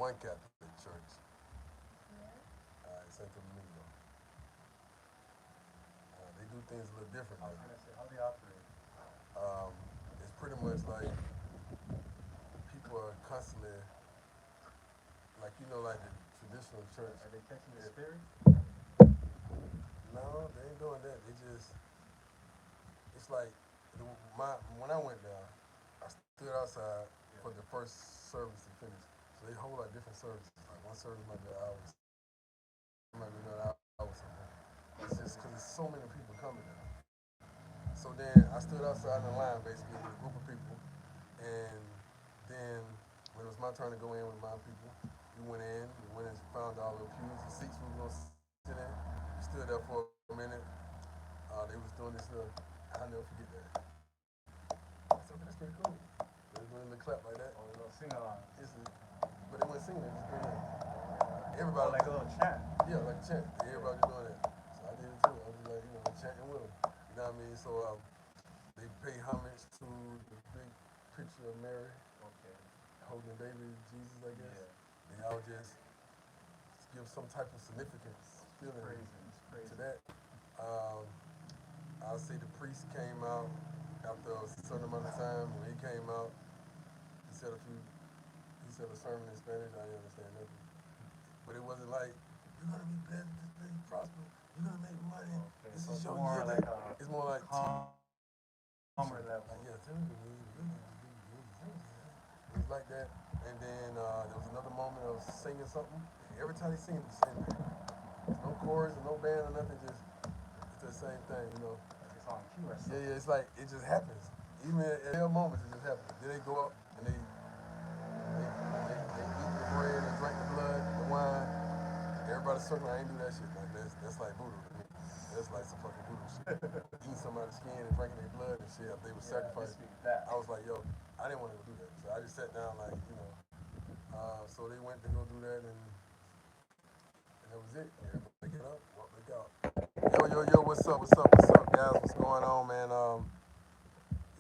one Catholic church. Santo Domingo. They do things a little different. I was gonna say, how they operate? Um, it's pretty much like people are constantly, like like the traditional church. Are they catching the spirit? No, they ain't doing that. They just, it's like when I went there, I stood outside for the first service to finish. So they hold like different services. Like one service might be an hour, might be another hour or something. It's just because there's so many people coming now. So then I stood outside in the line basically with a group of people, and then when it was my turn to go in with my people, we went and found all the pews, the seats we were gonna sit in. We stood there for a minute. They was doing this little, I'll never forget that. I said, okay, that's pretty cool. They was doing a little clap like that. Or a little sing along? But they weren't singing, they was doing that. Everybody, like a little chant. Yeah, like a chant. Everybody was doing that. So I did it too. I was like, chanting with them. You know what I mean? So they pay homage to the big picture of Mary, holding the baby Jesus, I guess. Yeah. They all just give some type of significance, feeling to that. I'll say the priest came out after a certain amount of time. When he came out, he said a sermon in Spanish. I didn't understand nothing. But it wasn't like, you're going to be blessed, this thing prosper, you're going to make money, this is your year. Like, it's more like calmer level. It was like that. And then there was another moment of singing something. Every time they sing it, the same thing. There's no chorus and no band or nothing, just it's the same thing, It's on cue or something. Yeah, it's like it just happens. Even at real moments, it just happens. Then they go up and they eat the bread and drink the blood, the wine. Everybody's circling. I ain't do that shit. Like that's like voodoo to me. That's like some fucking voodoo shit. Eating somebody's skin and drinking their blood and shit. They were sacrificing. I was like, yo, I didn't want to go do that. So I just sat down like, so they went to go do that and that was it. Everybody get up, walk back out. Yo, what's up, guys? What's going on, man?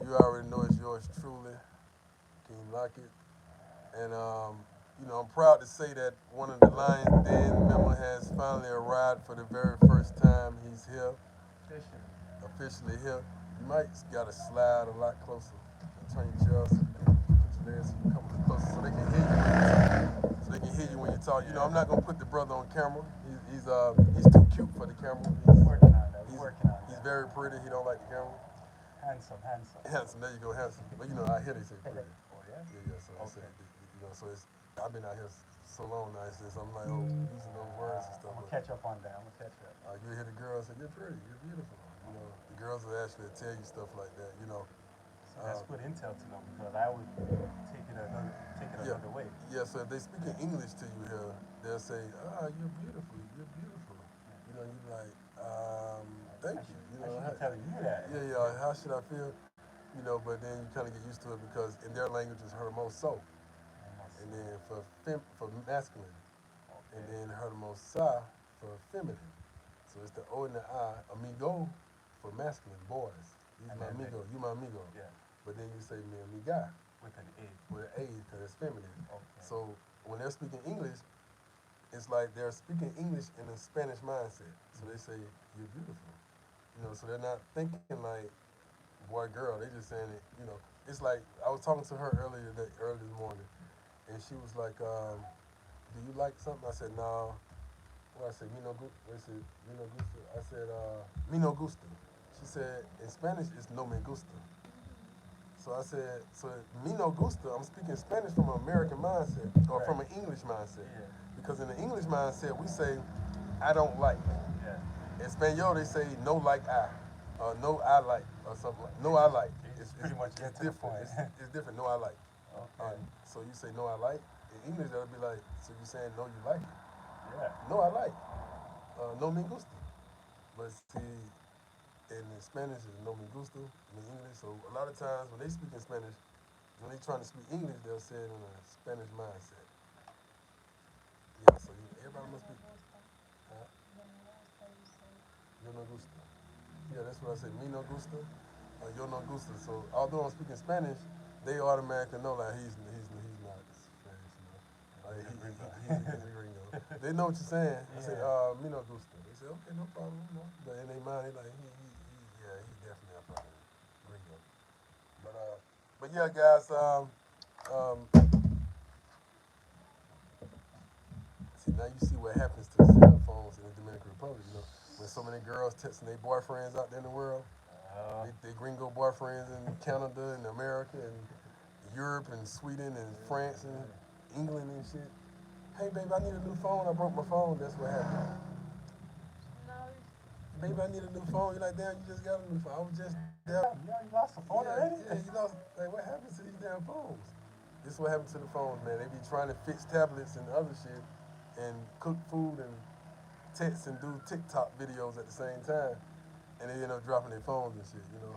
You already know it's yours truly, King Lockett. And, I'm proud to say that one of the Lions Den member has finally arrived for the very first time. He's here. Officially here. You might gotta slide a lot closer. Turn your chest, put your legs a couple closer so they can hear you. So they can hear you when you talk. I'm not gonna put the brother on camera. He's too cute for the camera. He's working on that. He's very pretty. He don't like the camera. Handsome. There you go, handsome. But I hear they say pretty. Oh yeah. Yeah. So they say, so it's. I've been out here so long now. It's just, I'm like, using those words and stuff. I'm gonna catch up on that. You hear the girls say, you're pretty, you're beautiful. The girls will actually tell you stuff like that. So that's good intel to know because I would take it another way. Yeah. So if they speak in English to you here, they'll say, you're beautiful. You're beautiful. You're like, thank you. I should be telling you that. Yeah. How should I feel? But then you kind of get used to it because in their language is hermoso, and then for masculine, and then hermosa for feminine. So it's the O and the I, amigo for masculine, boys. He's my amigo, you my amigo. Yeah. But then you say me amiga. With an A. With an A because it's feminine. Okay. So when they're speaking English, it's like they're speaking English in a Spanish mindset. So they say, you're beautiful. So they're not thinking like boy, girl. They just saying it, It's like, I was talking to her early this morning, and she was like, do you like something? I said, no. Well, I said, me no gusta. I said, me no gusta. She said, in Spanish, it's no me gusta. So I said, so me no gusta, I'm speaking Spanish from an American mindset, or from an English mindset. Yeah. Because in the English mindset, we say, I don't like. Yeah. In Espanol, they say, no like I. No I like, or something like. No I like. It's pretty much different. It's different, no I like. Okay. So you say, no I like. In English, that'll be like, so you saying, no you like it. Yeah. No I like. No me gusta. But see, in Spanish, it's no me gusta. In English, so a lot of times when they speak in Spanish, when they trying to speak English, they'll say it in a Spanish mindset. Yeah, so everybody must be. Yo no gusta. Yeah, that's what I say. Me no gusta. Yo no gusta. So although I'm speaking Spanish, they automatically know like he's not Spanish, Like, he's a gringo. They know what you're saying. I said, me no gusto. They said, okay, no problem, you know. But in their mind, they like, he definitely a fucking gringo. But yeah, guys, um, see, now you see what happens to cell phones in the Dominican Republic, you know. When so many girls texting their boyfriends out there in the world, they gringo boyfriends in Canada and America and Europe and Sweden and France and England and shit. Hey, baby, I need a new phone. I broke my phone. That's what happened. Baby, I need a new phone. You're like, damn, you just got a new phone. I was just there. You lost the phone already? Yeah, you lost. Like, what happens to these damn phones? This is what happened to the phones, man. They be trying to fix tablets and other shit and cook food and text and do TikTok videos at the same time. And they end up dropping their phones and shit, you know.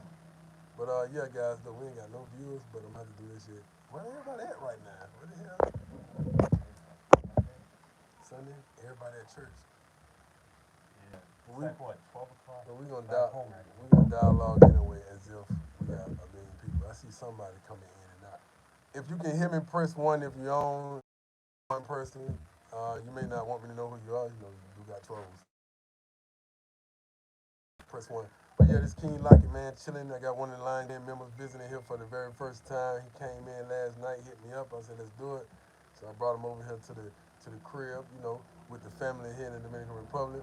But yeah, guys, though, we ain't got no viewers, but I'm about to do this shit. Where everybody at right now? Where the hell? Sunday? Everybody at church. Yeah. It's like what, 12 o'clock? But we gonna dialogue anyway as if we got a million people. I see somebody coming in and out. If you can hear me, press 1 if you're on one person. You may not want me to know who you are. You know, you do got trolls. Press 1. But yeah, this King Lockett, man, chilling. I got one of the Line Den members visiting here for the very first time. He came in last night, hit me up. I said, let's do it. So I brought him over here to the crib, you know, with the family here in the Dominican Republic.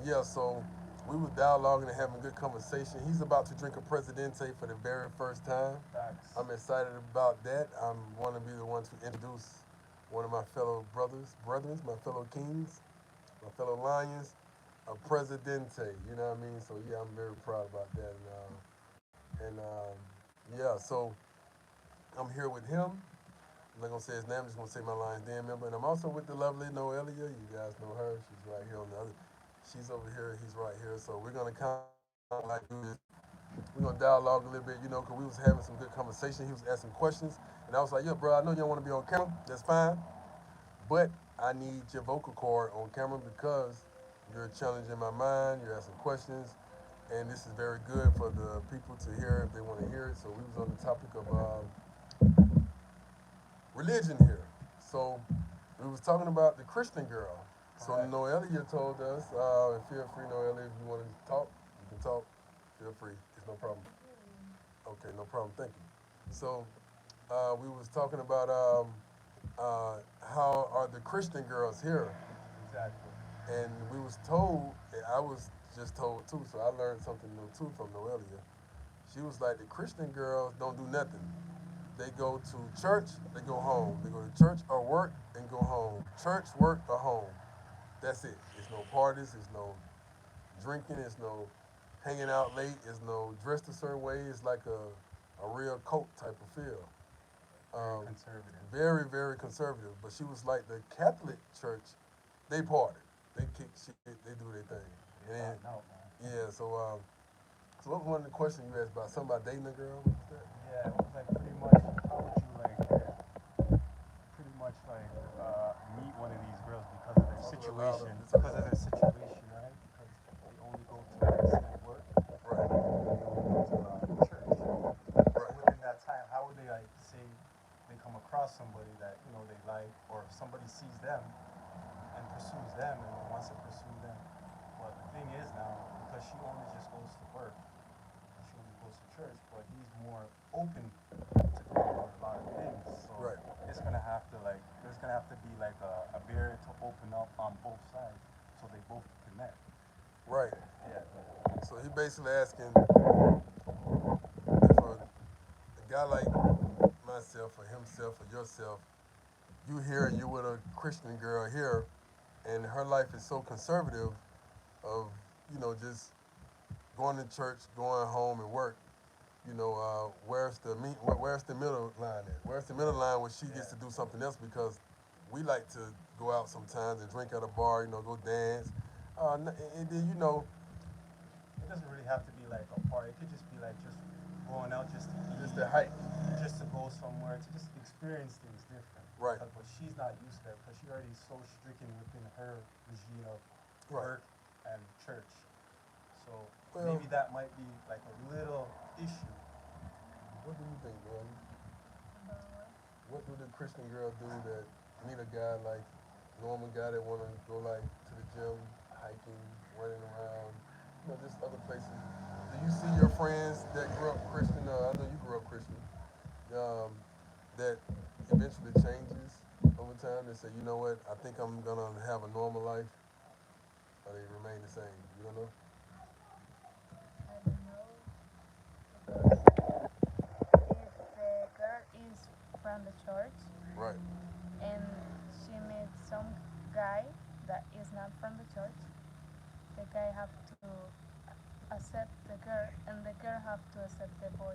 Yeah, so we was dialoguing and having a good conversation. He's about to drink a Presidente for the very first time. Thanks. I'm excited about that. I want to be the one to introduce one of my fellow brothers, my fellow kings, my fellow lions, a Presidente. You know what I mean? So yeah, I'm very proud about that. Yeah, so I'm here with him. I'm not gonna say his name. I'm just gonna say my Lions Den member, and I'm also with the lovely Noelia. You guys know her. She's right here on the other. She's over here. He's right here. So we're gonna kind of like do this. We're gonna dialogue a little bit, you know, because we was having some good conversation. He was asking questions, and I was like, "Yeah, bro, I know you don't want to be on camera. That's fine, but I need your vocal cord on camera because you're challenging my mind. You're asking questions, and this is very good for the people to hear if they want to hear it." So we was on the topic of religion here. So we was talking about the Christian girl. So right. Noelia told us, and feel free, Noelia, if you want to talk, you can talk. Feel free. It's no problem. Okay, no problem. Thank you. So we was talking about how are the Christian girls here. Exactly. And we was told, and I was just told too, so I learned something new too from Noelia. She was like, the Christian girls don't do nothing. They go to church, they go home. They go to church or work and go home. Church, work, or home. That's it. There's no parties, there's no drinking, there's no hanging out late, there's no dressed a certain way. It's like a real cult type of feel. Conservative. Very, very conservative. But she was like, the Catholic church, they party. They kick shit, they do their thing. And yeah, so what was one of the questions you asked about? Something about dating a girl? What was that? Yeah, it was like pretty much, how would you like, pretty much like meet one of these girls because of their situation? Because of their situation, right? Because they only go to say work. Right. They only go to church. Right. So within that time, how would they like say they come across somebody that, you know, they like, or if somebody sees them and pursues them and wants to pursue them? But the thing is now, because she only just goes to work, she only goes to church, but he's more open to going on a lot of things. So Right. it's gonna have to like, there's gonna have to be like a barrier to open up on both sides, so they both connect. Right. Yeah. So he basically asking if a guy like myself or himself or yourself, you here and you with a Christian girl here, and her life is so conservative of, you know, just going to church, going home and work. You know, where's the middle line at? Where's the middle line when she gets to do something else? Because we like to go out sometimes and drink at a bar, you know, go dance. And then, you know, It doesn't really have to be like a party. It could just be like just going out just to eat, just the hype. just to go somewhere, to just experience things different. Right. But she's not used to that because she already is so stricken within her regime of Right. work and church. So Well, maybe that might be like a little issue. What do you think, man? What do the Christian girls do that meet a guy like normal guy that wanna go like to the gym, hiking, running around, just other places. Do you see your friends that grew up Christian? I know you grew up Christian. Um, that eventually changes over time. They say, you know what? I think I'm gonna have a normal life, or they remain the same. You don't know? I don't know if the girl is from the church Right. and she meets some guy that is not from the church. The guy have to accept the girl, and the girl have to accept the boy.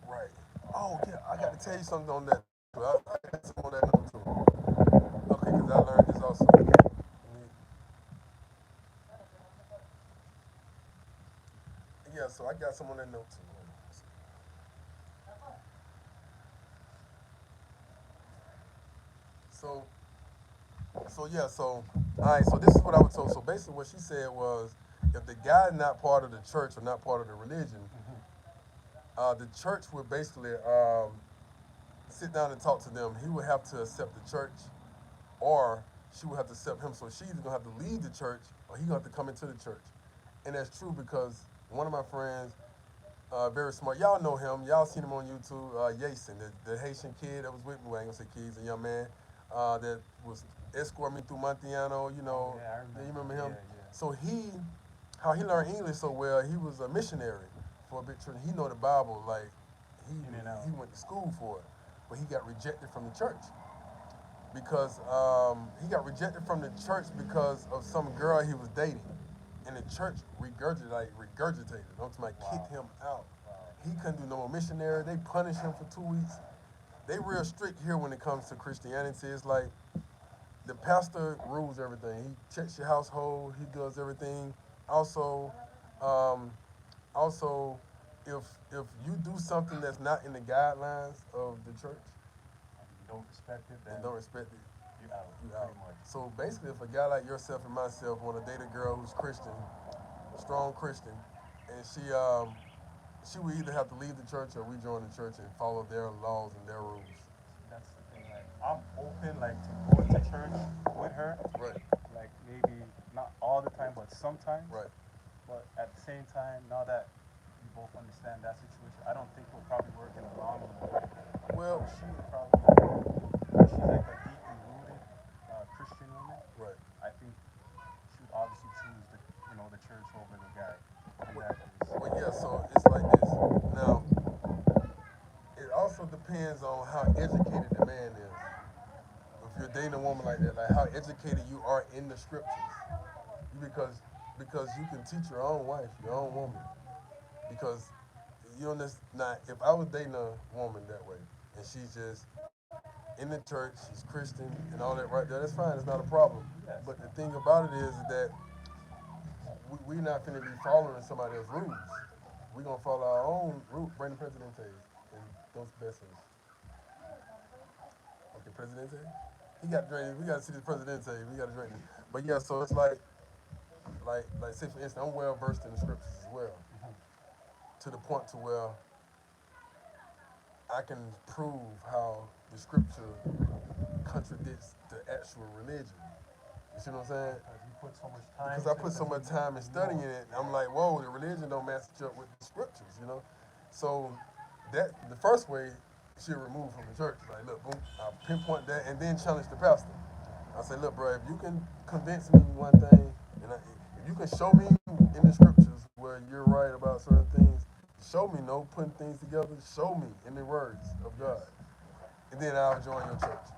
Right. Oh yeah, I got to tell you something on that. I got some on that note too. Okay, because I learned this also. Yeah, so I got some on that note too. So, so yeah, so all right. So this is what I was told. So basically, what she said was, if the guy not part of the church or not part of the religion, the church would basically sit down and talk to them. He would have to accept the church, or she would have to accept him. So she's either gonna have to leave the church, or he gonna have to come into the church. And that's true because one of my friends, very smart. Y'all know him. Y'all seen him on YouTube. Yason, the Haitian kid that was with me. Well, I ain't gonna say kids, a young man that was escorting me through Montiano. Oh yeah, I Yeah, you remember. remember him? Yeah, yeah. So how he learned English so well. He was a missionary for a bit. He know the Bible like he In and out. he went to school for it, but he got rejected from the church because he got rejected from the church because of some girl he was dating, and the church regurgitated. Don't like Wow. kicked him out. Wow. He couldn't do no more missionary. They punished him for 2 weeks. They real strict here when it comes to Christianity. It's like the pastor rules everything. He checks your household. He does everything. Also, um, also, if you do something that's not in the guidelines of the church And if you don't respect it, and then don't respect it, you out, you pretty out. much. So basically, if a guy like yourself and myself want to date a girl who's Christian, strong Christian, and she would either have to leave the church or we join the church and follow their laws and their rules. See, that's the thing. Like, I'm open, like, to going to church with her. Right, Like, maybe not all the time, but sometimes. right. But at the same time, now that we both understand that situation, I don't think we'll probably work in the long run. But Well, she would probably, because she's like a deeply rooted Christian woman, right. I think she would obviously choose the church over the guy in Well, that case. well, yeah. So it's like this. Now, it also depends on how educated the man is. If you're dating a woman like that, like how educated you are in the scriptures, because you can teach your own wife, your own woman. Because you know this. Now, if I was dating a woman that way, and she's just in the church, she's Christian, and all that right there, that's fine. It's not a problem. Yes. But the thing about it is that we're not going to be following somebody else's rules. We're going to follow our own route. Bring the Presidente and those besos. Okay, Presidente? He got drained. We got to see the Presidente. We got to drain it. But yeah, so it's like say for instance, I'm well versed in the scriptures as well, Mhm. to the point to where I can prove how the scripture contradicts the actual religion. You see what I'm saying? Because you put so much time Because I into it, put so because much time in you know, studying it, I'm yeah. like, whoa, the religion don't match up with the scriptures. So that the first way she removed from the church, like, look, boom, I pinpoint that and then challenge the pastor. I say, look, bro, if you can convince me one thing, if you can show me in the scriptures where you're right about certain things, show me, no putting things together, show me in the words of Yes. God, and then I'll join your church.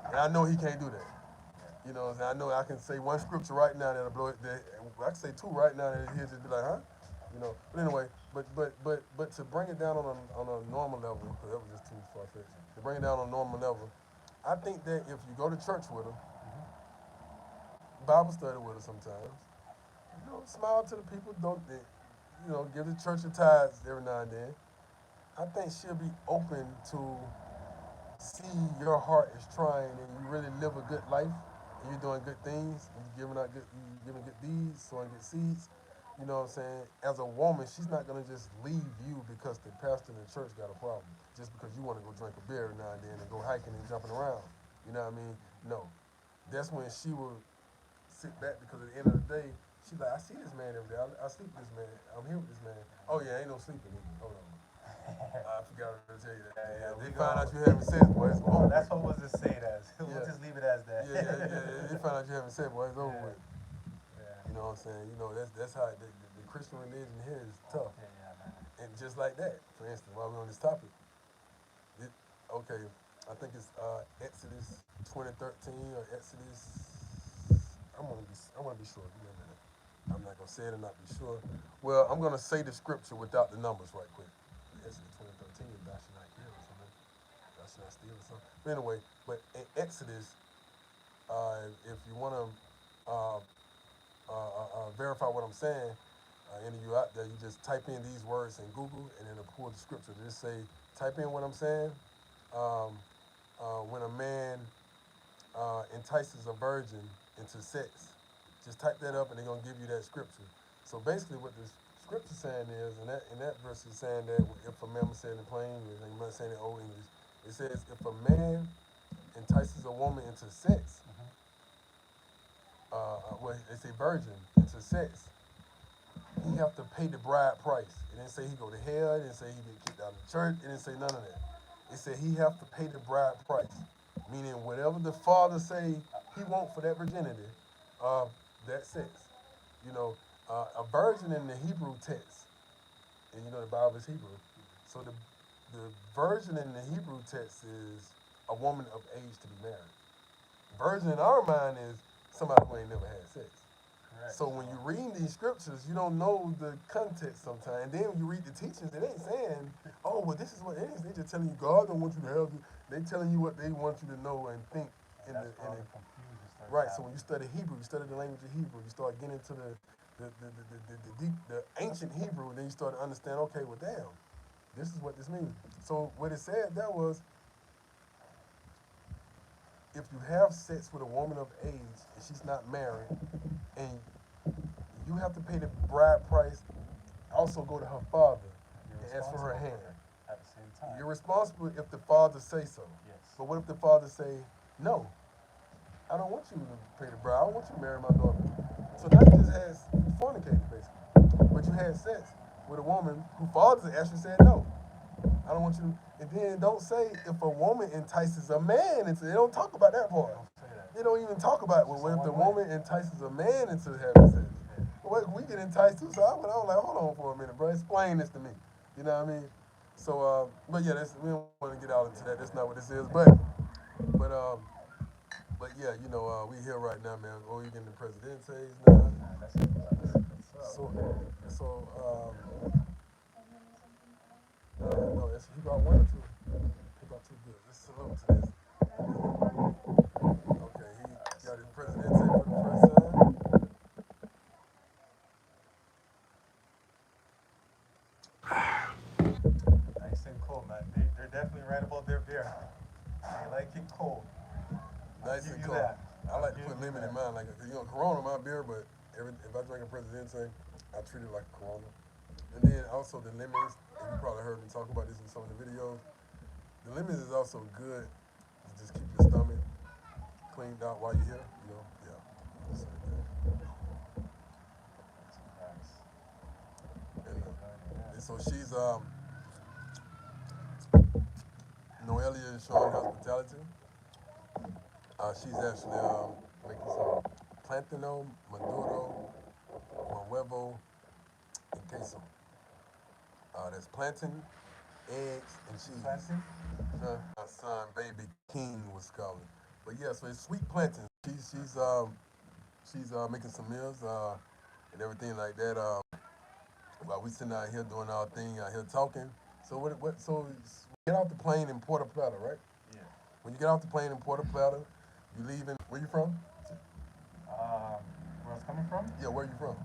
And I know he can't do that. Yeah. I know I can say one scripture right now that'll blow it. I can say two right now that he'll just be like, huh? But anyway, but to bring it down on a normal level, because that was just too far fetched. To bring it down on a normal level, I think that if you go to church with her, Hmm. Bible study with her sometimes, smile to the people, don't they, give the church a tithes every now and then. I think she'll be open to see your heart is trying and you really live a good life and you're doing good things and you're giving good deeds, sowing good seeds. You know what I'm saying? As a woman, she's not gonna just leave you because the pastor in the church got a problem. Just because you want to go drink a beer every now and then and go hiking and jumping around. You know what I mean? No. That's when she will sit back because at the end of the day, she's like, I see this man every day. I sleep with this man. I'm here with this man. Oh yeah, ain't no sleeping either. Hold on. I forgot to tell you that. Yeah, they find out you having sex, boy. It's over. That's what was it say it as. We'll Yeah. just leave it as that. Yeah. They find out you having sex, boy. It's over Yeah. with. Yeah. You know what I'm saying? You know that's how the Christian religion here is tough. Okay, yeah, man. And just like that, for instance, while we're on this topic, okay, I think it's Exodus 2013 or Exodus. I want to be sure. Give me a minute. I'm not gonna say it and not be sure. Well, I'm gonna say the scripture without the numbers right quick. Exodus 2013, thou shalt not kill or something. Thou shalt not steal or something. But anyway, but in Exodus, if you wanna verify what I'm saying, any of you out there, you just type in these words in Google and then it'll pull the scripture. Just say, type in what I'm saying. Um, when a man entices a virgin into sex, just type that up and they're gonna give you that scripture. So basically, what the scripture saying is, and that verse is saying that if a man was saying in plain English, I'm not saying in old English, it says if a man entices a woman into sex, well, they say virgin into sex, he have to pay the bride price. It didn't say he go to hell. It didn't say he get kicked out of the church. It didn't say none of that. It said he have to pay the bride price, meaning whatever the father say he want for that virginity, that sex. You know, a virgin in the Hebrew text, and you know the Bible is Hebrew, so the virgin in the Hebrew text is a woman of age to be married. Virgin in our mind is somebody who ain't never had sex. Correct. So when you read these scriptures, you don't know the context sometimes. And then when you read the teachings, it ain't saying, oh, well, this is what it is. They just telling you God don't want you to have it. They telling you what they want you to know and think in That's the where all the confusion starts right. So happening. when you study Hebrew, you study the language of Hebrew, you start getting into the deep, the ancient Hebrew, and then you start to understand, okay, well, damn, this is what this means. So what it said that was, if you have sex with a woman of age and she's not married, and you have to pay the bride price, also go to her father You're and ask for her responsible hand. it at the same time. You're responsible if the father say so. Yes. But what if the father say, no, I don't want you to pay the bride. I don't want you to marry my daughter. So now you just had fornicated, basically. But you had sex with a woman whose father actually said no. I don't want you to. And then don't say if a woman entices a man into. They don't talk about that part. Don't say that. They don't even talk about, well, what if the one way. woman entices a man into having sex? Well, we get enticed too, so I was like, hold on for a minute, bro. Explain this to me. You know what I mean? So, but yeah, we don't want to get out into that. That's not what this is. But, yeah, you know, we here right now, man. Oh, you getting the Presidentes now? Nah, that's it, brother. What's up? No, he brought one or two. He brought two good. Let's salute to this. Okay, he got his Presidente for the first time. Nice and cold, man. They're definitely right about their beer. They like it cold. Nice and cold. I like to put lemon in mine, like, you know, Corona my beer, but if I drink a Presidente, I treat it like a Corona. And then also the lemons, and you probably heard me talk about this in some of the videos. The lemons is also good to just keep your stomach cleaned out while you're here, you know. Yeah. So, and so she's Noelia is showing hospitality. She's actually making some plantano, maduro, con huevo, and queso. That's plantain, eggs, and cheese. Plantain? My son, baby King, was calling. But yeah, so it's sweet plantain. She's making some meals and everything like that. While we sitting out here doing our thing, out here talking. So so get off the plane in Puerto Plata, right? Yeah. When you get off the plane in Puerto Plata, you leaving. Where you from? Where I was coming from? Yeah, where you from?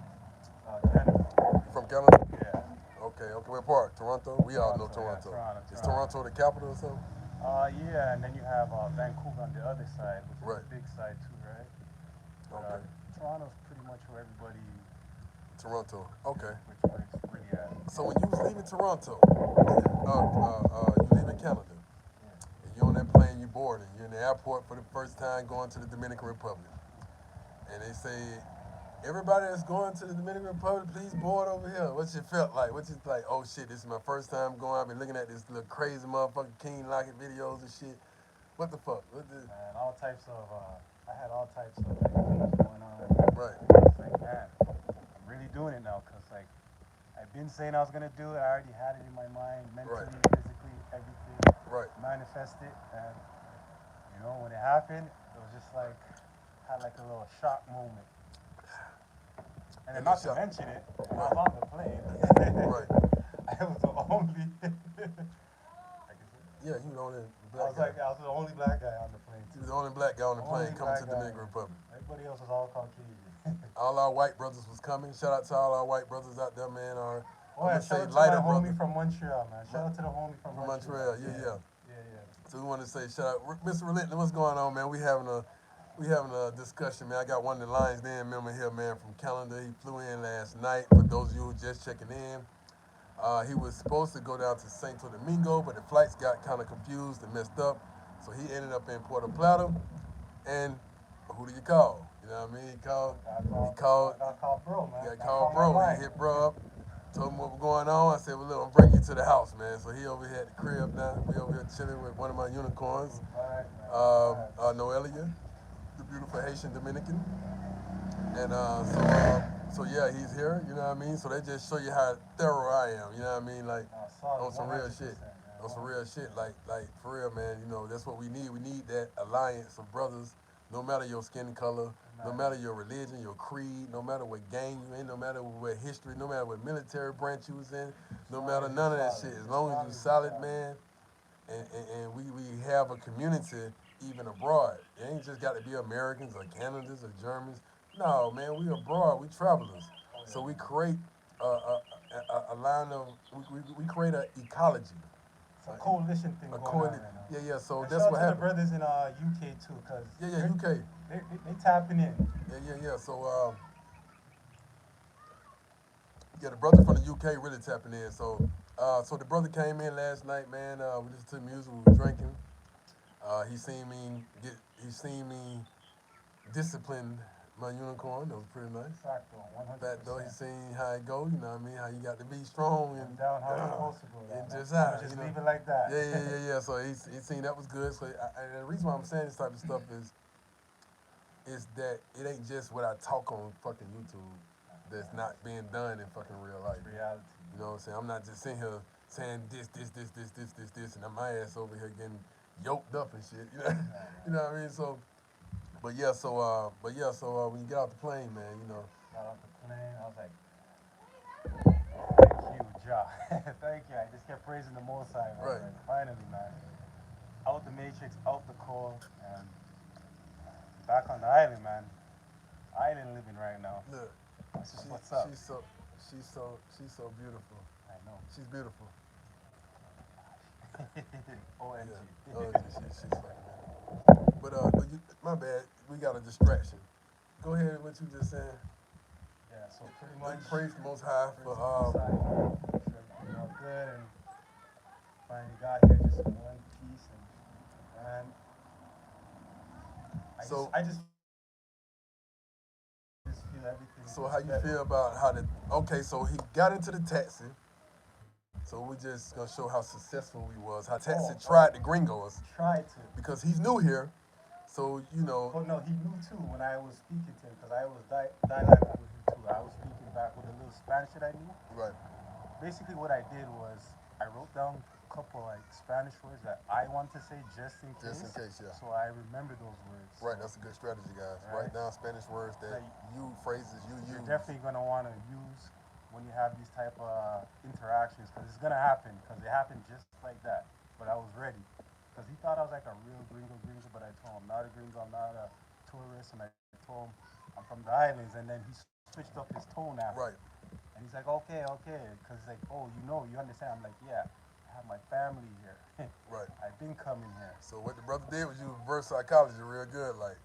Canada. You from Canada? Yeah. Okay. What part? Toronto? We all know Toronto. Yeah, Is Toronto the capital or something? Yeah, and then you have Vancouver on the other side, which is Right. the big side too, right? But, Okay. Toronto's pretty much where everybody, Toronto. Okay. where it's really at. So when you was leaving Toronto, you leaving Canada, Yeah. and you on that plane, you boarding, you're in the airport for the first time going to the Dominican Republic. And they say, everybody that's going to the Dominican Republic, please board over here. What you felt like? What you like, oh shit, this is my first time going. I've been looking at this little crazy motherfucking King Lockett videos and shit. What the fuck? Man, all types of, I had all types of like, things going on. Right. It's like, man, I'm really doing it now because, like, I've been saying I was going to do it. I already had it in my mind, mentally, Right. physically, everything. Right. Manifest it. And, you know, when it happened, it was just like, had like a little shock moment. And then not to mention it, when I was on the plane, Right. I was the only, Yeah, you the only I black was guy. like, I was the only black guy on the plane You too. was the only black guy on the plane Only coming to black the guy. Dominican Republic. Everybody else was all Caucasian. All our white brothers was coming. Shout out to all our white brothers out there, man. Our, Oh, I'm yeah, gonna say shout out to lighter my homie brother from Montreal, man. Shout out to the homie from from Montreal. Montreal. Yeah, yeah. Yeah. So we want to say shout out, Mr. Relentless. What's going on, man? We having a discussion, man. I got one of the Lions Den member here, man, from Canada. He flew in last night. For those of you who just checking in, he was supposed to go down to Santo Domingo, but the flights got kind of confused and messed up. So he ended up in Puerto Plata. And who do you call? You know what I mean? He called. I got called bro, man. He got called bro. He hit bro up. Told him what was going on. I said, well, look, I'm bringing you to the house, man. So he over here at the crib now. We over here chilling with one of my unicorns, Noelia, the beautiful Haitian Dominican. And so yeah, he's here. You know what I mean? So they just show you how thorough I am. You know what I mean? Like on some real shit. On some real shit. Like for real, man. You know that's what we need. We need that alliance of brothers. No matter your skin color, no matter your religion, your creed, no matter what gang you in, no matter what history, no matter what military branch you was in, no matter none of that shit. As long as you solid, man, and we have a community even abroad. It ain't just got to be Americans or Canadians or Germans. No, man, we abroad. We travelers. So we create a line of, we create an ecology. It's a coalition thing going on right now. Yeah. So And that's shout what out to happened. the brothers in UK too, cause UK. They tapping in. Yeah. So the brother from the UK really tapping in. So the brother came in last night, man. We listened to music, we were drinking. He seen me discipline my unicorn. That was pretty nice. Exacto, 100%. That though, he seen how it go. You know what I mean? How you got to be strong and down how it's supposed to go. and Down. just out. Just You know? leave it like that. Yeah. So he seen that was good. So and the reason why I'm saying this type of stuff is that it ain't just what I talk on fucking YouTube that's not being done in fucking real life. Reality. You know what I'm saying? I'm not just sitting here saying this, and I'm my ass over here getting yoked up and shit. You know what I mean? So when you get off the plane, man, you know. Got off the plane, I was like, thank you, Ja. Thank you. I just kept praising the Most High, man. Right. Like, finally, man. Out the matrix, out the core, and back on the island, man. Island living right now. Look, What's up? She's so beautiful. I know. She's beautiful. OMG. Yeah. Oh, she's fucking beautiful. But my bad. We got a distraction. Go ahead with what you just saying. Yeah, so pretty much. Praise the Most High for you know, good and finally got here just in one piece and I just feel everything. So how you feel about so he got into the taxi. So we just gonna show how successful we was. How taxi tried to gringo us. Tried to. Because he's new here. So, you know. Well, no, he knew too when I was speaking to him because I was dialectal with him too. I was speaking back with a little Spanish that I knew. Right. Basically what I did was I wrote down a couple like Spanish words that I want to say just in case. Just in case, yeah. So I remember those words. Right, that's a good strategy, guys. Right. Write down Spanish words that phrases you use. You're definitely going to want to use when you have these type of interactions because it's going to happen because it happened just like that. But I was ready because he thought I was like a real gringo, but I told him I'm not a gringo, I'm not a tourist, and I told him I'm from the islands, and then he switched up his tone after. Right. And he's like, okay, because he's like, oh, you understand? I'm like, yeah, I have my family here. Right. I've been coming here. So what the brother did was use reverse psychology real good. Like,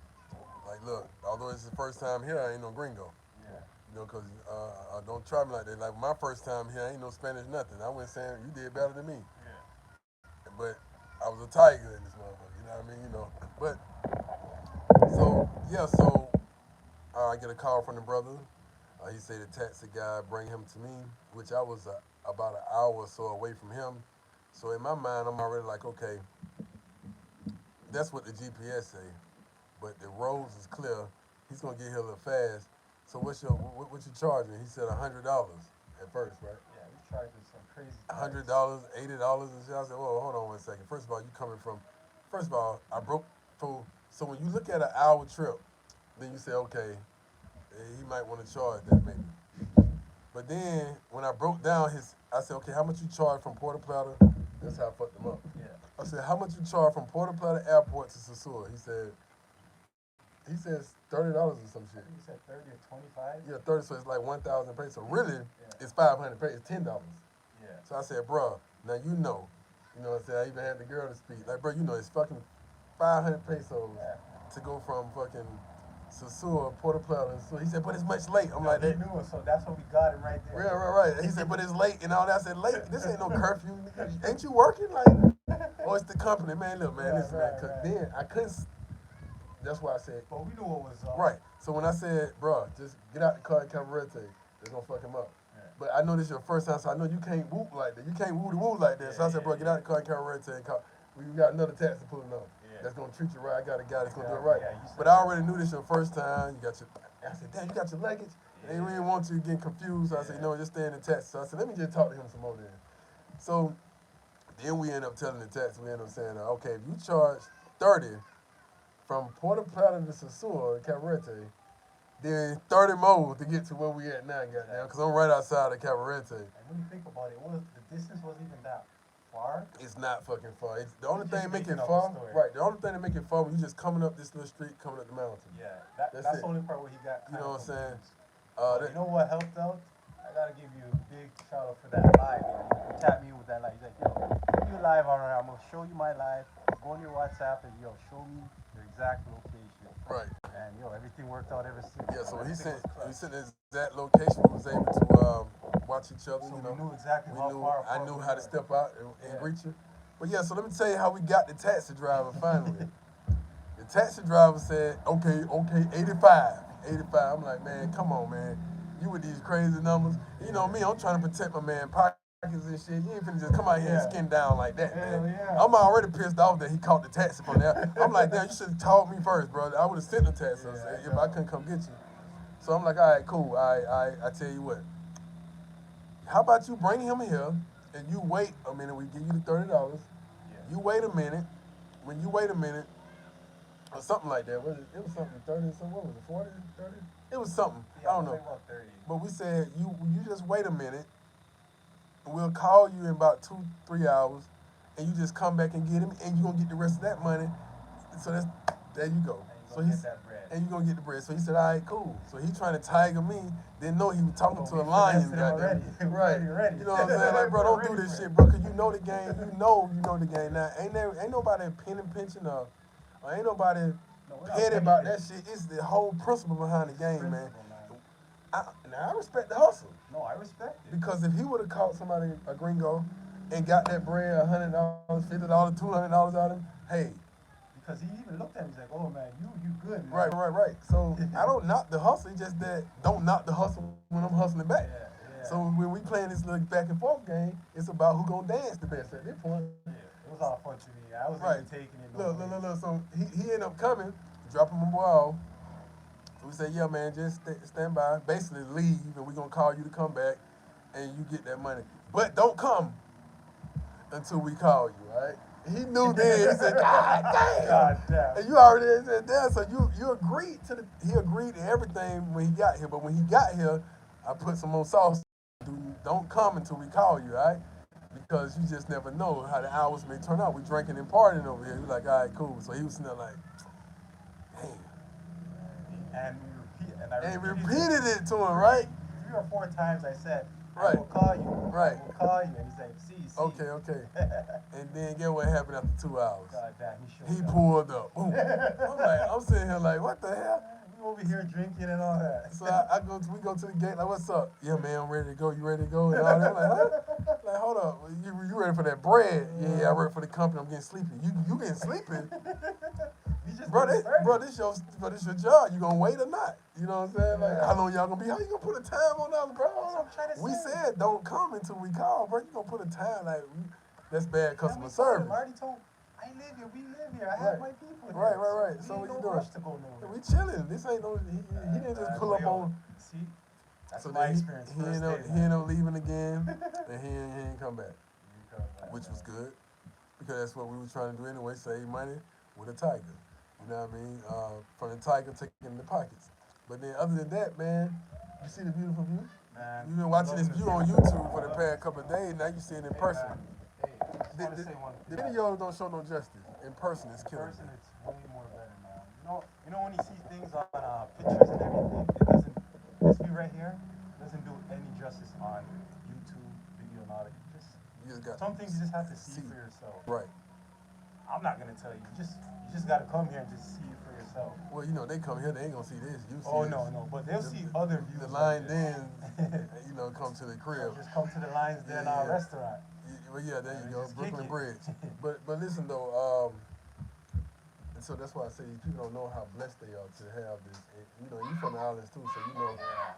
look, although it's the first time here, I ain't no gringo. Yeah. You know, because don't try me like that. Like, my first time here, I ain't no Spanish nothing. I went saying, you did better than me. Yeah. But I was a tiger in this motherfucker. You know I mean, but so yeah, so I get a call from the brother. He said the taxi guy bring him to me, which I was about an hour or so away from him. So in my mind, I'm already like, okay, that's what the GPS say. But the roads is clear. He's gonna get here a little fast. So what you charging? He said $100 at first, right? Yeah, we charging some crazy price. $100, $80 and shit. I said, well, hold on 1 second. First of all, you coming from first of all, I broke through so when you look at an hour trip, then you say, okay, he might want to charge that maybe. But then when I broke down I said, okay, how much you charge from Puerto Plata? That's how I fucked him up. Yeah. I said, how much you charge from Puerto Plata Airport to Sosua? He says $30 or some shit. You said 30 or 25? Yeah, 30. So it's like 1,000 pesos. So really, Yeah. it's 500 pesos. It's $10. Yeah. So I said, bro, now you know what I'm saying? I even had the girl to speak. Like, bro, it's fucking 500 pesos Yeah. to go from fucking Sosua, Puerto Plata. So he said, but it's much late. I'm like, he that. knew it, so that's what we got him right there. Right. He said, but it's late and all that. I said, late? This ain't no curfew. Ain't you working? Like, oh, it's the company, man. Look, man, listen, man. Cause then I couldn't. That's why I said. But we knew what was up. Right. So when I said, bro, just get out the car and Cabarete, they're gonna fuck him up. Yeah. But I know this your first time, so I know you can't whoop like that. You can't woo like that. So I said, bro, get out the car and Cabarete and call. We got another taxi pulling up. That's gonna treat you right. I got a guy that's gonna do it right. But I already knew this your first time. I said, damn, you got your luggage? They really want you to get confused. So I said, just stay in the taxi. So I said, let me just talk to him some more then. So then we end up telling the taxi, we end up saying, okay, if you charge 30 from Puerto Plata to Sosua, Cabarete, then 30 more to get to where we at now, goddamn, because I'm right outside of Cabarete. And when you think about it, the distance wasn't even that far. It's not fucking far. The only Just thing make making it up far, a story. right? The only thing that make it far when you just coming up this little street, coming up the mountain. Yeah, That's that's it. the only part where he got. You know what I'm saying? But you know what helped out? I gotta give you a big shout out for that live. You tapped me with that live. He's like, yo, you live on right? I'm gonna show you my live. Go on your WhatsApp and show me your exact location. Right. And everything worked out ever since. Yeah. So when he Everything sent was clutch. the exact location, we was able to watch each other. So we knew exactly how far I apart knew we how to were. step out and reach you. But yeah, so let me tell you how we got the taxi driver finally. The taxi driver said, okay, 85. I'm like, man, come on, man. You with these crazy numbers. You know me, I'm trying to protect my man pockets and shit. You ain't finna just come out here and skin down like that, man. Yeah. I'm already pissed off that he caught the taxi from there. I'm like, damn, you should have told me first, bro. I would have sent the taxi if I couldn't come get you. So I'm like, all right, cool. I tell you what. How about you bring him here and you wait a minute. We give you the $30. Yeah. You wait a minute. When you wait a minute, or something like that. It was something 30 or something. What was it, 40, 30? It was something. Yeah, I don't know. About 30. But we said, you just wait a minute. We'll call you in about 2-3 hours, and you just come back and get him, and you're going to get the rest of that money. So there you go. And you're gonna get that bread. And you're going to get the bread. So he said, all right, cool. So he trying to tiger me, didn't know he was talking to a we lion. finessed him already. Right. Ready. You know what I'm saying? Like, bro, don't do this shit, bro, because you know the game. You know the game. Now, ain't nobody penny pinching or ain't nobody petty about that shit. It's the whole principle behind the game, man. Now, I respect the hustle. No, I respect it. Because if he would have caught somebody, a gringo, and got that bread, $100, $50, $200 out of him, hey. Because he even looked at me, he's like, oh man, you good, man. Right. So I don't knock the hustle, it's just that don't knock the hustle when I'm hustling back. Yeah. So when we playing this little back and forth game, it's about who gonna dance the best at this point. Yeah, it was all fun to me. I was even taking it. Look. So he ended up coming, dropping my boy off. So we said, yeah, man, just stand by. Basically leave, and we're gonna call you to come back, and you get that money. But don't come until we call you, all right? He knew then. He said, God damn. God damn. And you already said that. So you agreed to he agreed to everything when he got here. But when he got here, I put some more sauce. Don't come until we call you, all right? Because you just never know how the hours may turn out. We drinking and partying over here. He was like, all right, cool. So he was sitting there like, damn. And we repeated it to him, right? 3 or 4 times I said, Right. I will call you. Right. I will call you. And he's like, see. Okay. And then get what happened after 2 hours. God damn, he pulled up. Boom. I'm sitting here like, what the hell? You over here drinking and all that. So we go to the gate, like, what's up? Yeah, man, I'm ready to go. You ready to go? And all that. I'm like, huh? Like, hold up. You ready for that bread? Yeah, I work for the company. I'm getting sleepy. You getting sleepy? Bro, this your job. You gonna wait or not? You know what I'm saying? Like, how long y'all gonna be? How you gonna put a time on us, bro? We said don't come until we call, bro. You gonna put a time like that's bad customer service. I already told. I live here. We live here. I have my people here. Right. We So what ain't you no doing? rush to go nowhere. We chilling. This ain't no. He didn't just pull up on. See, that's So my then experience. he ended up leaving again, and he ain't come back, which was good because that's what we were trying to do anyway. Save money with a tiger. You know what I mean? From the tiger taking the pockets. But then other than that, man, you see the beautiful view? Man, You've been watching this view on YouTube for the past couple of days. Now you see it in person. Hey, I just want to say one The thing. videos don't show no justice. In person, it's In killing person, me. it's way more better, man. You know when you see things on pictures and everything, it doesn't. This view right here doesn't do any justice on YouTube video and all that. You just got Some things you just have to see for yourself. Right. I'm not gonna tell you. You just gotta come here and just see it for yourself. Well, you know, they come here, they ain't gonna see this. You see Oh this. no, but they'll see other views. The line dens, come to the crib. Just come to the Lions Den restaurant. Well, yeah, there you go, just Brooklyn kick it. Bridge. But listen though, and so that's why I say these people don't know how blessed they are to have this. And, you from the islands too, so you know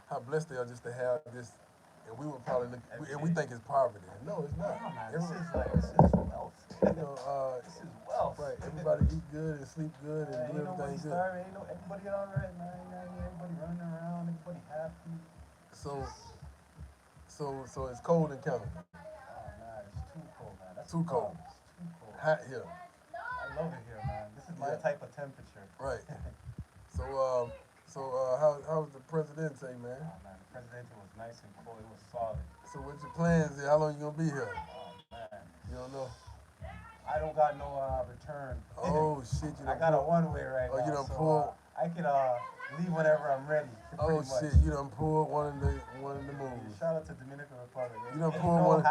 how blessed they are just to have this. And we would probably look, we think it's poverty. No, it's not. No, man, this is wealth. This is wealth. Right, everybody eat good and sleep good and do everything good. Starving, everybody all right, man. Everybody running around, everybody happy. So it's cold in Canada. Oh man, it's too cold, man. That's Too cold. It's too cold. Hot here. I love it here, man. This is my type of temperature. Right. How was the Presidente, man? Oh man, the Presidente was nice and cool. It was solid. So what's your plans here? How long you gonna be here? Oh man. You don't know? I don't got no return. Oh shit, I got a one-way right now. You done so, pulled. I could leave whenever I'm ready. Oh much. shit, you done pulled one of the moves. Shout out to Dominican Republic. You done pulled one.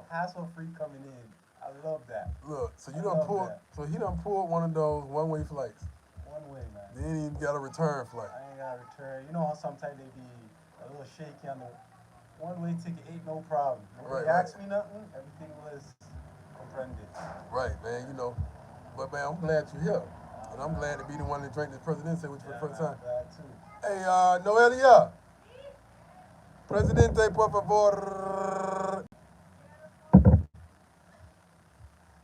Hassle-free coming in. I love that. Look, so you done pulled. So he done pulled one of those one-way flights. One way, man. Then he got a return flight. I ain't got to return. You know how sometimes they be a little shaky on the one-way ticket. Ain't no problem. Nobody asked me nothing. Everything was comprended. Right, man. But man, I'm glad you're here, and I'm glad to be the one that drank this Presidente with you for the first time. Glad too. Hey, Noelia. Presidente, por favor.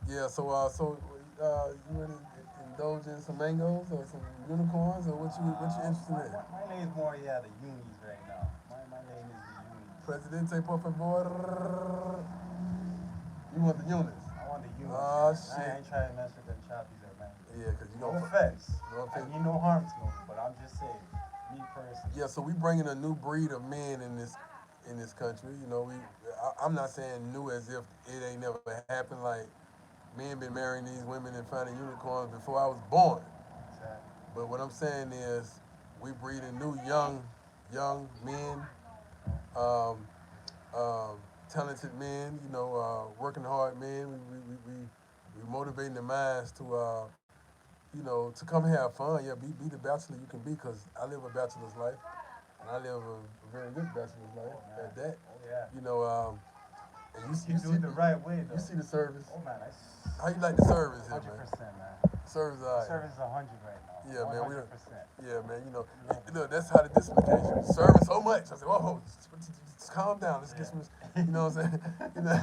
Yeah, so you ready to indulge in some mangoes or some unicorns, or what you interested in? My name's more, the unis right now. My name is the unis. Presidente, por favor. You want the unis? I want the unis. Oh, shit. I ain't trying to mess with them choppies or man. Yeah, because you No know. offense. No offense. I mean no harm to them, but I'm just saying, me personally. Yeah, so we bringing a new breed of men in this country. I'm not saying new as if it ain't never happened. Like, men been marrying these women and finding unicorns before I was born. Exactly. But what I'm saying is, we breeding new young men, talented men. Working hard men. We motivating the minds to to come have fun. Yeah, be the bachelor you can be. Cause I live a bachelor's life, and I live a very good bachelor's life at that. Oh yeah. And you do it the right way, though. You see the service. Oh man, How you like the service here, 100%, man? man. Service, The service is 100 right now. Yeah, man. 100%. Yeah, man. Look, that's how the discrimination. Serving so much. I said, whoa, just calm down. Let's get some. You know what I'm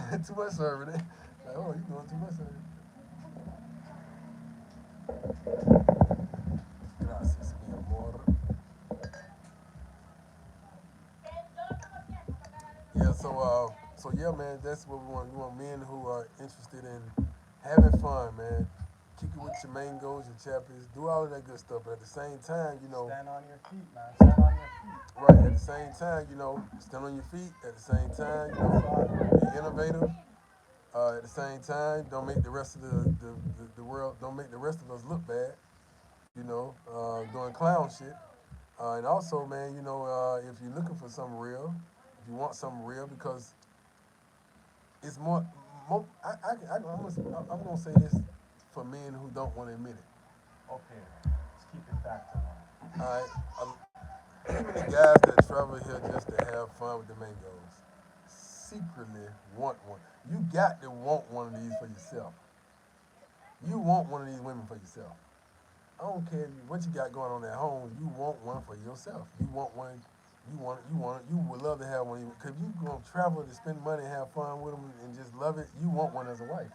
saying? Too much serving. Like, oh, you doing too much serving. Gracias, mi amor. Yeah, so yeah, man, that's what we want. We want men who are interested in having fun, man. Kick it with your mangoes, your chappies, do all of that good stuff. But at the same time, stand on your feet, man. Stand on your feet. Right. At the same time, stand on your feet. At the same time, be innovative. At the same time, don't make the rest of the world, don't make the rest of us look bad. Doing clown shit. And also, man, if you're looking for something real, if you want something real, because it's more I'm gonna say this for men who don't want to admit it. Okay, let's keep it back to that. I, even the guys that travel here just to have fun with the mangoes secretly want one. You got to want one of these for yourself. You want one of these women for yourself. I don't care what you got going on at home. You want one for yourself. You want one. You would love to have one. Because you gonna travel to spend money, have fun with them, and just love it. You want one as a wife.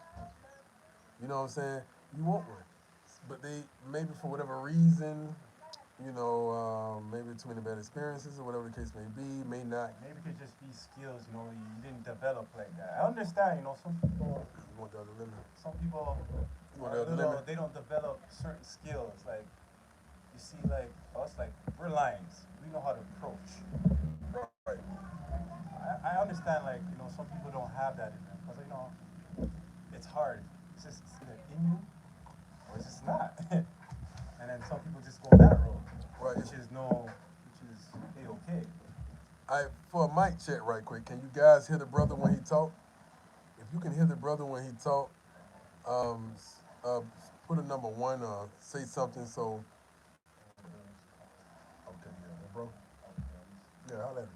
You know what I'm saying? You want one. But they maybe for whatever reason, maybe too many bad experiences or whatever the case may be, may not. Maybe it could just be skills, you didn't develop like that. I understand, You want the other limit. some people You want are the other little, limit. they don't develop certain skills. Like, you see, like, us, like, we're lions. We know how to approach. Right. I understand, like, some people don't have that in them. Because, it's hard. It's either in you or it's just not. And then some people just go that road, Right. which is A-okay. I for a mic check right quick. Can you guys hear the brother when he talk? If you can hear the brother when he talk, um, put a number one or say something. So okay, yeah, bro. Yeah, holla at me.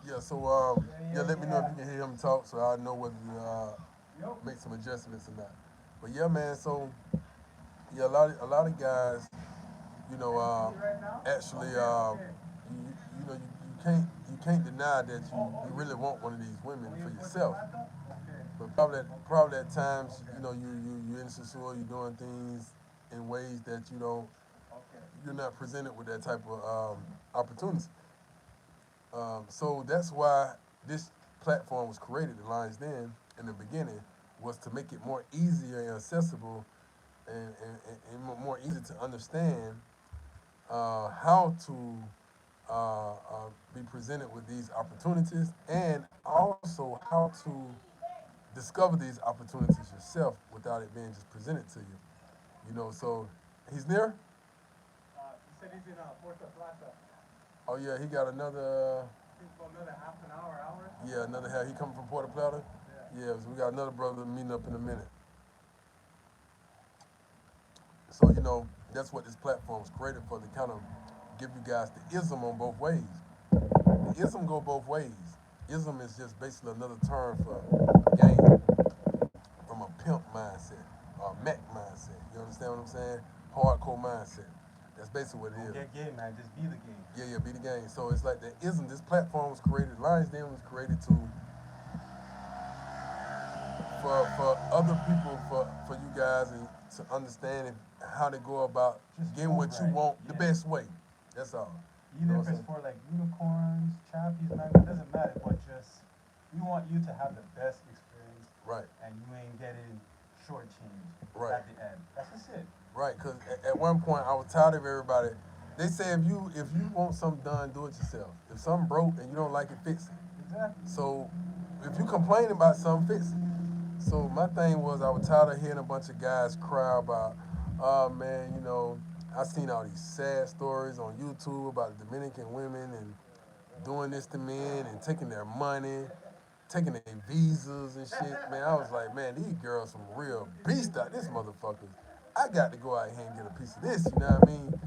Yeah, so yeah, let me know if you can hear him talk, so I know whether to make some adjustments or not. But yeah, man. So yeah, a lot of guys, you know, actually, you can't deny that you really want one of these women for yourself. But probably at times, you're insecure, you're doing things in ways that you're not presented with that type of opportunity. So that's why this platform was created, the Lions Den, in the beginning, was to make it more easier and accessible and more easy to understand how to be presented with these opportunities and also how to discover these opportunities yourself without it being just presented to you. So he's there. He said he's in Puerto Plata. Oh yeah, he got another. I think for another half an hour. Yeah, another half. He coming from Puerto Plata. Yeah. Yeah, so we got another brother meeting up in a minute. So that's what this platform was created for, to kind of give you guys the ism on both ways. The ism go both ways. Ism is just basically another term for game from a pimp mindset or a Mac mindset. You understand what I'm saying? Hardcore mindset. That's basically what it Don't is. get game, man. Just be the game. Yeah, be the game. So it's like the ism. This platform was created. Lions Den was created to for other people, for you guys, and to understand how to go about Just getting what you right. want the Yeah. best way. That's all. Even if it's for like unicorns, chappies, man, it doesn't matter. But just we want you to have the best experience, Right, and you ain't getting shortchanged Right. at the end. That's just it. right. Because at one point I was tired of everybody. They say if you want something done, do it yourself. If something broke and you don't like it, fix it. Exactly. So if you complain about something, fix it. So my thing was, I was tired of hearing a bunch of guys cry about, oh man, I seen all these sad stories on YouTube about Dominican women and doing this to men and taking their money, taking their visas and shit. Man, I was like, man, these girls some real beast out. This motherfuckers. I got to go out here and get a piece of this. You know what I mean?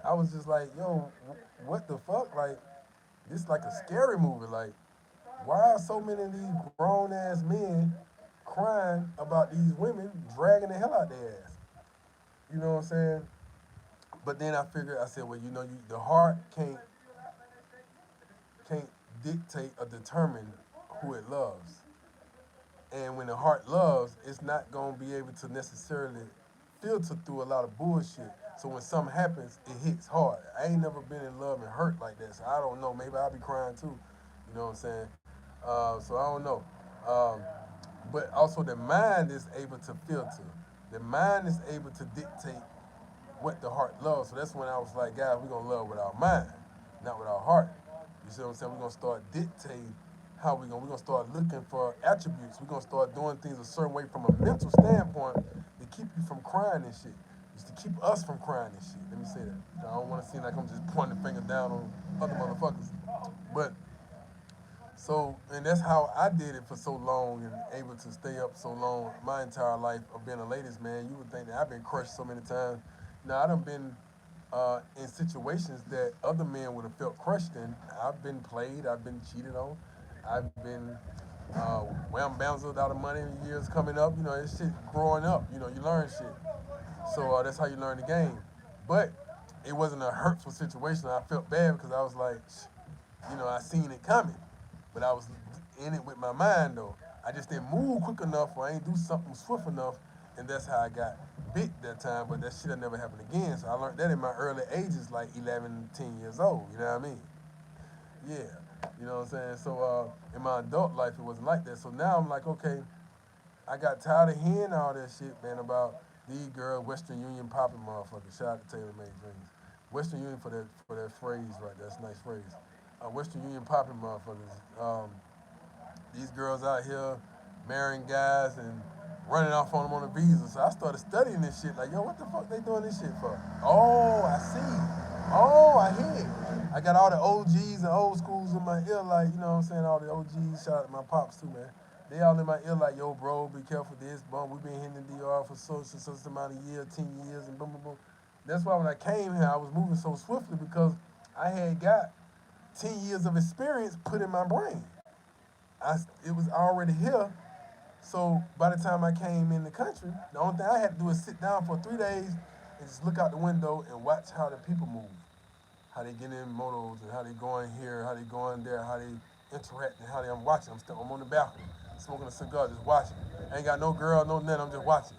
I was just like, yo, what the fuck? Like, this like a scary movie. Like, why are so many of these grown ass men crying about these women dragging the hell out their ass? You know what I'm saying? But then I said, well, the heart can't dictate or determine who it loves. And when the heart loves, it's not gonna be able to necessarily filter through a lot of bullshit. So when something happens, it hits hard. I ain't never been in love and hurt like that, so I don't know. Maybe I'll be crying too. You know what I'm saying? So I don't know. Um, but also the mind is able to filter. The mind is able to dictate what the heart loves. So that's when I was like, guys, we're gonna love with our mind, not with our heart. You see what I'm saying? We're gonna start dictating how we're gonna start looking for attributes. We're gonna start doing things a certain way from a mental standpoint to keep you from crying and shit. Just to keep us from crying and shit. Let me say that. I don't wanna seem like I'm just pointing the finger down on other motherfuckers. But and that's how I did it for so long and able to stay up so long my entire life of being a ladies man. You would think that I've been crushed so many times. Now I done been in situations that other men would have felt crushed in. I've been played. I've been cheated on. I've been wham bamboozled out of money years coming up. You know, it's shit growing up. You know, you learn shit. So that's how you learn the game. But it wasn't a hurtful situation. I felt bad because I was like, you know, I seen it coming. But I was in it with my mind though. I just didn't move quick enough or I ain't do something swift enough. And that's how I got bit that time. But that shit never happened again. So I learned that in my early ages, like 11, 10 years old. You know what I mean? Yeah. You know what I'm saying? So in my adult life, it wasn't like that. So now I'm like, okay, I got tired of hearing all that shit, man, about these girls, Western Union popping motherfuckers. Shout out to Taylor Made Dreams. Western Union for that phrase right there. That's a nice phrase. Western Union popping motherfuckers. These girls out here marrying guys and running off on them on a visa. So I started studying this shit. Like, yo, what the fuck they doing this shit for? Oh, I see. Oh, I hear. I got all the OGs and old schools in my ear, like, you know what I'm saying? All the OGs, shout out to my pops too, man. They all in my ear like, yo, bro, be careful this, bum. We been hitting the DR for such amount of years, 10 years, and boom, boom, boom. That's why when I came here, I was moving so swiftly because I had got 10 years of experience put in my brain. It was already here. So by the time I came in the country, the only thing I had to do is sit down for 3 days and just look out the window and watch how the people move, how they get in motos and how they going here, how they going there, how they interact and how they. I'm watching. I'm on the balcony, smoking a cigar, just watching. I ain't got no girl, no nothing. I'm just watching.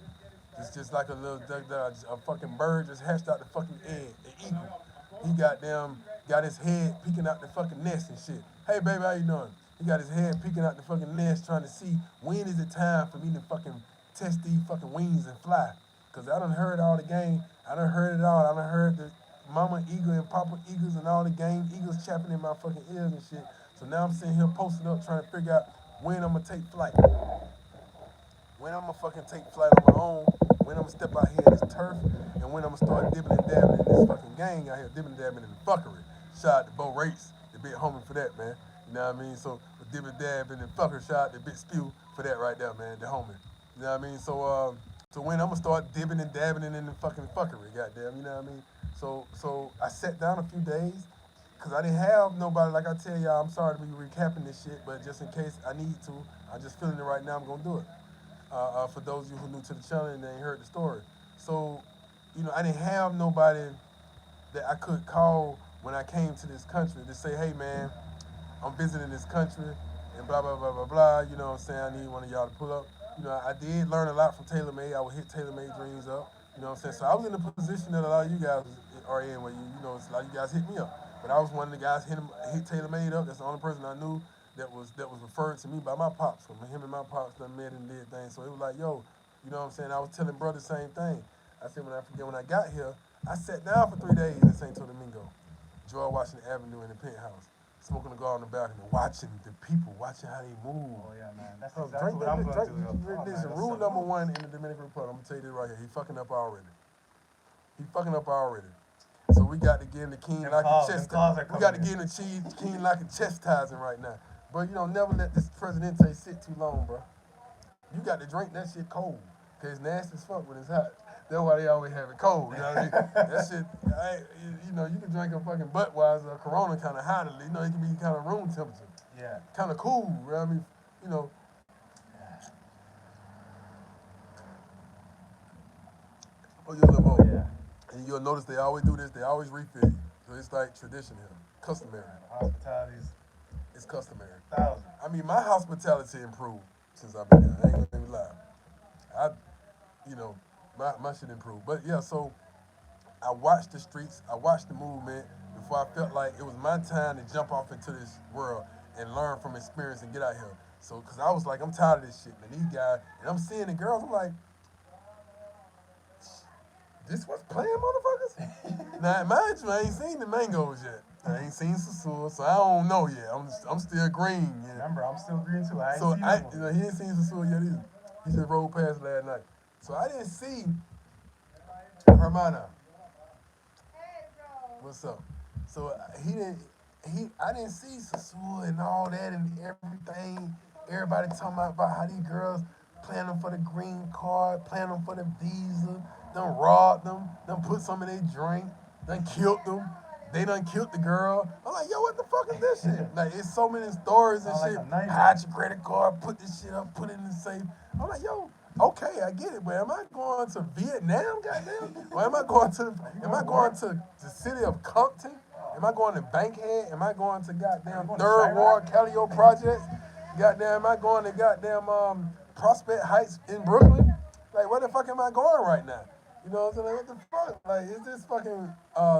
It's just like a little a fucking bird just hatched out the fucking egg, an eagle. He got his head peeking out the fucking nest and shit. Hey baby, how you doing? He got his head peeking out the fucking nest trying to see when is it time for me to fucking test these fucking wings and fly. Cause I done heard all the game. I done heard it all. I done heard the mama eagle and papa eagles and all the game eagles chapping in my fucking ears and shit. So now I'm sitting here posting up trying to figure out when I'm gonna take flight. When I'm gonna fucking take flight on my own, when I'm gonna step out here in this turf, and when I'm gonna start dibbing and dabbing in this fucking gang out here, dibbing and dabbing in the fuckery. Shout out to Bo Rates, the big homie for that, man. You know what I mean? So with dibbing and dabbing and fucker, shout out to Big Spew for that right there, man, the homie. You know what I mean? So when I'm gonna start dibbing and dabbing in the fucking fuckery, goddamn, you know what I mean? So I sat down a few days, cause I didn't have nobody. Like I tell y'all, I'm sorry to be recapping this shit, but just in case I need to, I'm just feeling it right now. I'm gonna do it for those of you who are new to the channel and they ain't heard the story. So, you know, I didn't have nobody that I could call when I came to this country to say, hey man, I'm visiting this country and blah, blah, blah, blah, blah. You know what I'm saying? I need one of y'all to pull up. You know, I did learn a lot from Taylor Made. I would hit Taylor Made Dreams up. You know what I'm saying? So I was in the position that a lot of you guys are in where, you know, a lot of you guys hit me up. But I was one of the guys hit Taylor Made up. That's the only person I knew that was referred to me by my pops. From him and my pops done met and did things. So it was like, yo, you know what I'm saying? I was telling brother the same thing. I said when I got here, I sat down for 3 days in St. Domingo, George Washington Avenue in the penthouse, smoking a cigar on the balcony, watching the people, watching how they move. Oh yeah, man. That's exactly what I'm going to do. Listen, rule number one in the Dominican Republic, I'm gonna tell you this right here. He fucking up already. He fucking up already. So we got to get him the king like a chest. We got to get him the king like a chastising right now. But you know, never let this presidente sit too long, bro. You got to drink that shit cold, cause it's nasty as fuck when it's hot. That's why they always have it cold. You know what I mean? That shit, you know, you can drink a fucking Budweiser or Corona kind of hot. You know, it can be kind of room temperature. Yeah. Kind of cool. You know what I mean? You know. Oh, you a little more. Yeah. And you'll notice they always do this. They always refill you. So it's like tradition here, customary. Hospitality's It's customary. 1,000. I mean, my hospitality improved since I've been here. I ain't gonna even lie. You know, my shit improved. But yeah, so I watched the streets, I watched the movement before I felt like it was my time to jump off into this world and learn from experience and get out here. So, cause I was like, I'm tired of this shit, man. These guys, and I'm seeing the girls, I'm like, this what's playing, motherfuckers? Now, mind you, I ain't seen the mangoes yet. I ain't seen sosua, so I don't know yet. I'm still green. Yeah. Remember, I'm still green too. I ain't seen you know, he ain't seen sosua yet either. He just rolled past last night. So I didn't see Hermana. What's up? So I didn't see sosua and all that and everything. Everybody talking about how these girls playing them for the green card, playing them for the visa, done robbed them, done put some in their drink, done killed them. They done killed the girl. I'm like, yo, what the fuck is this shit? Like, it's so many stories and Sound shit. like a nightmare. Hide your credit card, put this shit up, put it in the safe. I'm like, yo, okay, I get it, but am I going to Vietnam, goddamn? Or am I going to the city of Compton? Am I going to Bankhead? Am I going to goddamn going to Third Chirac? Ward Calio Projects? Goddamn, am I going to goddamn Prospect Heights in Brooklyn? Like, where the fuck am I going right now? You know what I'm saying? Like, what the fuck? Like, is this fucking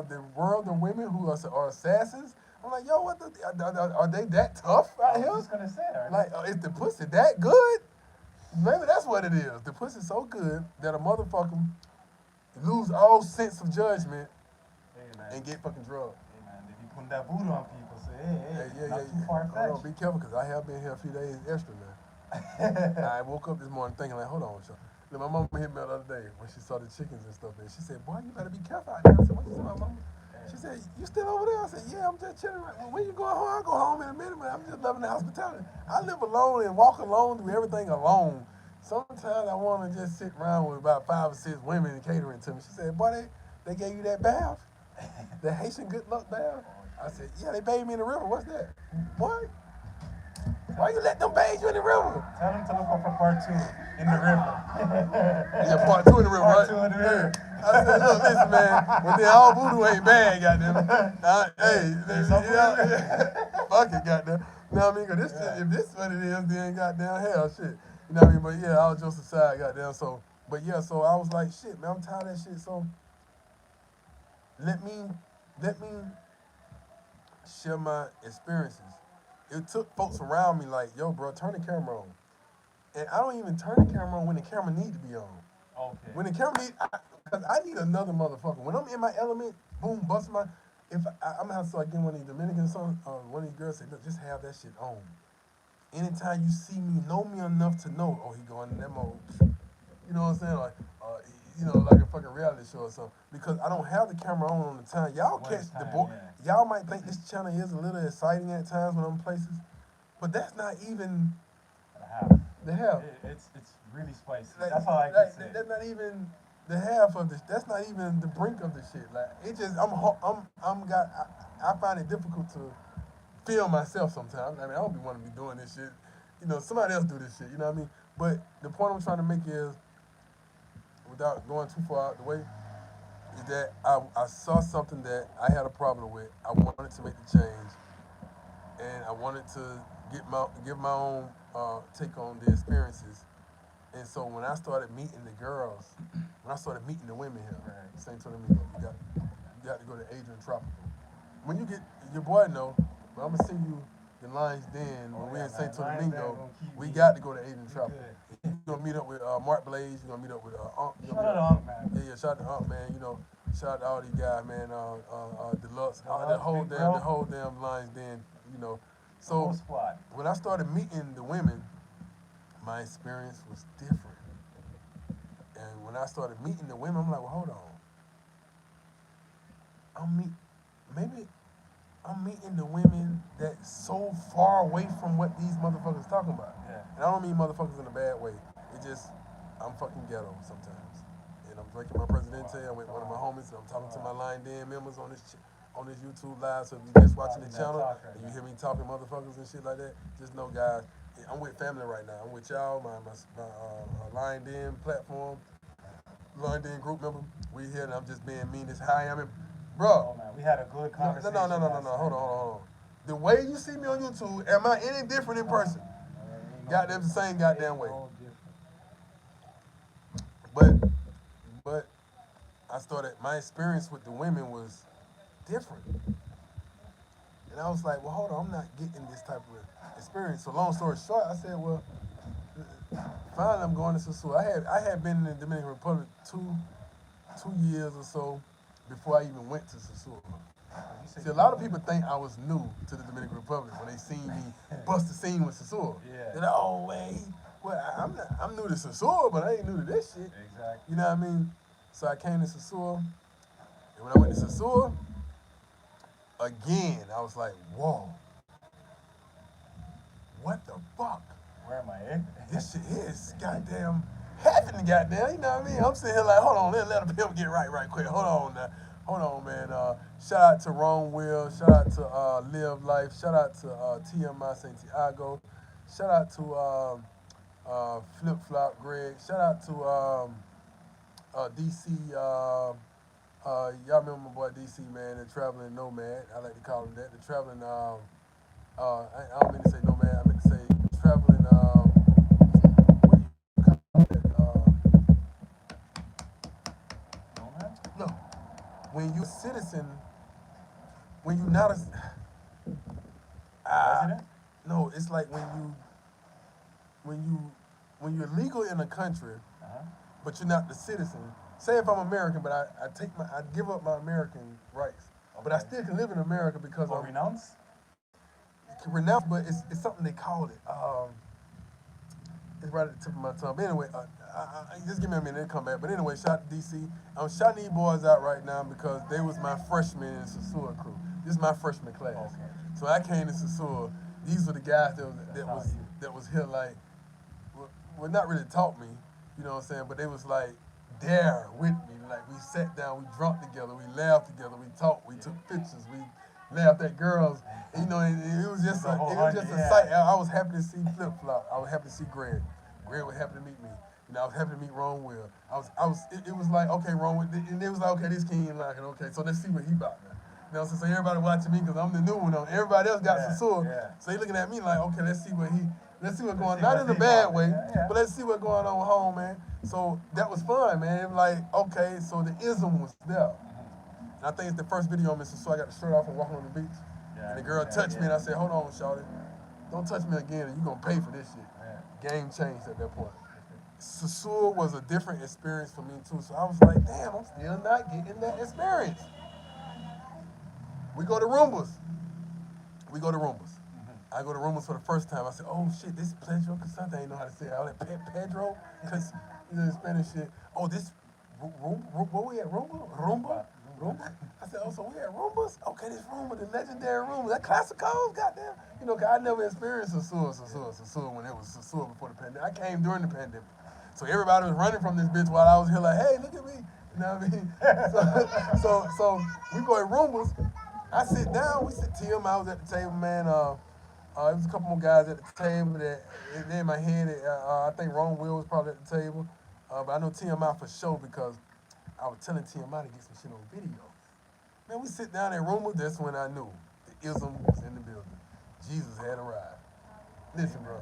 the world of women who are assassins? I'm like, yo, what the? Are they that tough out I here? was just gonna say, are Like, is the pussy that good? Maybe that's what it is. The pussy so good that a motherfucker lose all sense of judgment hey man, and get fucking drugged. hey man, they be putting that voodoo on people. So hey, not too Hold far on, fetched. be careful, because I have been here a few days extra now. I woke up this morning thinking, like, hold on, y'all. Then my mama hit me the other day when she saw the chickens and stuff, and she said, boy, you better be careful out there. I said, what you say, my mama? She said, you still over there? I said, yeah, I'm just chilling. Well, when you going home? I'll go home in a minute, but I'm just loving the hospitality. I live alone and walk alone, do everything alone. Sometimes I want to just sit around with about 5 or 6 women catering to me. She said, boy, they gave you that bath? The Haitian good luck bath? I said, yeah, they bathed me in the river. What's that? What? Why you let them bathe you in the river? Tell them to look up for part 2 in the river. Yeah, part 2 in the river, Part right? 2 in the river. Yeah. I said, look, listen, man. Well, then all voodoo ain't bad, goddamn. Fuck it, goddamn. You know what I mean? Cause this shit, if this what it is, then goddamn hell, shit. You know what I mean? But yeah, I was just aside, goddamn. So, but yeah, so I was like, shit, man, I'm tired of that shit. So let me share my experiences. It took folks around me like, yo, bro, turn the camera on. And I don't even turn the camera on when the camera need to be on. Okay. When the camera need, because I need another motherfucker. When I'm in my element, boom, bust my. If I'm gonna have to start getting one of these Dominican songs, one of these girls say, look, just have that shit on. Anytime you see me, know me enough to know, oh, he going in that mode. You know what I'm saying? Like, like a fucking reality show or something. Because I don't have the camera on the time. Y'all catch the boy. Yeah. Y'all might think this channel is a little exciting at times when I'm places, but that's not even the half. It's really spicy. Like, That's all I can say. That's not even the half of this. That's not even the brink of the shit. Like, it just I find it difficult to feel myself sometimes. I mean, I don't be wanting to be doing this shit. You know, somebody else do this shit. You know what I mean? But the point I'm trying to make is, without going too far out the way, is that I saw something that I had a problem with. I wanted to make the change, and I wanted to give my own take on the experiences. And so when I started meeting the girls, when I started meeting the women here, Right. St. Domingo, you got to go to Adrian Tropical. When you get your boy know, but I'm gonna send you the Lions Den when we're in St. Domingo. We got to go to Adrian Tropical. You're gonna meet up with Mark Blaze. You're gonna meet up with Unc. Shout out to Unc, man. Yeah, shout out to Unc, man. You know, shout out to all these guys, man. Deluxe, the whole damn Lions Den. You know, The whole so squad. when I started meeting the women, my experience was different. And when I started meeting the women, I'm like, well, hold on. I'm meeting the women that's so far away from what these motherfuckers talking about. Yeah. And I don't mean motherfuckers in a bad way. It just, I'm fucking ghetto sometimes. And I'm drinking my Presidente. I'm with one of my homies, and I'm talking to my Line Den members on this YouTube live. So if you just watching the channel and you hear me talking motherfuckers and shit like that, just know, guys, I'm with family right now. I'm with y'all, my Line Den platform, Line Den group member. We here, and I'm just being mean as high. Bro. Oh man, we had a good conversation. No. Hold on. The way you see me on YouTube, am I any different in person? Goddamn the same goddamn way. But I started, my experience with the women was different. And I was like, well, hold on, I'm not getting this type of experience. So long story short, I said, well, finally I'm going to sosua. I had been in the Dominican Republic two years or so before I even went to sosua. See, a lot of people think I was new to the Dominican Republic when they seen me bust the scene with sosua. Yeah. They're like, oh, wait, well, I'm new to sosua, but I ain't new to this shit. Exactly. You know what I mean? So I came to sosua, and when I went to sosua, again, I was like, whoa, what the fuck? Where am I, eh? This shit is goddamn heaven, goddamn. You know what I mean? I'm sitting here like, hold on, let a pimp get right quick. Hold on now. Hold on, man. Shout out to Rome Will. Shout out to Live Life. Shout out to TMI Santiago. Shout out to Flip Flop Greg. Shout out to DC. Y'all remember my boy DC, man, the traveling nomad. I like to call him that. The traveling. I don't mean to say nomad. I mean to say traveling. What do you call that? No. When you a citizen, when you not a Resident? no, it's like when you when you're legal in a country, Uh-huh. but you're not the citizen. Say if I'm American, but I give up my American rights, but I Okay. still can live in America because Or I'm renounce? renounce. But it's something they call it. It's right at the tip of my tongue. But anyway, just give me a minute to come back. But anyway, shout out to DC. I'm shouting these boys out right now because they was my freshmen in the Sosua crew. This is my freshman class. Okay. So I came to Sosua. These were the guys That's how you- that was here like, well, not really taught me, you know what I'm saying, but they was like there with me. Like we sat down, we drunk together, we laughed together, we talked, we took pictures, we laughed at girls. And, you know, it was just a sight. I was happy to see Flip Flop. I was happy to see Greg. Greg was happy to meet me. You know, I was happy to meet Ron Will. It was like, okay, Ron Will, and it was like, okay, this King like it. Okay, so let's see what he about now. You know, so everybody watching me because I'm the new one. Everybody else got Sosua. Yeah. So he looking at me like, okay, let's see what's going on. see Not what in a he bad about. way, Yeah. but let's see what's going on with home, man. So that was fun, man. It was like, okay, so the ism was there. And I think it's the first video on Mr. So I got the shirt off and walking on the beach. Yeah, And the girl touched me and I said, hold on, shawty. Don't touch me again and you're going to pay for this shit. Yeah. Game changed at that point. Sosua was a different experience for me too. So I was like, damn, I'm still not getting that experience. We go to Roombas. I go to Roombas for the first time. I said, oh shit, this is Pedro Casante. I ain't know how to say it. I was like, Pedro? Because, you know, Spanish shit. Oh, this, where we at? Roomba? I said, oh, so we at Roombas? Okay, this Roomba, the legendary Roomba. That classical, goddamn. You know, 'cause I never experienced Sosua when it was Sosua before the pandemic. I came during the pandemic. So everybody was running from this bitch while I was here like, hey, look at me. You know what I mean? So we go at Roombas. I sit down, we sit Tim, I was at the table, man. There was a couple more guys at the table that, in my head, I think Ron Will was probably at the table. But I know TMI for sure because I was telling TMI to get some shit on video. Man, we sit down at Rumor, that's when I knew the ism was in the building. Jesus had arrived. Listen, bro.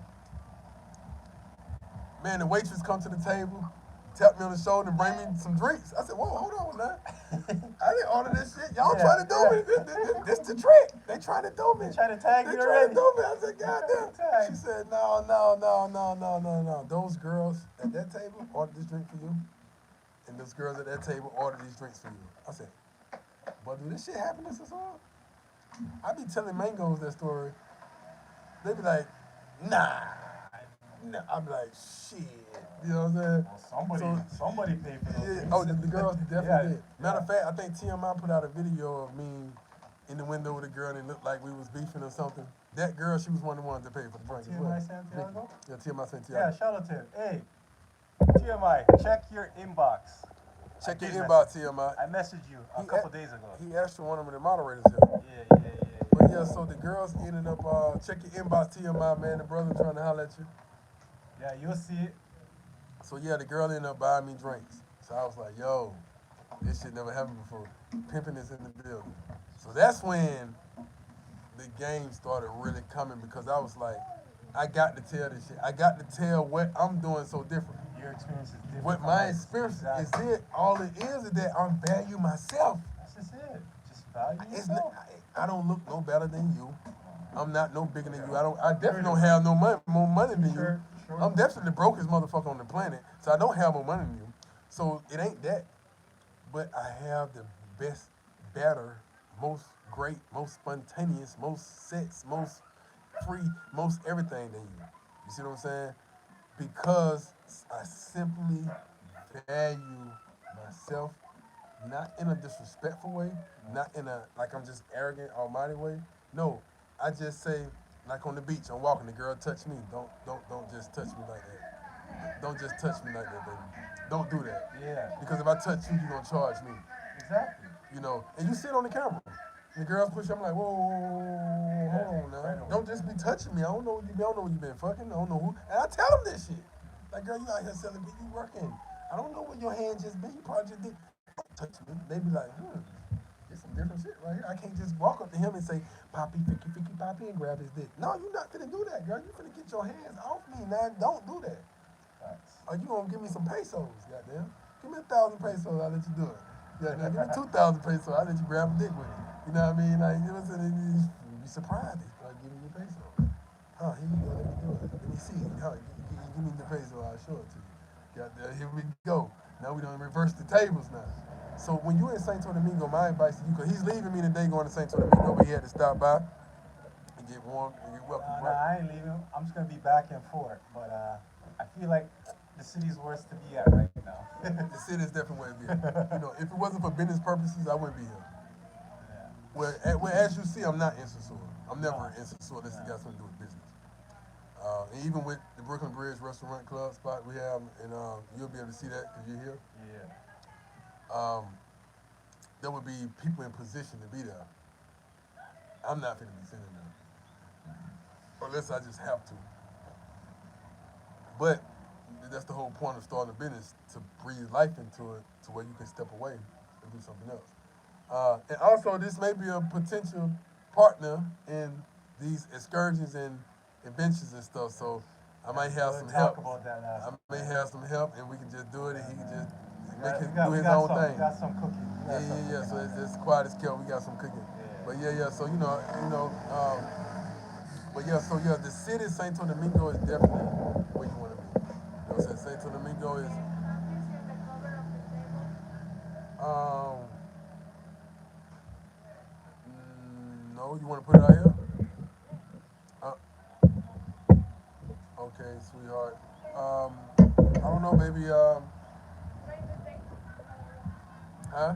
Man, the waitress come to the table, tapped me on the shoulder and bring me some drinks. I said, whoa, hold on now. I didn't order this shit. Y'all trying to do me. This the trick. They trying to do me. They trying to tag you trying already. to do me. I said, God damn. She said, no. Those girls at that table ordered this drink for you. And those girls at that table ordered these drinks for you. I said, but do this shit happen to Sosua? I be telling Mangos that story. They be like, nah. I be like, shit. You know what I'm saying? Well, somebody paid for those drinks. Oh, the girls definitely did. Matter of Yeah. fact, I think TMI put out a video of me in the window with a girl and it looked like we was beefing or something. That girl, she was one of the ones that paid for the drink as well. TMI Santiago? Yeah, TMI Santiago. Yeah, shout out to him. Hey, TMI, check your inbox. Check your did inbox, TMI. I messaged you a couple days ago. He asked for one of the moderators here. Yeah. But yeah, so the girls ended up, check your inbox, TMI, man. The brother trying to holler at you. Yeah, you'll see it. So yeah, the girl ended up buying me drinks. So I was like, yo, this shit never happened before. Pimping is in the building. So that's when the game started really coming because I was like, I got to tell this shit. I got to tell what I'm doing so different. Your experience is different. What my experience is it, all it is that I value myself. That's just it. Just value It's yourself. I don't look no better than you. I'm not no bigger than you. I definitely don't have no money, more money than you. Sure. I'm definitely the brokest motherfucker on the planet, so I don't have more money than you. So it ain't that. But I have the best, better, most great, most spontaneous, most sex, most free, most everything than you. You see what I'm saying? Because I simply value myself, not in a disrespectful way, not in a like I'm just arrogant, almighty way. No, I just say like on the beach, I'm walking, the girl touch me. Don't just touch me like that. Don't just touch me like that, baby. Don't do that. Yeah. Because if I touch you, you're gonna charge me. Exactly. You know, and you see it on the camera. And the girls push you, I'm like, whoa, hold on now. Right on. Don't just be touching me. I don't know what you been fucking. I don't know who. And I tell them this shit. Like, girl, you out here selling, but you working. I don't know what your hand just been. You probably just did. Don't touch me. They be like, it's some different shit right here. I can't just walk up to him and say, Poppy, Ficky, Poppy, and grab his dick. No, you're not finna do that, girl. You finna get your hands off me, man. Don't do that. Or you gonna give me some pesos, goddamn. Give me 1,000 pesos, I'll let you do it. Yeah, now give me 2,000 pesos, I'll let you grab a dick with it. You know what I mean? Like, you know what I'm saying? You'd be surprised. They start giving you pesos. Huh, here you go, let me do it. Let me see. Huh, give me the peso, I'll show it to you. Goddamn, here we go. Now we done reverse the tables now. So when you in Santo Domingo, my advice to you, because he's leaving me today going to Santo Domingo, but he had to stop by and get warm and get welcome. No, I ain't leaving. I'm just gonna be back and forth. But I feel like the city's worse to be at right now. The city is definitely where to be at. You know, if it wasn't for business purposes, I wouldn't be here. Yeah. Well, as you see, I'm not in Sosua. I'm never in Sosua. This has got something to do with business. And even with the Brooklyn Bridge Restaurant Club spot we have, and you'll be able to see that because you're here. Yeah. There would be people in position to be there. I'm not going to be sitting there. Unless I just have to. But that's the whole point of starting a business, to breathe life into it to where you can step away and do something else. And also, this may be a potential partner in these excursions and adventures and stuff. So I might have some help. About that I may have some help, and we can just do it, and he can just do his own thing. We got some cooking. Yeah. So it's quiet as kept. We got some cooking. Yeah. But yeah. So but yeah. So yeah, the city of Santo Domingo is definitely where you want to be. You know what I'm saying? Santo Domingo is. No, you want to put it out here? Okay, sweetheart. I don't know, baby. Huh?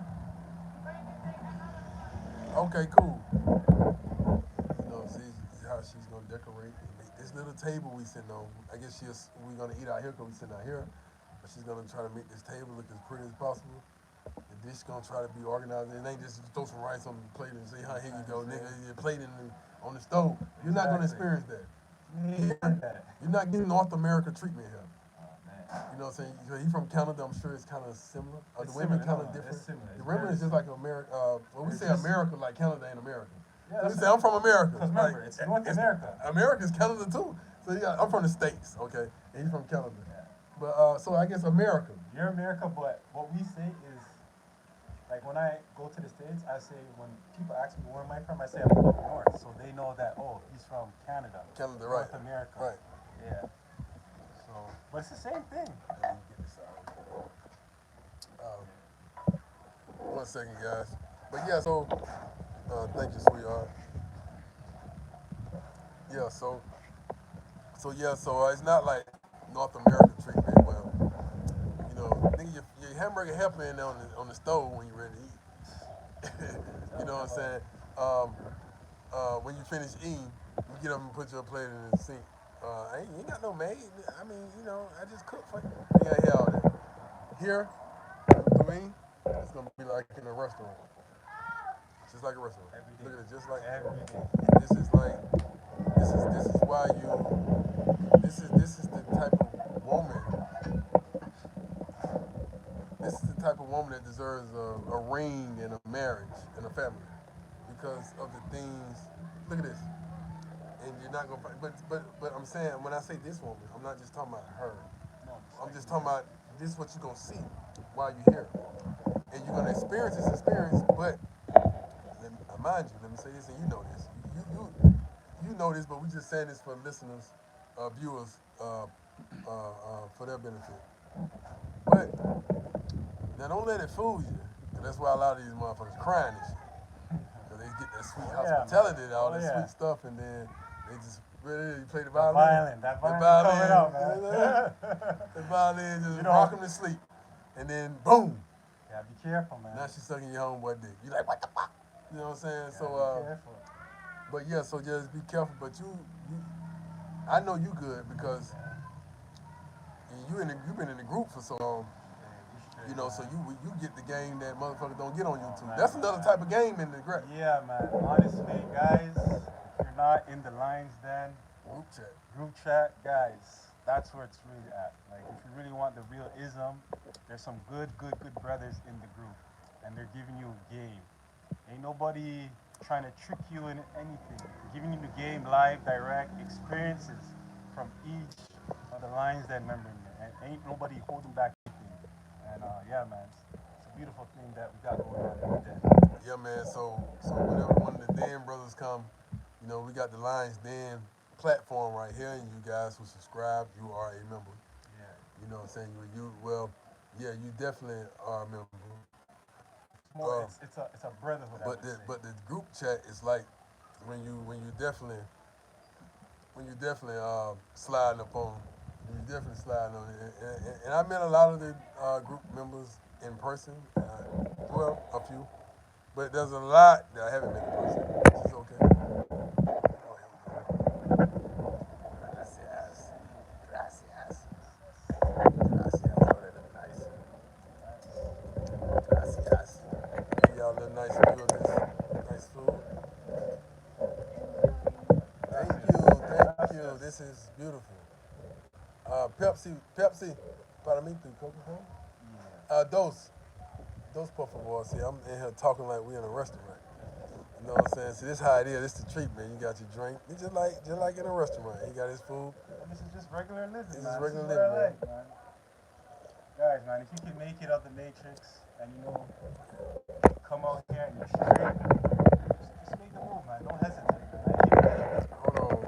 Okay, cool. You know, see how she's gonna decorate and make this little table we sitting on. I guess we're gonna eat out here because we sitting out here, but she's gonna try to make this table look as pretty as possible. The dish gonna try to be organized. It ain't just throw some rice on the plate and say, "Here you go, nigga." Your plate on the stove. You're not gonna experience that. You're not getting North America treatment here. You know what I'm saying? He's from Canada. I'm sure it's kind of similar. The women kind of different. The women is just like America. When we say America, like Canada ain't America. Yeah, we say I'm from America. Because remember, it's North America. America's Canada too. So yeah, I'm from the States, okay? And he's from Canada. Yeah. But so I guess America. You're America, but what we say is, like when I go to the States, I say, when people ask me where am I from, I say I'm from the North. So they know that, oh, he's from Canada. Canada, right. North America. Right. Yeah. So, but it's the same thing. Let me get this out. 1 second, guys. But yeah, so thank you, sweetheart. Yeah, so it's not like North America treatment. Well, you know, nigga, your hamburger helper in there on the stove when you're ready to eat. You know what I'm saying? When you finish eating, you get up and put your plate in the sink. I ain't got no maid. I mean, you know, I just cook for you. You gotta hear all that. Here, to me, it's gonna be like in a restaurant. Just like a restaurant. Look at it, just like this is like this is why this is the type of woman. This is the type of woman that deserves a ring and a marriage and a family. Because of the things. Look at this. And you're not gonna find, but I'm saying, when I say this woman, I'm not just talking about her. I'm just talking about this what you're gonna see while you're here. And you're gonna experience this experience, but mind you, let me say this, and you know this. You know this, but we just saying this for listeners, viewers, for their benefit. But now don't let it fool you. And that's why a lot of these motherfuckers crying and shit. Because they get that sweet hospitality, all that sweet stuff, and then they just really play the violin. That violin coming out, man. The violin just rock them to sleep. And then, boom. Yeah, be careful, man. Now she's sucking your homeboy dick. You like, what the fuck? You know what I'm saying? Yeah, be careful. But yeah, so just be careful. But you I know you good because you've been in the group for so long. Yeah, You we know, should, so you get the game that motherfuckers don't get on oh YouTube. man, That's another type of game in the grip. yeah, man. Honestly, guys, if you're not in the lines, then Group chat. group chat, guys, that's where it's really at. Like, if you really want the real ism, there's some good brothers in the group, and they're giving you game. Ain't nobody trying to trick you in anything. Giving you the game live, direct experiences from each of the lines that member in there. And ain't nobody holding back anything. And yeah, man, it's a beautiful thing that we got going on every day. Yeah, man. So whenever one of the Den brothers come, you know, we got the Lions Den platform right here, and you guys who subscribe, you are a member. Yeah, You know what I'm saying? Well, yeah, you definitely are a member. it's more. It's a brotherhood, I would say. But the group chat is like when you definitely sliding up on, when you definitely sliding on it. And I met a lot of the group members in person. Well, a few, but there's a lot that I haven't met in person, which is okay. Oh, here we go. Gracias. Gracias. Gracias. Oh, that look nice. Gracias. Give y'all a little nice view of this nice food. Thank you. Thank you. This is beautiful. Pepsi, para mí, tu Coca-Cola? Yeah. Dos por favor. See, I'm in here talking like we in a restaurant. You know what I'm saying? See, this is how it is. This the treatment. You got your drink. It's just like in a restaurant. He got his food. And this is just regular living, This man. is This is regular what living, I man. like, man. Guys, man, if you can make it out the matrix and come out here and you're straight, just make the move, man. Don't hesitate, man. I give you that. Hold on.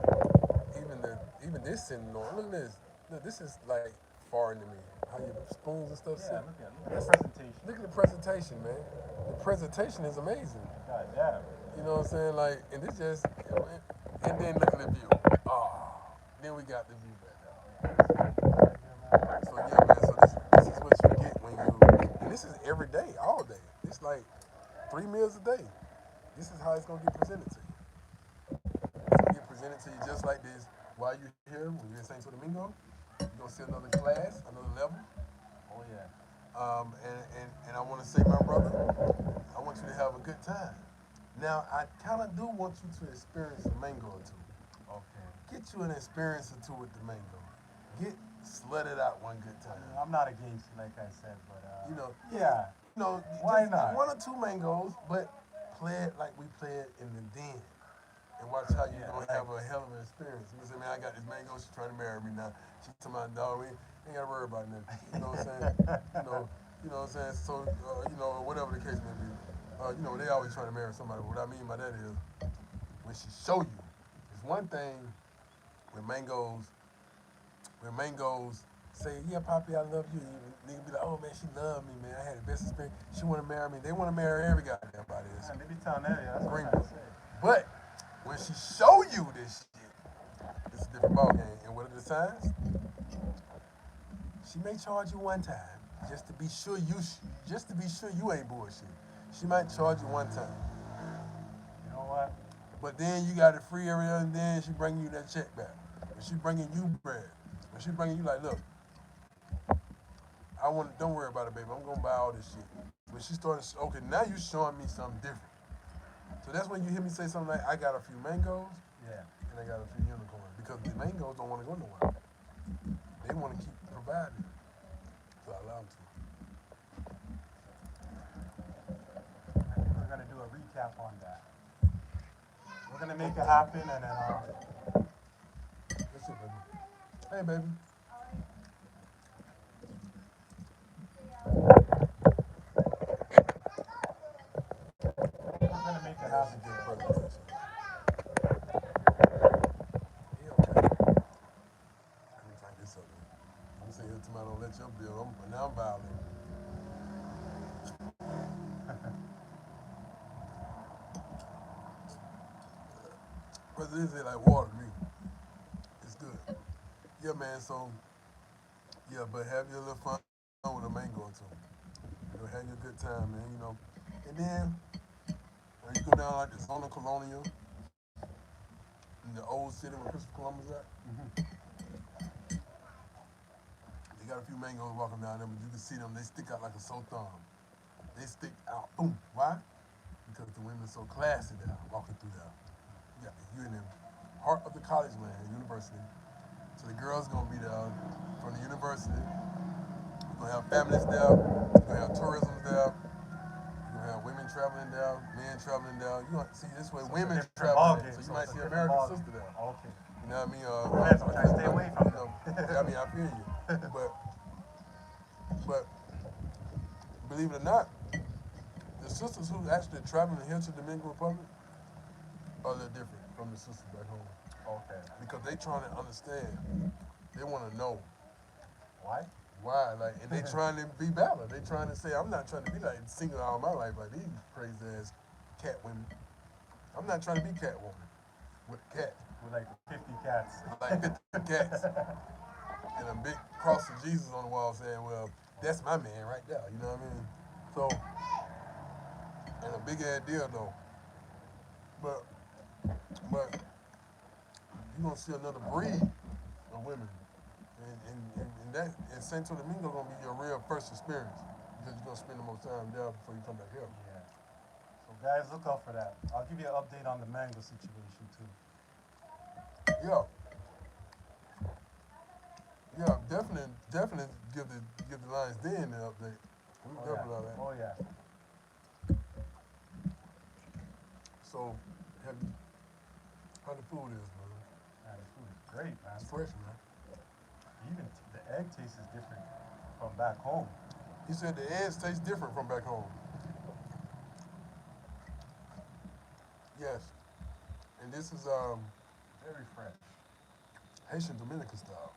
Even this sitting on. Look at this. Look, this is like foreign to me. How your spoons and stuff sit. Yeah, look at the presentation. Look at the presentation, man. The presentation is amazing. God damn. You know what I'm saying? Like, and this just, and then look at the view. Oh, then we got the view back down. So yeah, man. So this is what you get when you, and this is every day, all day. It's like 3 meals a day. This is how it's gonna get presented to you. It's gonna get presented to you just like this. While you're here, when you're in St. Domingo, you're gonna see another class, another level. Oh, yeah. And I want to say, my brother, I want you to have a good time. Now, I kind of do want you to experience a mango or two. Okay. Get you an experience or two with the mango. Get slutted out one good time. I'm not against you, like I said, but, You know, yeah. you know, Why just not? 1 or 2 mangoes, but play it like we play it in the den. And watch how you're Yeah, gonna right. have a hell of an experience. You say, man, I got this mango, she's trying to marry me now. She's talking about, dog, we ain't gotta worry about nothing. You know what I'm saying? You know what I'm saying? So, you know, whatever the case may be. You know, they always trying to marry somebody. What I mean by that is, when she show you, it's one thing when mangoes say, yeah, Poppy, I love you. Nigga be like, oh man, she loved me, man. I had the best experience. She wanna marry me. They wanna marry every goddamn body. Man, they be telling that, yeah, that's what I'm Green trying book. to say. But when she show you this shit, it's a different ballgame. And what are the signs? She may charge you one time just to be sure you ain't bullshit. She might charge you one time, You know what? but then you got it free every other, and then she bringing you that check back. When she bringing you bread, when she bringing you like, look, don't worry about it, baby. I'm gonna buy all this shit. When she started, okay, now you showing me something different. So that's when you hear me say something like, I got a few mangoes Yeah. and I got a few unicorns because the mangoes don't want to go nowhere. They want to keep providing. So I allow them to. I think we're gonna do a recap on that. We're gonna make it happen, and then That's it, baby. Hey, baby. we're gonna make it That's a happen. good presentation. Yeah, okay. Let me drink this up, man. I'm sitting here tomorrow, don't let your bill. Now I'm violating. But this is like water to me. It's good. Yeah, man. So, yeah, but have your little fun with a mango or two. You know, have your good time, man. You know, and then when you go down like the zona colonial, in the old city where Christopher Columbus at. They got a few mangoes walking down there, but you can see them. They stick out like a sore thumb. They stick out. Boom. Why? Because the women are so classy there, walking through there. Yeah, you're in the heart of the college land, university. So the girls gonna be there from the university. You're gonna have families there. You're gonna have tourism there. You're gonna have women traveling there, men traveling there. You gonna see this way, So women it's a different traveling. ballgame. So you So might it's a see different American ball. sister there. Okay. You know what I mean? Yeah, so I stay away from them. Yeah, I mean, I feel you. But believe it or not, the sisters who actually traveling here to the Dominican Republic are a little different from the sisters back home. Okay. Because they trying to understand. They want to know Why? why, like, and they trying to be better. They trying to say, I'm not trying to be like single all my life like these crazy ass cat women. I'm not trying to be cat woman with a cat. With like 50 cats. Like 50 cats. And a big cross of Jesus on the wall saying, well, that's my man right there. You know what I mean? So, and a big ass deal though. But you're gonna see another breed of women. And that in Santo Domingo gonna be your real first experience. Because you're gonna spend the most time there before you come back here. Yeah. So guys, look out for that. I'll give you an update on the mango situation too. Yeah. Yeah, definitely give the Lions Den the update. We definitely know that. Oh yeah. So, how the food is, man? Man, the food is great, man. It's fresh, man. Even the egg taste is different from back home. He said the eggs taste different from back home. Yes. And this is Very fresh. Haitian Dominican style.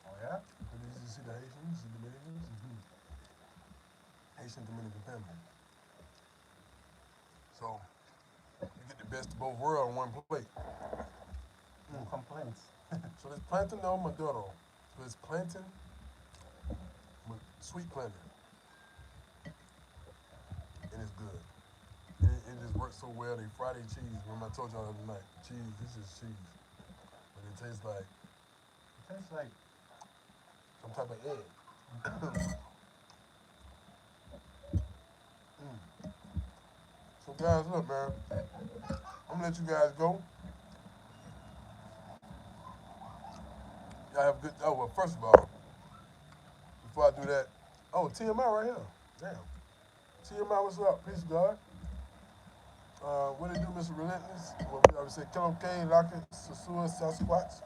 Oh yeah? Did you see the Haitians, the Dominicans? Haitian Dominican family. So you get the best of both worlds on one plate. No complaints. So there's plantain no maduro. So it's plantain with sweet plantain. And it's good. And it just works so well. They fry their cheese. Remember I told y'all the other night, cheese, this is cheese. But it tastes like It tastes like some type of egg. So guys, look, man. I'm gonna let you guys go. Y'all have a good. Oh well, first of all, before I do that, oh TMI right here. Damn. TMI, what's up? Peace, God. What do you do, Mr. Relentless? Well, we always say Kilo K, Lockett, Sosua, Sasquatch.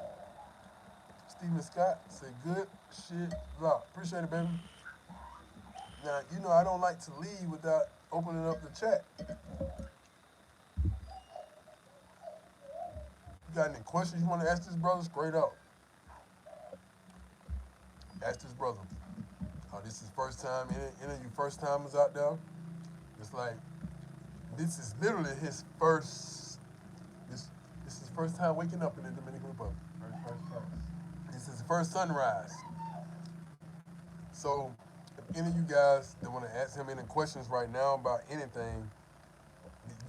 Stephen Scott said good shit. Lock. Appreciate it, baby. Now, you know I don't like to leave without opening up the chat. You got any questions you want to ask this brother? Straight up. Ask this brother. This is first time, any of you first timers out there? It's like, this is literally his first, this is his first time waking up in the Dominican Republic. first. This is his first sunrise. So, if any of you guys that want to ask him any questions right now about anything,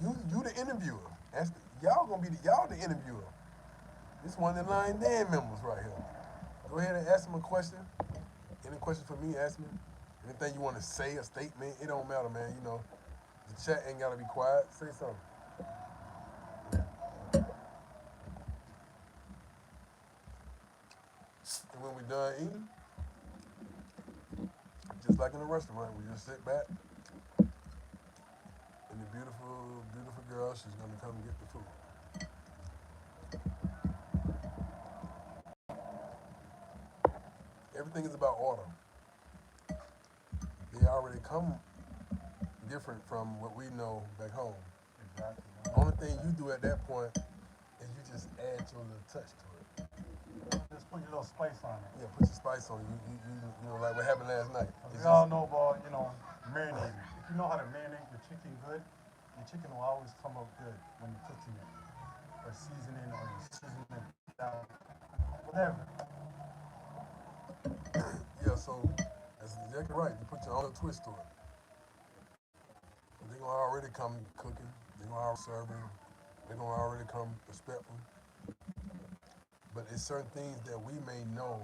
you the interviewer. Y'all gonna be y'all the interviewer. This one of the Lion Den members right here. Go ahead and ask him a question. Any questions for me, ask me. Anything you want to say, a statement, it don't matter, man. You know, the chat ain't gotta be quiet. Say something. And when we're done eating, just like in a restaurant, we just sit back, and the beautiful, beautiful girl, she's gonna come get the food. Everything is about order. They already come different from what we know back home. Exactly. The only thing you do at that point is you just add your little touch to it. Just put your little spice on it. Yeah, put your spice on it. You know, like what happened last night. We all know about, marinating. If you know how to marinate your chicken good, your chicken will always come out good when you're cooking it. Or seasoning, or you season it down. Whatever. Yeah, so that's exactly right. You put your own twist to it. They're gonna already come cooking. They're gonna already serving. They're gonna already come respectful. But it's certain things that we may know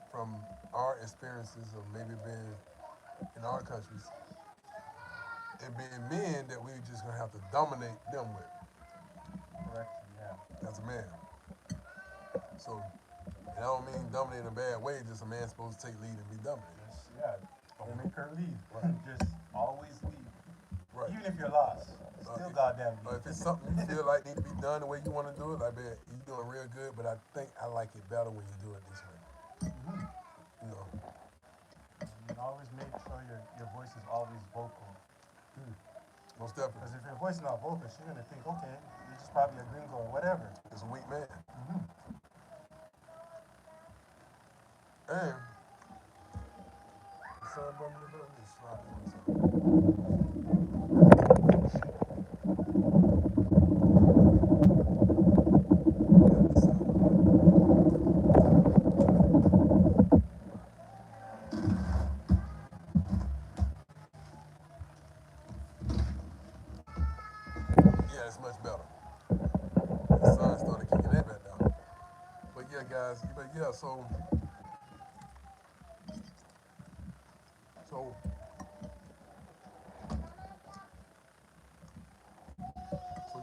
from our experiences of maybe being in our countries and being men that we just gonna have to dominate them with Correct. Yeah. as a man. So, and I don't mean dominate in a bad way, just a man's supposed to take lead and be dominant. Just, yeah. Don't make her leave. Right. Just always leave. Right. Even if you're lost, still goddamn leave. If it's something you feel like need to be done the way you want to do it, like, man, you're doing real good, but I think I like it better when you do it this way. You know. And always make sure your voice is always vocal. Most definitely. Because if your voice is not vocal, she's going to think, okay, you're just probably a gringo or whatever. It's a weak man. And the son brought me the book. Just slide it on something. Yeah, it's much better. The sun started kicking that back down. But yeah, guys, so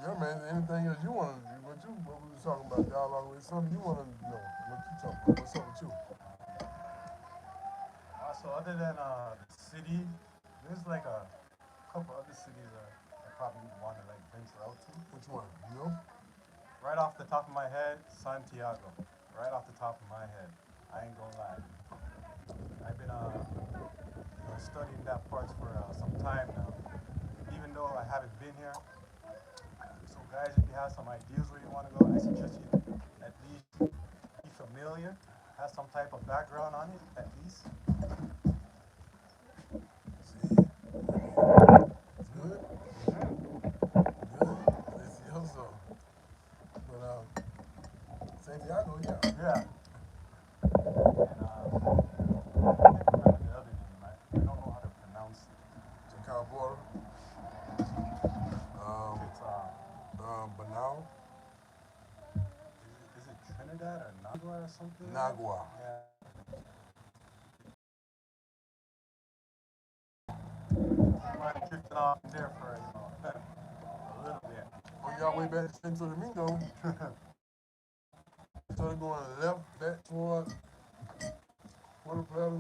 yeah, man, anything else you want to, what we was talking about, dialogue with something you want to know, what you talking about, what's up with you? So other than the city, there's like a couple other cities I probably want to like venture out to. Which one, you know? Right off the top of my head, Santiago. Right off the top of my head. I ain't gonna lie. I've been studying that part for some time now. Even though I haven't been here. So guys, if you have some ideas where you want to go, I suggest you at least be familiar, have some type of background on it, at least. See? It's good? Good. Let's see, also. But, Santiago, yeah. Yeah. And, I can't remember the other name. I don't know how to pronounce it. Chicago border. It's, Banal. is it Trinidad or Nagua or something? Nagua. Yeah. Might have drifted off there for, a little bit. On y'all way back to Santo Domingo, started going left back toward Puerto Plata.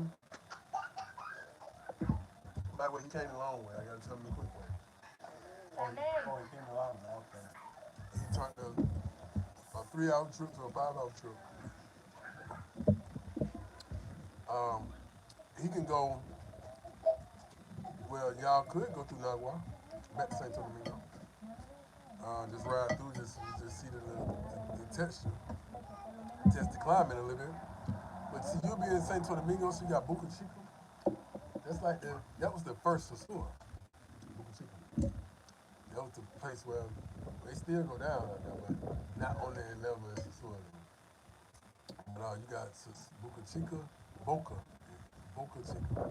By the way, he came a long way. I gotta tell him the quick way. Oh, he came along. Okay. He turned a 3-hour trip to a 5-hour trip. He can go, well, y'all could go through Nagua, back to Santo Domingo. Just ride through, just see the texture, test the climate a little bit. But see, you'll be in Santo Domingo, so you got Boca Chica. That's like that was the first sosua, Boca Chica. That was the place where they still go down like that, but not on the level as sosua. But you got Boca Chica, Boca Chica.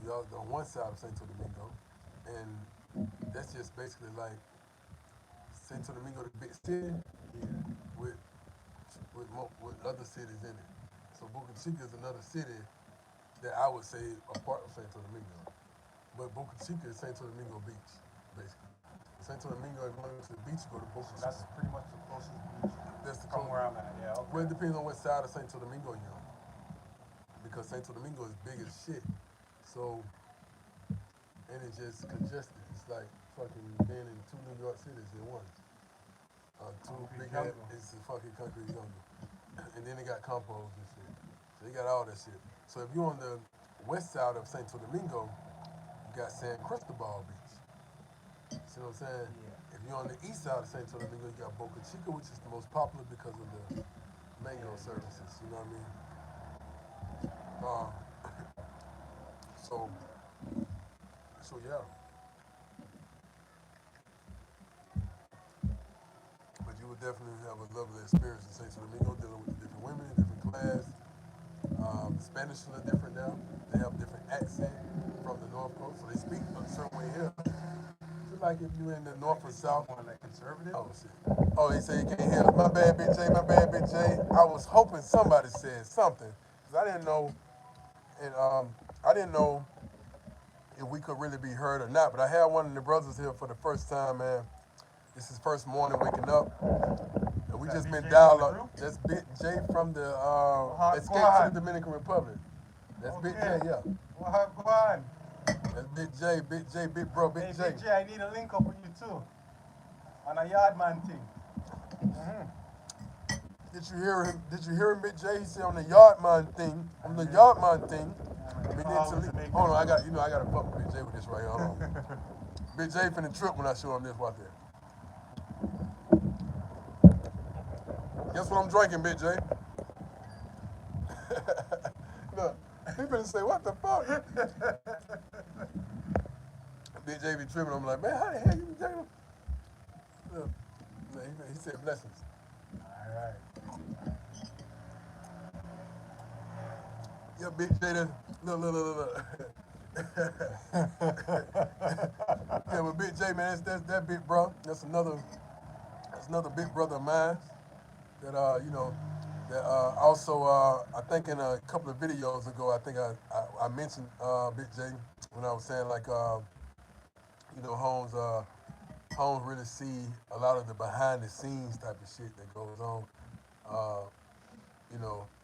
Y'all on one side of Santo Domingo, and that's just basically like Santo Domingo, the big city, with other cities in it. So Boca Chica is another city that I would say a part of Santo Domingo. But Boca Chica is Santo Domingo Beach, basically. Santo Domingo, if you want to go to the beach, you go to Boca Chica. That's pretty much the closest beach That's the from where I'm at. Yeah. Okay. Well, it depends on what side of Santo Domingo you're on. Because Santo Domingo is big as shit. So, and it's just congested. It's like fucking being in 2 New York cities in one. Two big ass, it's a fucking country jungle. And then they got compost and shit. So they got all that shit. So if you're on the west side of Santo Domingo, you got San Cristobal Beach. See what I'm saying? Yeah. If you're on the east side of Santo Domingo, you got Boca Chica, which is the most popular because of the mango services. You know what I mean? So yeah. But you would definitely have a lovely experience in Santo Domingo, dealing with the different women, different class. Spanish is a little different now. They have a different accent from the North Coast, so they speak a certain way here. Just like if you in the north or south. More like conservative. Oh shit. Oh, he said you can't hear us. My bad, Big J. My bad, Big J. I was hoping somebody said something because I didn't know, and I didn't know if we could really be heard or not. But I had one of the brothers here for the first time, man. This is first morning waking up, and we just been dialogue. That's Big J from the Escape to the Dominican Republic. That's Big J, yeah. What go on? That's Big J, Big Bro, Big J. Big J, I need a link up with you too. On a yard man thing. Did you hear him? Did you hear him, Big J? He said on the yard man thing. On the yard man thing. Hold on, I gotta fuck with Big J with this right here. Hold on. Big J finna trip when I show him this right there. Guess what I'm drinking, Big J? Look, he finna say, what the fuck? Big J be tripping. I'm like, man, how the hell you be drinking? Look, he said blessings. All right. Yeah, Big J, look. Yeah, but Big J, man, that's that big bro. That's another big brother of mine that also I think in a couple of videos ago I think I mentioned Big J when I was saying like Holmes really see a lot of the behind the scenes type of shit that goes on,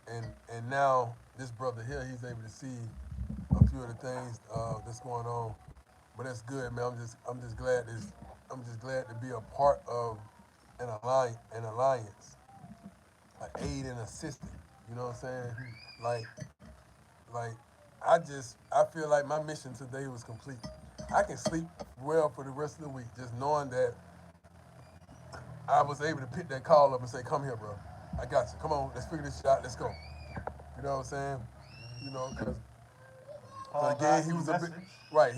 and now this brother here, he's able to see a few of the things that's going on. But that's good, man. I'm just glad to be a part of an alliance, an aid and assisting. You know what I'm saying? Like I feel like my mission today was complete. I can sleep well for the rest of the week just knowing that I was able to pick that call up and say, come here, bro. I got you. Come on, let's figure this shit out. Let's go. You know what I'm saying? You know, because again, he was a bit, right.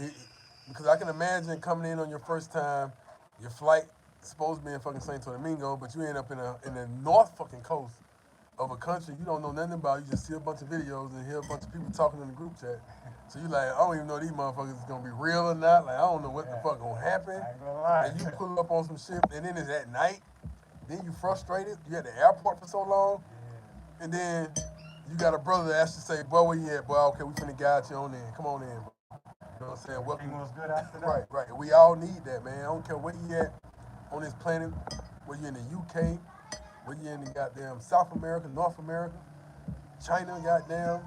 Because I can imagine coming in on your first time, your flight supposed to be in fucking Santo Domingo, but you end up in the north fucking coast of a country you don't know nothing about. You just see a bunch of videos and hear a bunch of people talking in the group chat. So you like, I don't even know these motherfuckers is gonna be real or not. Like, I don't know what the fuck gonna happen. I ain't gonna lie. And you pull up on some shit, and then it's at night. Then you frustrated. You at the airport for so long, and then you got a brother that actually say, boy, where you at, boy? Okay, we finna guide you on in. Come on in, bro. You know what I'm saying? Everything was good after that. Right. We all need that, man. I don't care where you at on this planet, whether you're in the UK, whether you're in the goddamn South America, North America, China, goddamn,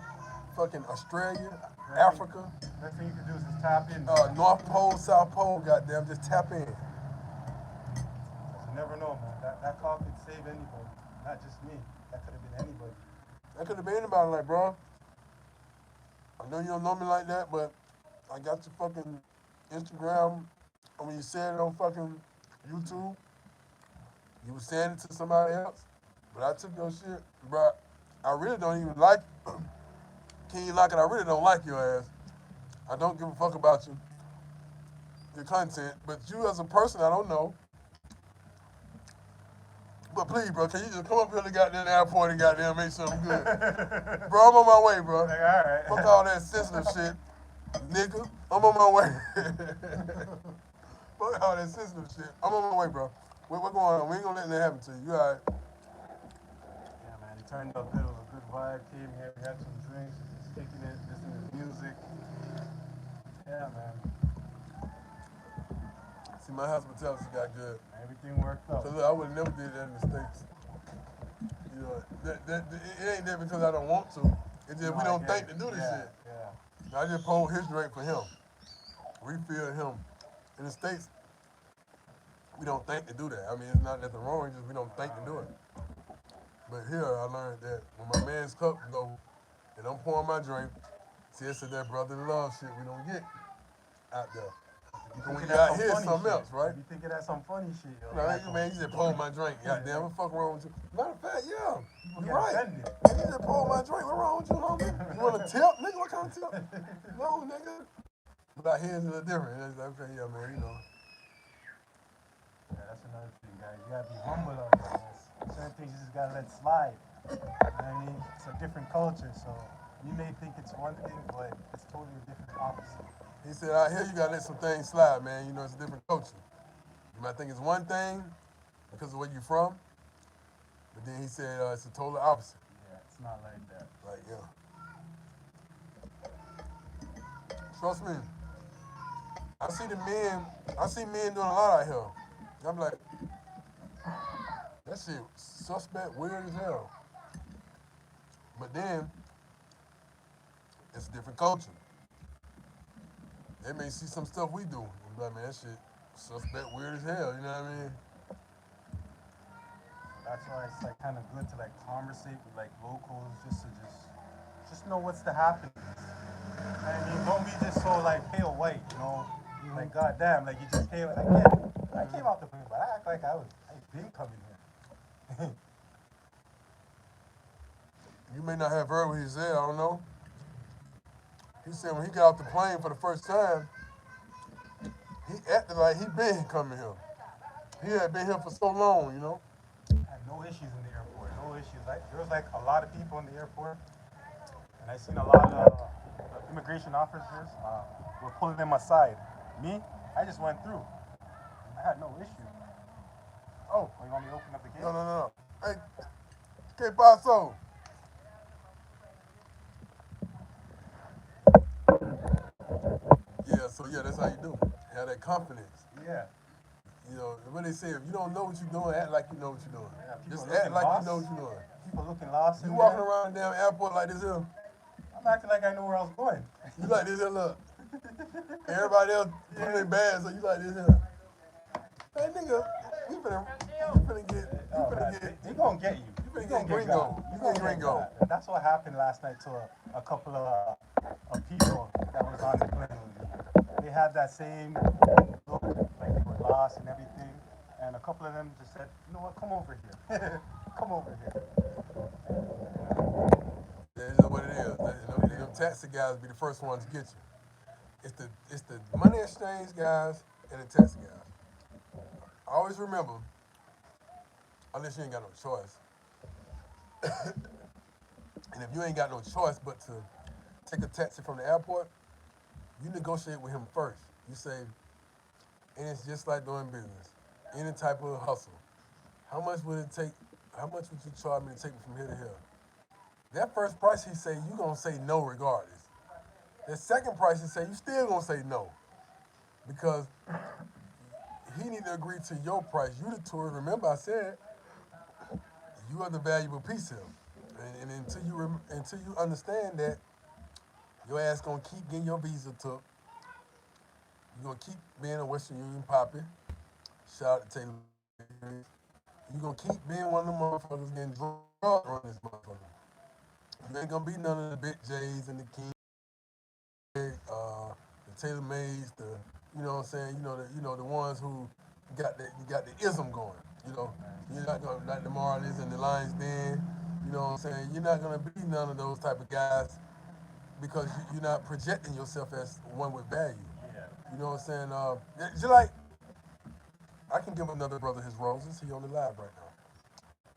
fucking Australia, Africa. Best thing you can do is just tap in. North Pole, South Pole, goddamn, just tap in. You never know, man. That call could save anybody, not just me. That could have been anybody. That could have been anybody, like, bro. I know you don't know me like that, but I got your fucking Instagram. And when you said it on fucking YouTube, you was saying it to somebody else. But I took your shit, bro. I really don't even like it. Can you like it? I really don't like your ass. I don't give a fuck about you, your content. But you as a person, I don't know. But please, bro, can you just come up here to goddamn airport and goddamn make something good? Bro, I'm on my way, bro. Like, all right. Fuck all that sensitive shit, nigga. I'm on my way. Fuck all that sensitive shit. I'm on my way, bro. What's going on? We ain't gonna let that happen to you. You all right? Yeah, man. It turned out good. It was a good vibe. Came here. We had some drinks. Just kicking it, listening to music. Yeah, man. See, my hospitality got good. Everything worked out. So look, I would have never did that in the States. You know, it ain't that because I don't want to. It's just we don't think to do this shit. Yeah. I just pulled his drink for him. Refill him. In the States, we don't think to do that. I mean, it's not nothing wrong, it's just we don't think to do it. But here, I learned that when my man's cup go and I'm pouring my drink, see, it's that brotherly love shit we don't get out there. When you out here, it's something else, right? You thinking that's some funny shit, yo. No, man, you just pulled my drink. Goddamn, what the fuck wrong with you? Matter of fact, yeah, you're right. Offended. You just pulled my drink. What wrong with you, homie? You want a tip? Nigga, what kind of tip? No, nigga. But out here, it's a little different. It's like, okay, yeah, man, you know. Yeah, that's another thing, guys. You gotta be humble out there, man. Certain things you just gotta let slide. You know what I mean? It's a different culture, so you may think it's one thing, but it's totally a different opposite. He said, out here you gotta let some things slide, man. You know, it's a different culture. You might think it's one thing because of where you're from, but then he said it's a total opposite. Yeah, it's not like that. Like, yeah, trust me. I see the men. I see men doing a lot out here. I'm like, that shit suspect, weird as hell. But then it's a different culture. They may see some stuff we do and be like, man, that shit suspect, weird as hell. You know what I mean? That's why it's like kind of good to like conversate with like locals, just know what's the happening. I mean, don't be just so like pale white, you know. Like goddamn, like you just came. I get it. I came out the blue, but I act like I've been coming here. You may not have heard what he said. I don't know. He said when he got off the plane for the first time, he acted like he been coming here. He had been here for so long, you know. I had no issues in the airport. No issues. Like there was like a lot of people in the airport, and I seen a lot of immigration officers were pulling them aside. Me, I just went through. I had no issue. Oh, you want me to open up the gate? No, no, no, no. Hey, que paso? Yeah, so yeah, that's how you do. Have that confidence. Yeah. You know, what they say, if you don't know what you're doing, act like you know what you're doing. Yeah, people Just act looking like you lost. know what you're doing. People looking lost You in walking there. around the damn airport like this here. I'm acting like I know where I was going. You like this here, look. Everybody else putting their bags, so you like this here. Hey nigga, you Oh finna man, get, they gonna get you. you You finna gonna get get gringo. got. You You get gonna get gringo. got. That's what happened last night to a couple of people that was on the plane with me. They had that same look, like they were lost and everything. And a couple of them just said, you know what, come over here. Come over here. That is what it is. Them taxi guys be the first ones to get you. It's the money exchange guys and the taxi guys. Always remember, unless you ain't got no choice, and if you ain't got no choice but to take a taxi from the airport, you negotiate with him first. You say, and it's just like doing business, any type of hustle. How much would it take? How much would you charge me to take me from here to here? That first price he say, you gonna say no regardless. The second price he say, you still gonna say no because he need to agree to your price. You the tourist. Remember, I said you are the valuable piece here, and until you understand that, your ass gonna keep getting your visa took. You gonna keep being a Western Union poppy. Shout out to Taylor. You gonna keep being one of them motherfuckers getting drugged on this motherfucker. You ain't gonna be none of the Big J's and the King, the Taylor Mays, the you know what I'm saying. The ones who got the ism going. You know, you're not gonna like the Marlies and the Lions Den. You know what I'm saying. You're not gonna be none of those type of guys because you're not projecting yourself as one with value. Yeah. You know what I'm saying? Just like I can give another brother his roses. He on the live right now.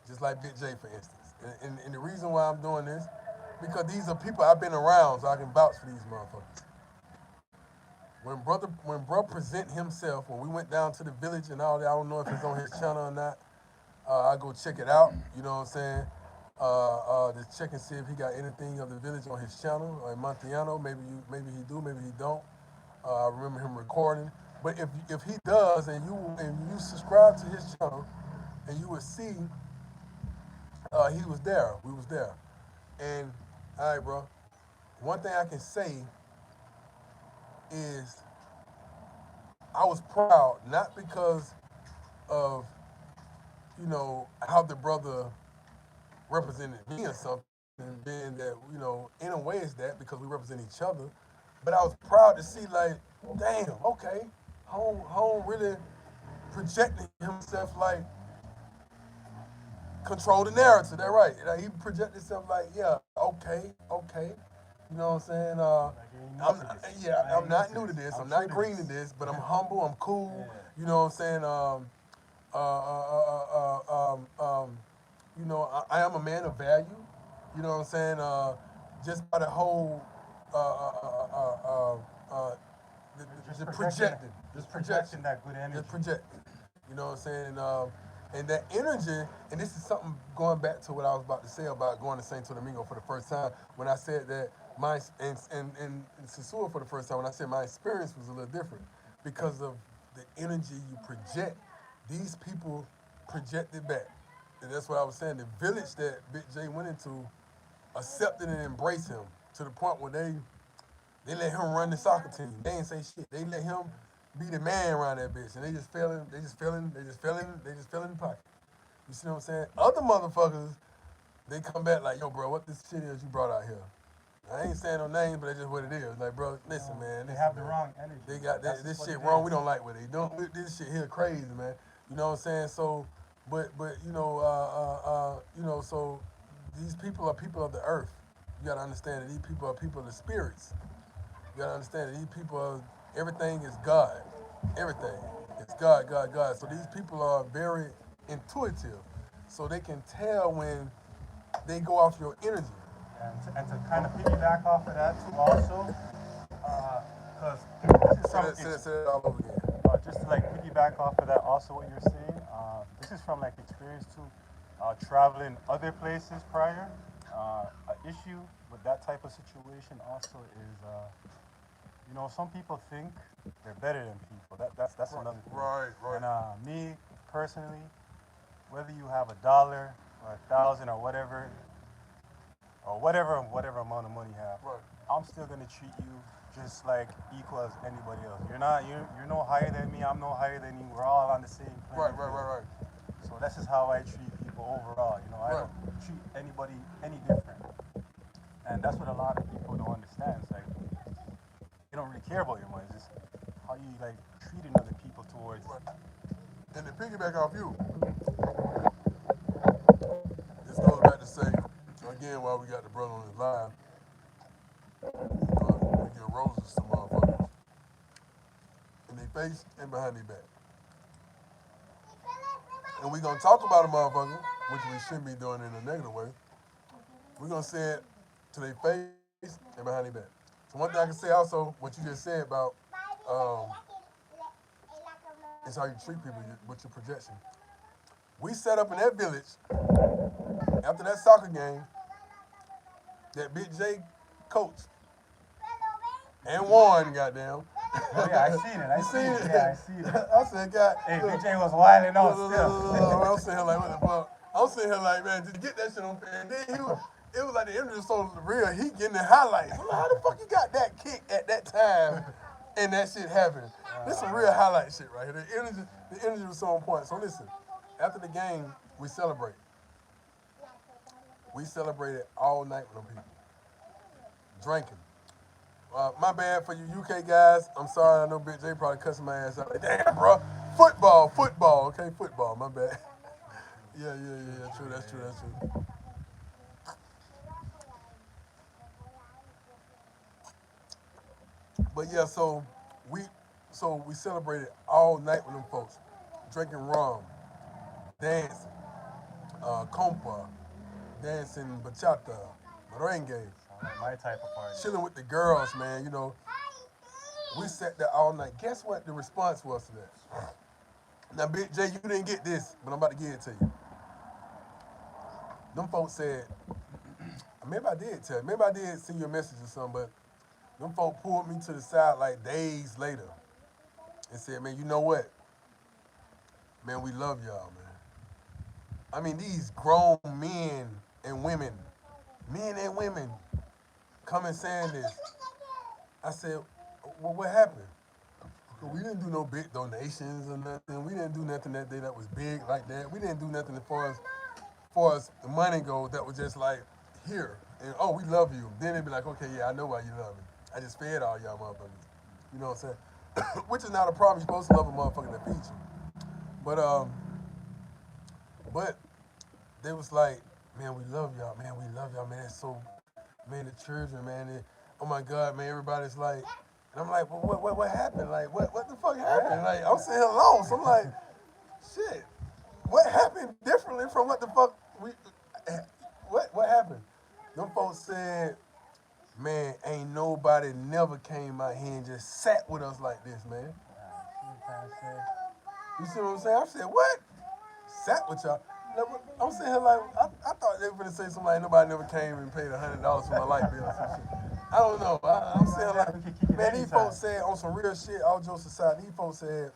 Just like Big J, for instance. And the reason why I'm doing this, because these are people I've been around, so I can vouch for these motherfuckers. When brother present himself, when we went down to the village and all that, I don't know if it's on his channel or not. I go check it out. You know what I'm saying? To check and see if he got anything of the village on his channel or in Montiano. Maybe he do, maybe he don't. I remember him recording. But if he does, and you subscribe to his channel, and you would see he was there. We was there. And all right, bro. One thing I can say is I was proud, not because of how the brother represented me or something, and being that in a way it's that because we represent each other. But I was proud to see like, damn, okay, home really projecting himself like control the narrative. That right. Like, he projected himself like, yeah, okay. You know what I'm saying? Like you ain't new to this. I'm not new to this. I'm not green to this, but I'm humble. I'm cool. Yeah. You know what I'm saying? Uh, uh, uh, um, um, I am a man of value. You know what I'm saying? Just by the whole uh, uh, uh, uh, uh, Just projecting. Just projecting that good energy. Just projecting. You know what I'm saying? And that energy, and this is something going back to what I was about to say about going to Santo Domingo for the first time. When I said that and sosua for the first time, when I said my experience was a little different because of the energy you project. These people projected back. And that's what I was saying. The village that Big J went into accepted and embraced him to the point where they let him run the soccer team. They ain't say shit. They let him be the man around that bitch. And they just fell in the pocket. You see what I'm saying? Other motherfuckers, they come back like, yo, bro, what this shit is you brought out here? I ain't saying no names, but that's just what it is. Like, bro, listen, man. They have the wrong energy. They got this shit wrong. We don't like what they doing. This shit here crazy, man. You know what I'm saying? So, but so these people are people of the earth. You gotta understand that these people are people of the spirits. You gotta understand that these people are, everything is God. Everything. It's God, God, God. So these people are very intuitive. So they can tell when they go off your energy. And to kind of piggyback off of that too also, because this is from, say it all over again. just to like piggyback off of that also what you're saying, this is from like experience too, traveling other places prior. An issue with that type of situation also is, some people think they're better than people. That's another thing. Right. And me personally, whether you have $1 or 1,000 or whatever amount of money you have, Right. I'm still gonna treat you just like equal as anybody else. You're no higher than me. I'm no higher than you. We're all on the same plane. Right. So this is how I treat people overall. I don't treat anybody any different. And that's what a lot of people don't understand. It's like they don't really care about your money. It's just how you like treating other people towards. Right. And to piggyback off you, this goes back to say, again, while we got the brother on his line, we give roses to motherfuckers in their face and behind their back. And we gonna talk about a motherfucker, which we shouldn't be doing in a negative way. We're gonna say it to their face and behind their back. So one thing I can say also, what you just said about is how you treat people with your projection. We set up in that village after that soccer game that Big J coached and won, goddamn. Oh yeah, I seen it. I seen it. Yeah, I seen it. I said, God. Hey, BJ was wilding out still. I'm sitting here like, what the fuck? I'm sitting here like, man, just get that shit on. And then it was like the energy was so real. He getting the highlights. I'm like, how the fuck you got that kick at that time and that shit happened? This is some real highlight shit right here. The energy was so on point. So listen, after the game, we celebrate. We celebrated all night with them people. Drinking. My bad for you UK guys. I'm sorry. I know Big J probably cussing my ass out. Like, damn, bro. Football. Okay, football. My bad. Yeah. True. That's true. But yeah, so we celebrated all night with them folks, drinking rum, dancing, compa, dancing bachata, merengue. My type of party. Chilling with the girls, man. We sat there all night. Guess what the response was to that? Now, Big J, you didn't get this, but I'm about to give it to you. Them folks said, maybe I did tell you, maybe I did send you a message or something, but them folks pulled me to the side like days later and said, man, you know what? Man, we love y'all, man. I mean, these grown men and women, coming saying this. I said, well, what happened? We didn't do no big donations or nothing. We didn't do nothing that day that was big like that. We didn't do nothing as far as the money goes that was just like, here. And, oh, we love you. Then they'd be like, okay, yeah, I know why you love me. I just fed all y'all motherfuckers. You know what I'm saying? Which is not a problem. You're supposed to love a motherfucker that feeds you. But they was like, man, we love y'all. Man, we love y'all. Man, it's so... Man, the children, man, oh my God, man, everybody's like, and I'm like, well, what happened? Like, what the fuck happened? Like, I'm sitting here lost. I'm like, shit, what happened differently from what the fuck what happened? Them folks said Man, ain't nobody never came out here and just sat with us like this, man. You see what I'm saying? I said, what? Sat with y'all. I'm sitting here like, I thought they were going to say something like nobody never came and paid $100 for my light bill or some shit. I don't know. I'm saying like, man, these folks said on some real shit, all jokes aside, these folks said,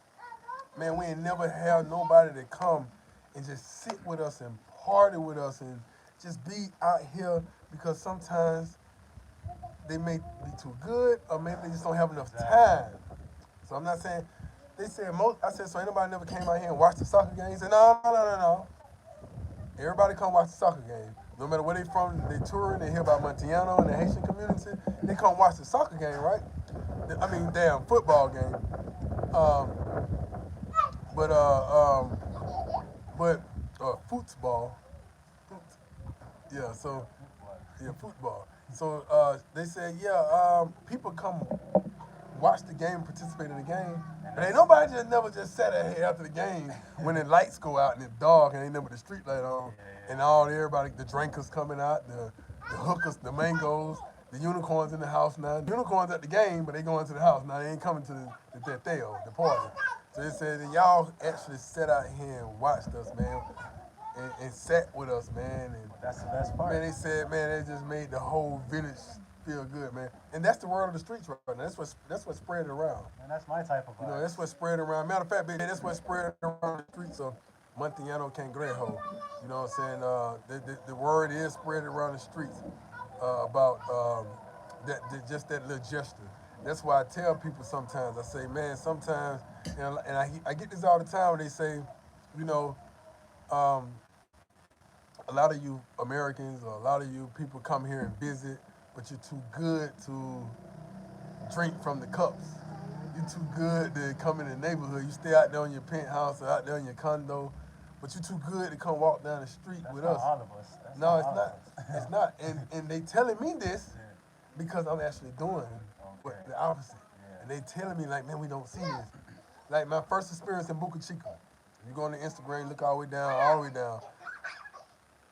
man, we ain't never had nobody to come and just sit with us and party with us and just be out here because sometimes they may be too good or maybe they just don't have enough time. So I'm not saying, they said most, I said, so ain't nobody never came out here and watched the soccer game? He said, no. Everybody come watch the soccer game. No matter where they from, they touring, they hear about Montiano and the Haitian community, they come watch the soccer game, right? I mean, damn, football game. Um, but, football. Yeah, so, yeah, football. So they said, yeah, people come watch the game, participate in the game. But ain't nobody just never just sat here after the game when the lights go out and it's dark and ain't never the street light on. And everybody, the drinkers coming out, the hookers, the mangoes, the unicorns in the house now. The unicorns at the game, but they going to the house. Now they ain't coming to the Theo, the party. So they said that y'all actually sat out here and watched us, man. And sat with us, man. And that's the best part. Man, they said, man, they just made the whole village feel good, man. And that's the word of the streets right now. That's what spread it around. And that's my type of vibe. You know, that's what spread around. Matter of fact, baby, that's what spread around the streets of Montiano Cangrejo. You know what I'm saying? The word is spread around the streets about just that little gesture. That's why I tell people sometimes, I say, man, sometimes, and I get this all the time when they say, you know, a lot of you Americans or a lot of you people come here and visit, but you're too good to drink from the cups. You're too good to come in the neighborhood. You stay out there in your penthouse or out there in your condo, but you're too good to come walk down the street with us. All of us. No, it's not. It's not. And they telling me this because I'm actually doing the opposite. And they telling me like, man, we don't see this. Like my first experience in Boca Chica. You go on the Instagram, look all the way down.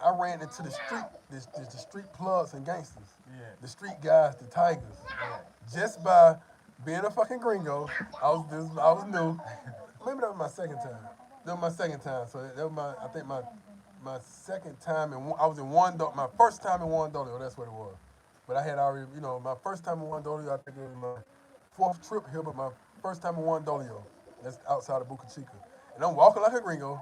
I ran into the street, the street plugs and gangsters, the street guys, the tigers, just by being a fucking gringo. I was new. Maybe that was my second time. So that was I think my second time, and I was in my first time in Juan Dolio, that's what it was. But I had already, my first time in Juan Dolio, I think it was my fourth trip here, but my first time in Juan Dolio, that's outside of Boca Chica. And I'm walking like a gringo,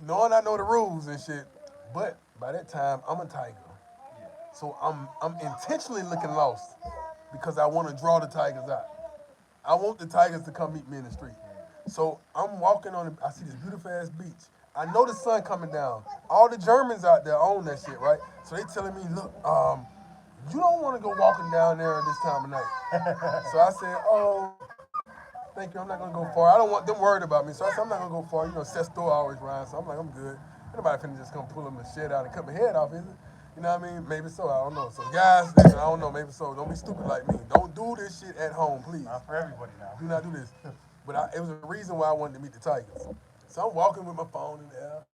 knowing I know the rules and shit, but by that time, I'm a tiger. So I'm intentionally looking lost because I want to draw the tigers out. I want the tigers to come meet me in the street. So I'm walking I see this beautiful ass beach. I know the sun coming down. All the Germans out there own that shit, right? So they telling me, look, you don't want to go walking down there this time of night. So I said, oh, thank you, I'm not gonna go far. I don't want them worried about me. So I said, I'm not gonna go far. Sesto always rides. So I'm like, I'm good. Nobody finna just come pull them the shit out and cut my head off, is it? You know what I mean? Maybe so, I don't know. So guys, listen, I don't know, maybe so. Don't be stupid like me. Don't do this shit at home, please. Not for everybody now. Do not do this. But it was a reason why I wanted to meet the tigers. So I'm walking with my phone in the air.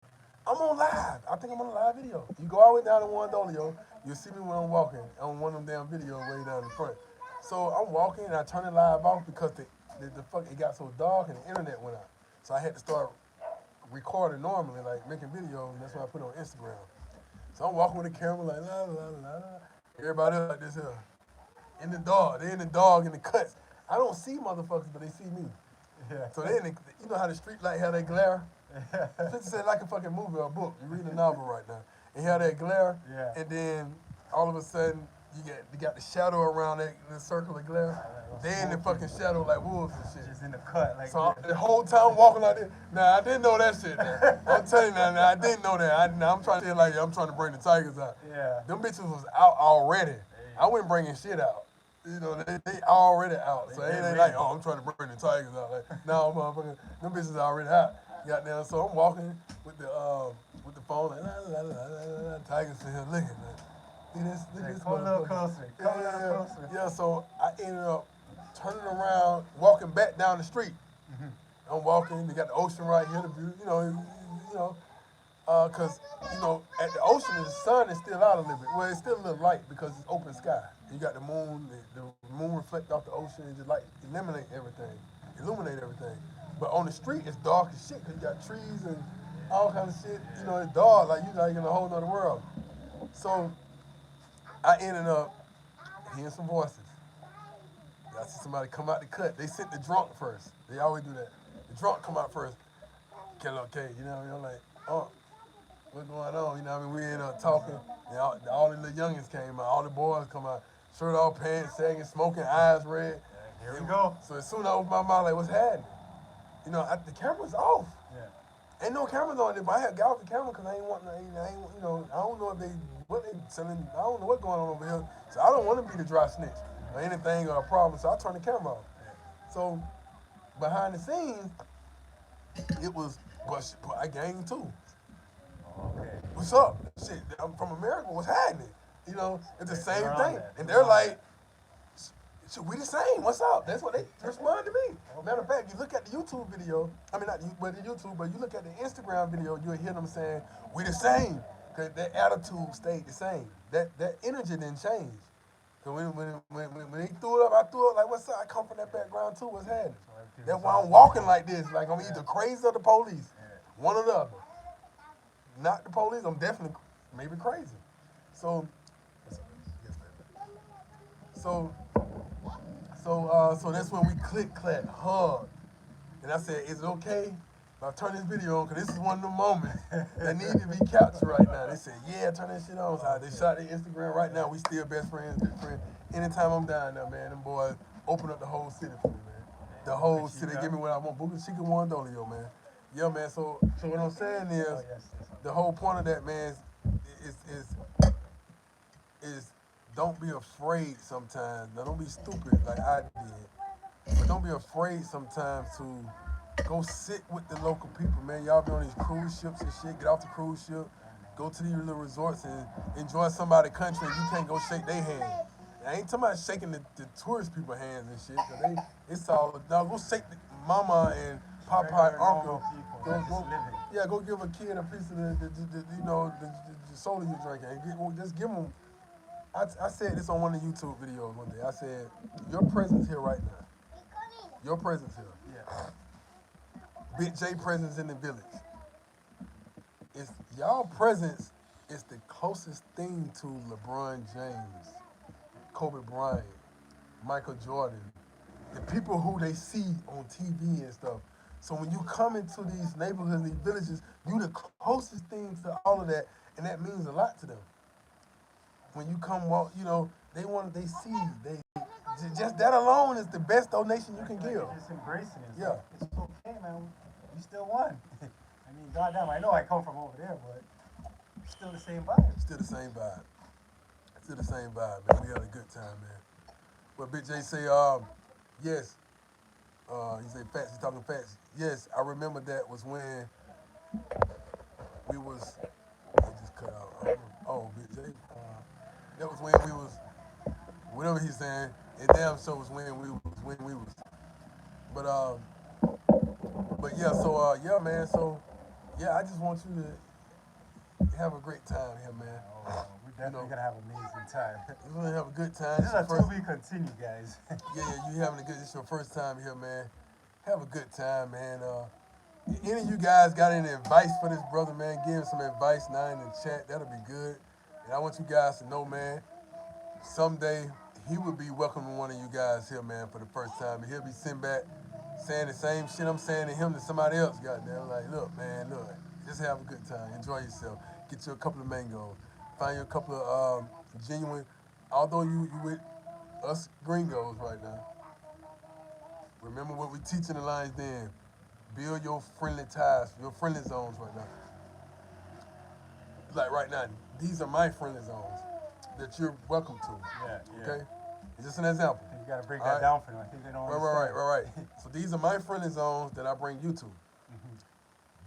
I'm on live. I think I'm on a live video. You go all the way down to Juan Dolio, you'll see me when I'm walking on one of them damn videos way down in front. So I'm walking and I turn the live off because it got so dark and the internet went out. So I had to start recording normally, like making videos, and that's what I put on Instagram. So I'm walking with the camera like la la la la. Everybody else like this here. In the dark. They in the dark in the cuts. I don't see motherfuckers, but they see me. Yeah. So you know how the street light had that glare? It's like a fucking movie or a book. You're reading a novel right now. And you have that glare, and then all of a sudden you got the shadow around the circle of glare. They in the fucking shadow like wolves and shit. Just in the cut. Like so the whole time walking like this. Nah, I didn't know that shit. I'm telling you now, I didn't know that. I'm trying to feel like I'm trying to bring the tigers out. Yeah. Them bitches was out already. I wasn't bringing shit out. They already out. So it ain't like, I'm trying to bring the tigers out. Like, no, motherfucker, them bitches already out. Goddamn. So I'm walking with the phone like, la la la la la. Tigers in here looking. Look at this. Come a little closer. Come a little closer. Yeah. So I ended up turning around, walking back down the street. Mm-hmm. I'm walking. They got the ocean right here. The view, Cause you know at the ocean the sun is still out a little bit. Well, it's still a little light because it's open sky. You got the moon. The moon reflect off the ocean and just like eliminate everything, illuminate everything. But on the street it's dark as shit because you got trees and all kind of shit. You know it's dark like you like in a whole nother world. So I ended up hearing some voices. I see somebody come out the cut. They sent the drunk first. They always do that. The drunk come out first. Okay, you know what I mean? I'm like, oh, what's going on? You know what I mean? We end up talking. And all the little youngins came out. All the boys come out. Shirt off, pants sagging, smoking, eyes red. Here we go. So as soon as I opened my mouth, like, what's happening? You know, the camera's off. Yeah. Ain't no cameras on it, but I had got off the camera because I ain't want, you know, I don't know if what they selling, I don't know what's going on over here. So I don't want to be the dry snitch or anything or a problem, so I turned the camera off. So behind the scenes, it was, but I gang too. Okay. What's up? Shit, I'm from America, what's happening? You know, it's the same They're on thing. that. And they're like, shit, we the same, what's up? That's what they respond to me. Matter of fact, you look at the YouTube video, I mean, not the YouTube, but you look at the Instagram video, you'll hear them saying, we the same. Because their attitude stayed the same. That energy didn't change. So when they threw it up, I threw it like, what's up? I come from that background too, what's happening? That's why I'm walking like this. Like I'm either crazy or the police. One or the other. Not the police, I'm definitely maybe crazy. So, so, so that's when we click, clap, hug. And I said, is it okay if I turn this video on? Because this is one of the moments that need to be captured right now. They said, yeah, turn that shit on. So they shot their Instagram right now. We still best friends, good friends. Anytime I'm down there, man, them boys open up the whole city for me, man. The whole city, give me what I want. Buka Chica One Dolio, man. Yeah, man, so what I'm saying is, the whole point of that, man, is don't be afraid sometimes. Now, don't be stupid like I did. But don't be afraid sometimes to go sit with the local people, man. Y'all be on these cruise ships and shit. Get off the cruise ship. Go to these little resorts and enjoy somebody's country and you can't go shake their hand. I ain't talking about shaking the tourist people's hands and shit. Cause it's all, no, go shake the mama and papa and uncle. Go give a kid a piece of the soda you drinking. And just give them. I said this on one of the YouTube videos one day. I said, your presence here right now. Your presence here. Yeah. Big J presence in the village. It's y'all presence is the closest thing to LeBron James, Kobe Bryant, Michael Jordan, the people who they see on TV and stuff. So when you come into these neighborhoods, these villages, you the closest thing to all of that, and that means a lot to them. When you come walk, you know, they see, just that alone is the best donation you can give. Just embracing it. Yeah. It's okay, man. You still won. I mean, goddamn, I know I come from over there, but it's still the same vibe. Still the same vibe. Still the same vibe, man. We had a good time, man. But Big J say, yes. He said facts, he's talking facts. Yes, I remember that was when we was, it just cut out. Oh, Big J. That was when we was, whatever he's saying, it damn sure was when we was. But yeah, so yeah, man. So yeah, I just want you to have a great time here, man. We're definitely gonna have an amazing time. You're gonna have a good time. This is a to be continued, guys. Yeah, you having a good. This is your first time here, man. Have a good time, man. Any of you guys got any advice for this brother, man? Give him some advice now in the chat. That'll be good. And I want you guys to know, man, someday he will be welcoming one of you guys here, man, for the first time. And he'll be sitting back saying the same shit I'm saying to him to somebody else, goddamn. Like, look, man, look, just have a good time. Enjoy yourself. Get you a couple of mangoes. Find you a couple of genuine, although you with us gringos right now. Remember what we teach in the lines then. Build your friendly ties, your friendly zones right now. Like right now, these are my friendly zones that you're welcome to. Yeah. Okay? It's just an example. You gotta break that down for them. I think they don't understand. Right. So these are my friendly zones that I bring you to.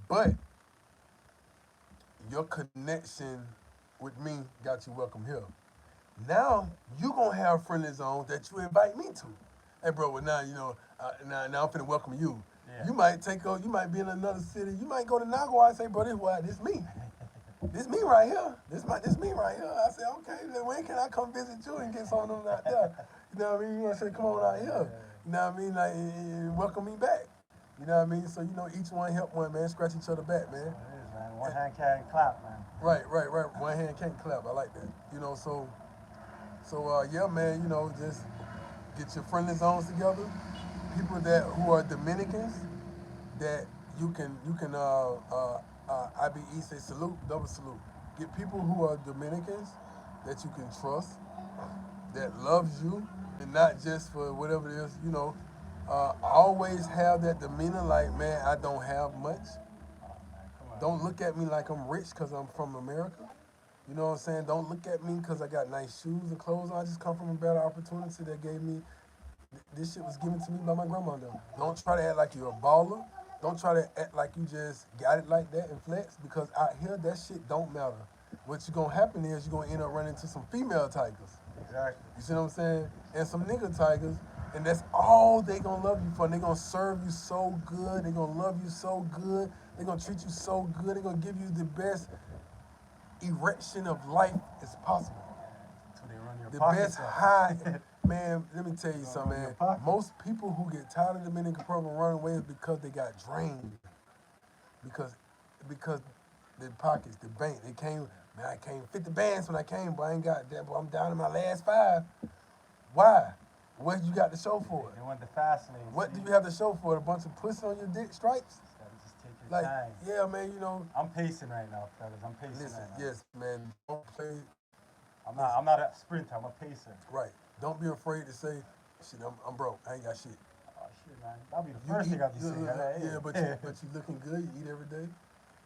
But your connection with me got you welcome here. Now you gonna have friendly zones that you invite me to. Hey, bro, well now you know. Now I'm finna welcome you. Yeah. You might be in another city. You might go to Nagua and say, bro, this me. this me right here. This me right here. I said, okay, then when can I come visit you and get some of them out there? You know what I mean? You know, say, come on out here. You know what I mean? Like, welcome me back. You know what I mean? So, you know, each one help one, man. Scratch each other back, man. It is, man. One hand can't clap, man. Right. One hand can't clap. I like that. You know, so yeah, man, you know, just get your friendly zones together. People that who are Dominicans that you can IBE say salute, double salute. Get people who are Dominicans that you can trust, that loves you, and not just for whatever it is, you know. Always have that demeanor like, man, I don't have much. Oh, man, come on. Don't look at me like I'm rich because I'm from America. You know what I'm saying? Don't look at me because I got nice shoes and clothes. I just come from a better opportunity that gave me. This shit was given to me by my grandmother. Don't try to act like you're a baller. Don't try to act like you just got it like that and flex because out here that shit don't matter. What's gonna happen is you're gonna end up running into some female tigers. Exactly. You see what I'm saying? And some nigga tigers, and that's all they gonna love you for. And they gonna serve you so good. They gonna love you so good. They gonna treat you so good. They gonna give you the best erection of life as possible. So they run your The pockets best up. high, man. Let me tell you Run something, your man. pockets. Most people who get tired of the Dominican program running away is because they got drained. Because the pockets, the bank, they came. Man, I came 50 bands when I came, but I ain't got that. But I'm down to my last 5. Why? What you got to show for it? They want the fast lane. What do you have to show for it? A bunch of pussy on your dick stripes? Just gotta just take your Like, time. yeah, man. You know. I'm pacing right now, fellas. I'm pacing Listen, right now. yes, man. Don't play. I'm not a sprinter. I'm a pacer. Right. Don't be afraid to say, shit. I'm broke. I ain't got shit. Oh shit, man. That'll be the You first eat- thing I'll be saying. Yeah, but you looking good. You eat every day.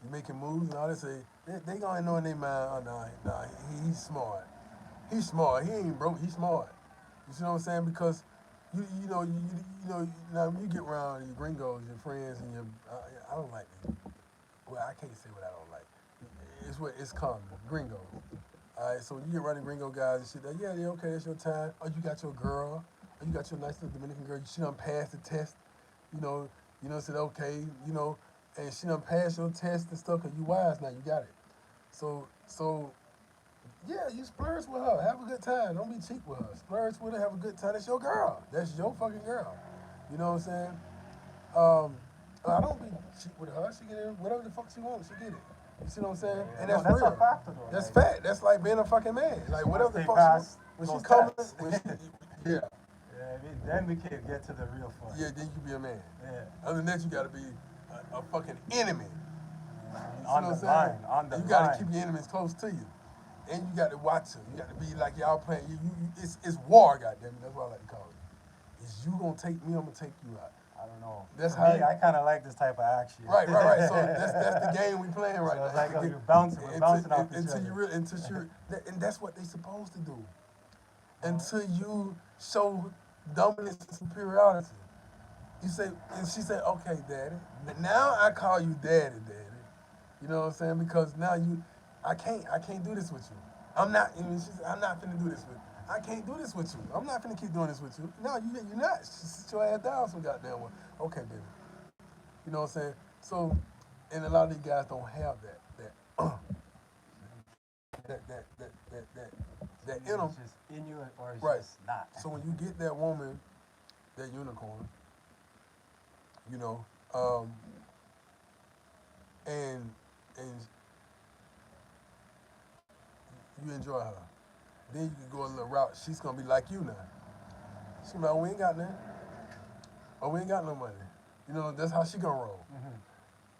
You making moves and all that. Say they gonna know in their mind. Oh nah, he's smart. He's smart. He ain't broke. He's smart. You see what I'm saying? Because you know now when you get around your gringos, your friends, and your I don't like it. Well, I can't say what I don't like. It's common gringos. All right, so when you get around the gringo guys and shit, like, yeah, okay, that's your time. Oh, you got your girl. Oh, you got your nice little Dominican girl. She done passed the test. Said okay, and she done passed your test and stuff. Cause you wise now, you got it. So yeah, you splurge with her. Have a good time. Don't be cheap with her. Splurge with her. Have a good time. That's your girl. That's your fucking girl. You know what I'm saying? I don't be cheap with her. She get it, whatever the fuck she wants. She get it. You see what I'm saying? Yeah, And no, that's real. a factor though. That's like, fact. That's like being a fucking man. Like whatever the stay fuck past when she those comes, steps. yeah, Yeah, I mean, then we can get to the real fun. yeah, then you be a man. Yeah. Other than that, you gotta be a fucking enemy. You see On what I'm the line, saying? on the And you gotta line. keep your enemies close to you. And you got to watch them. You got to be like y'all playing. It's war, goddamn it. That's what I like to call it. Is you gonna take me? I'm gonna take you out. I don't know. That's For how me, I kind of like this type of action. Right. So that's the game we playing right So it's now. like we're bouncing off each until other. you really, and that's what they supposed to do. Until you show dominance and superiority. You say, and she said, okay, daddy. Now I call you daddy. You know what I'm saying? Because now I can't do this with you. I'm not finna do this with you. I can't do this with you. I'm not finna keep doing this with you. No, you're not. Sit your ass down some goddamn one. Okay, baby. You know what I'm saying? So, and a lot of these guys don't have that in them. It's just in you or it's Right. just not. So when you get that woman, that unicorn, and you enjoy her, then you can go a little route. She's gonna be like you now. She's gonna be like, oh, we ain't got nothing. Oh, we ain't got no money. That's how she gonna roll. Mm-hmm.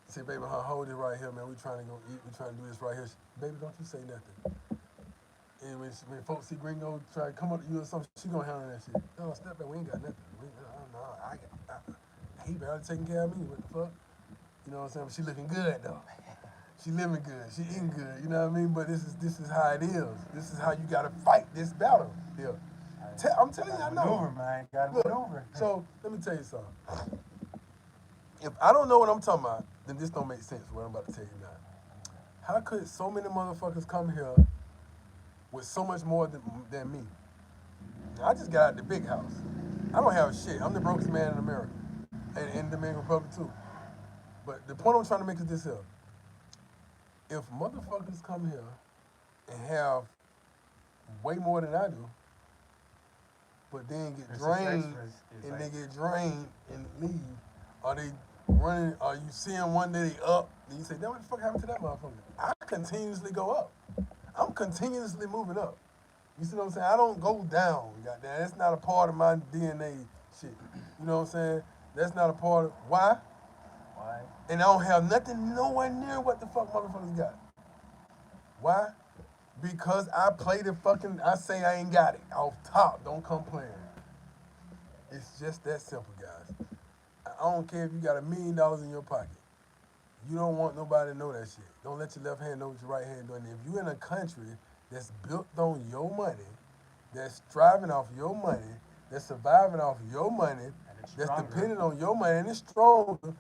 Say, baby, hold it right here, man. We trying to go eat. We trying to do this right here. Baby, don't you say nothing. And when folks see Gringo try to come up to you or something, she gonna handle that shit. No, step back. We ain't got nothing. He barely taking care of me. What the fuck? You know what I'm saying? But she looking good though. She living good. She eating good. You know what I mean? But this is how it is. This is how you gotta fight this battle. Yeah. I'm telling you, I know. Maneuver, man. Gotta maneuver. So let me tell you something. If I don't know what I'm talking about, then this don't make sense. What I'm about to tell you now. How could so many motherfuckers come here with so much more than me? I just got out of the big house. I don't have shit. I'm the brokest man in America, and in the Dominican Republic too. But the point I'm trying to make is this here. if motherfuckers come here and have way more than I do, but then get drained and like, they get drained and leave, are they running? Are you seeing one day they up? And you say, "Damn, what the fuck happened to that motherfucker?" I continuously go up. I'm continuously moving up. You see what I'm saying? I don't go down. Goddamn, that's not a part of my DNA shit. You know what I'm saying? That's not a part of why. Why? And I don't have nothing nowhere near what the fuck motherfuckers got. Why? Because I play the fucking. I say I ain't got it off top. Don't come playing. It's just that simple, guys. I don't care if you got $1 million in your pocket. You don't want nobody to know that shit. Don't let your left hand know what your right hand doing. If you're in a country that's built on your money, that's thriving off your money, that's surviving off your money, that's dependent on your money, and it's stronger,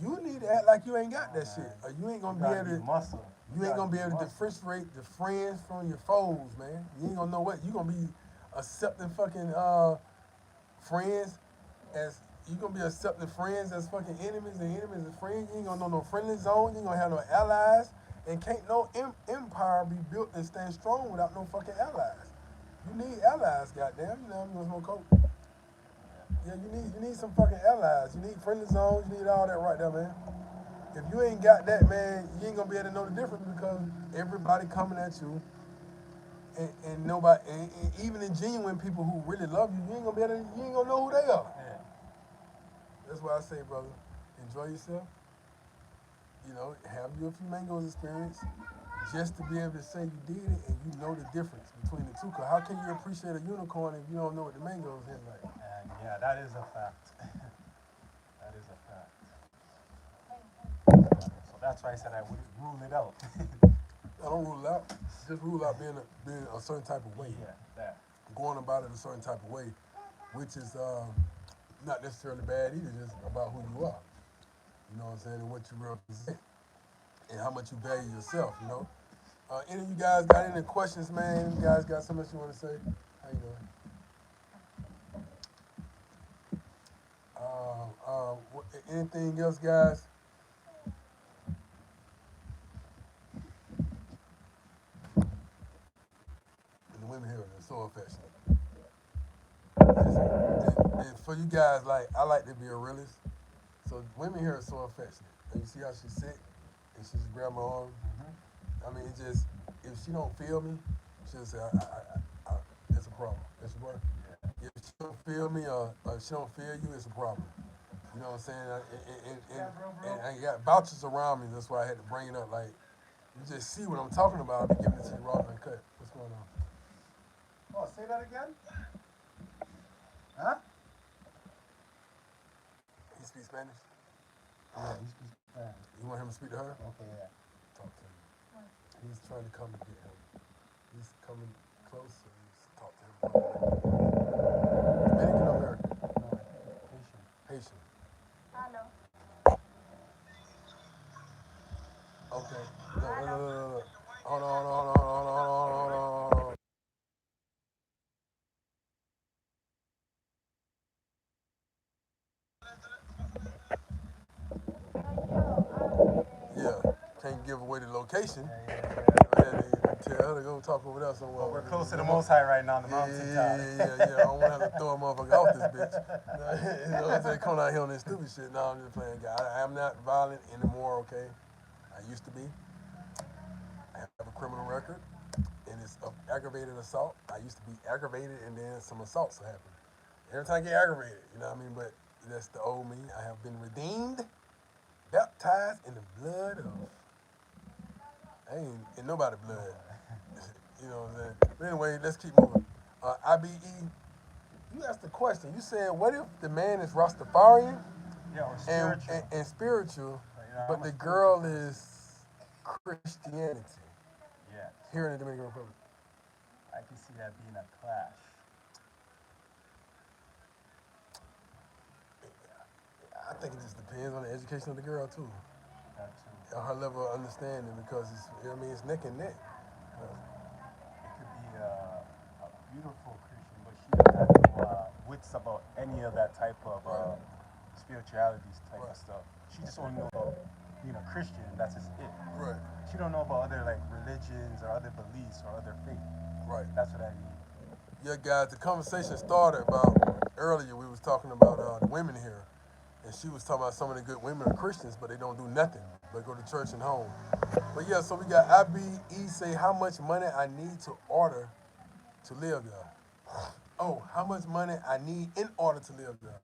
you need to act like you ain't got that shit. Or you ain't gonna be able to. You ain't gonna be able to differentiate the friends from your foes, man. You ain't gonna know what you gonna be accepting fucking friends as you gonna be accepting friends as fucking enemies and enemies as friends. You ain't gonna know no friendly zone. You ain't gonna have no allies, and can't no empire be built and stand strong without no fucking allies. You need allies, goddamn. You know I'm gonna smoke coke. Yeah, you need some fucking allies. You need friendly zones. You need all that right there, man. If you ain't got that, man, you ain't gonna be able to know the difference because everybody coming at you, and nobody, and even the genuine people who really love you, you ain't gonna be able to, you ain't gonna know who they are. Yeah. That's why I say, brother, enjoy yourself. You know, have your few mangoes experience, just to be able to say you did it and you know the difference between the two. Cause how can you appreciate a unicorn if you don't know what the mangoes hit like? And yeah, that is a fact. That is a fact. So that's why I said I wouldn't rule it out. I don't rule it out. Just rule out being a certain type of way. Yeah, that. Going about it a certain type of way, which is not necessarily bad either, just about who you are. You know what I'm saying? And what you represent. And how much you value yourself, you know? Any of you guys got any questions, man? You guys got something else you want to say? How you doing? Anything else, guys? And the women here are so affectionate. And for you guys, like, I like to be a realist. So women here are so affectionate. And you see how she sit and she just grab my arm. I mean, it just, if she don't feel me, she'll say, it's a problem. It's a word. If she don't feel me or she don't feel you, it's a problem. You know what I'm saying? And I got vouchers around me. That's why I had to bring it up. Like, you just see what I'm talking about. I'll be giving it to you raw and uncut. What's going on? Oh, say that again? Huh? He speaks Spanish? Yeah, he speaks Spanish. You want him to speak to her? Okay, yeah. Talk to him. He's trying to come and get him. He's coming close, so he's talk to him. Dominican or American? No, I think it's Haitian. Haitian. Hello. Okay. No. Hold on. Yeah. Can't give away the location. Tell her to go talk over there somewhere. Well, we're close to the Most High right now on the mountaintop. Yeah. I don't want to have to throw a motherfucker off this bitch. You know what I'm saying? Come out here on this stupid shit. No, I'm just playing, guy. I am not violent anymore, okay? I used to be. I have a criminal record, and it's aggravated assault. I used to be aggravated, and then some assaults happen. Every time I get aggravated, you know what I mean? But that's the old me. I have been redeemed, baptized in the blood of. I ain't in nobody's blood. You know what I'm saying? But anyway, let's keep moving. IBE, you asked the question. You said, what if the man is Rastafarian or spiritual. and spiritual, but the girl is Christianity? Yeah. Here in the Dominican Republic. I can see that being a clash. I think it just depends on the education of the girl too. That too. Her level of understanding, because it's neck and neck. It could be a beautiful Christian, but she doesn't have no wits about any of that type of spirituality type of stuff. She just only knows about being a Christian, that's just it. Right. She don't know about other like religions or other beliefs or other faith. Right. That's what I mean. Yeah, guys, the conversation started about earlier. We was talking about the women here, and she was talking about some of the good women are Christians, but they don't do nothing but go to church and home. But yeah, so we got IBE say how much money I need to order to live there. Oh, how much money I need in order to live there.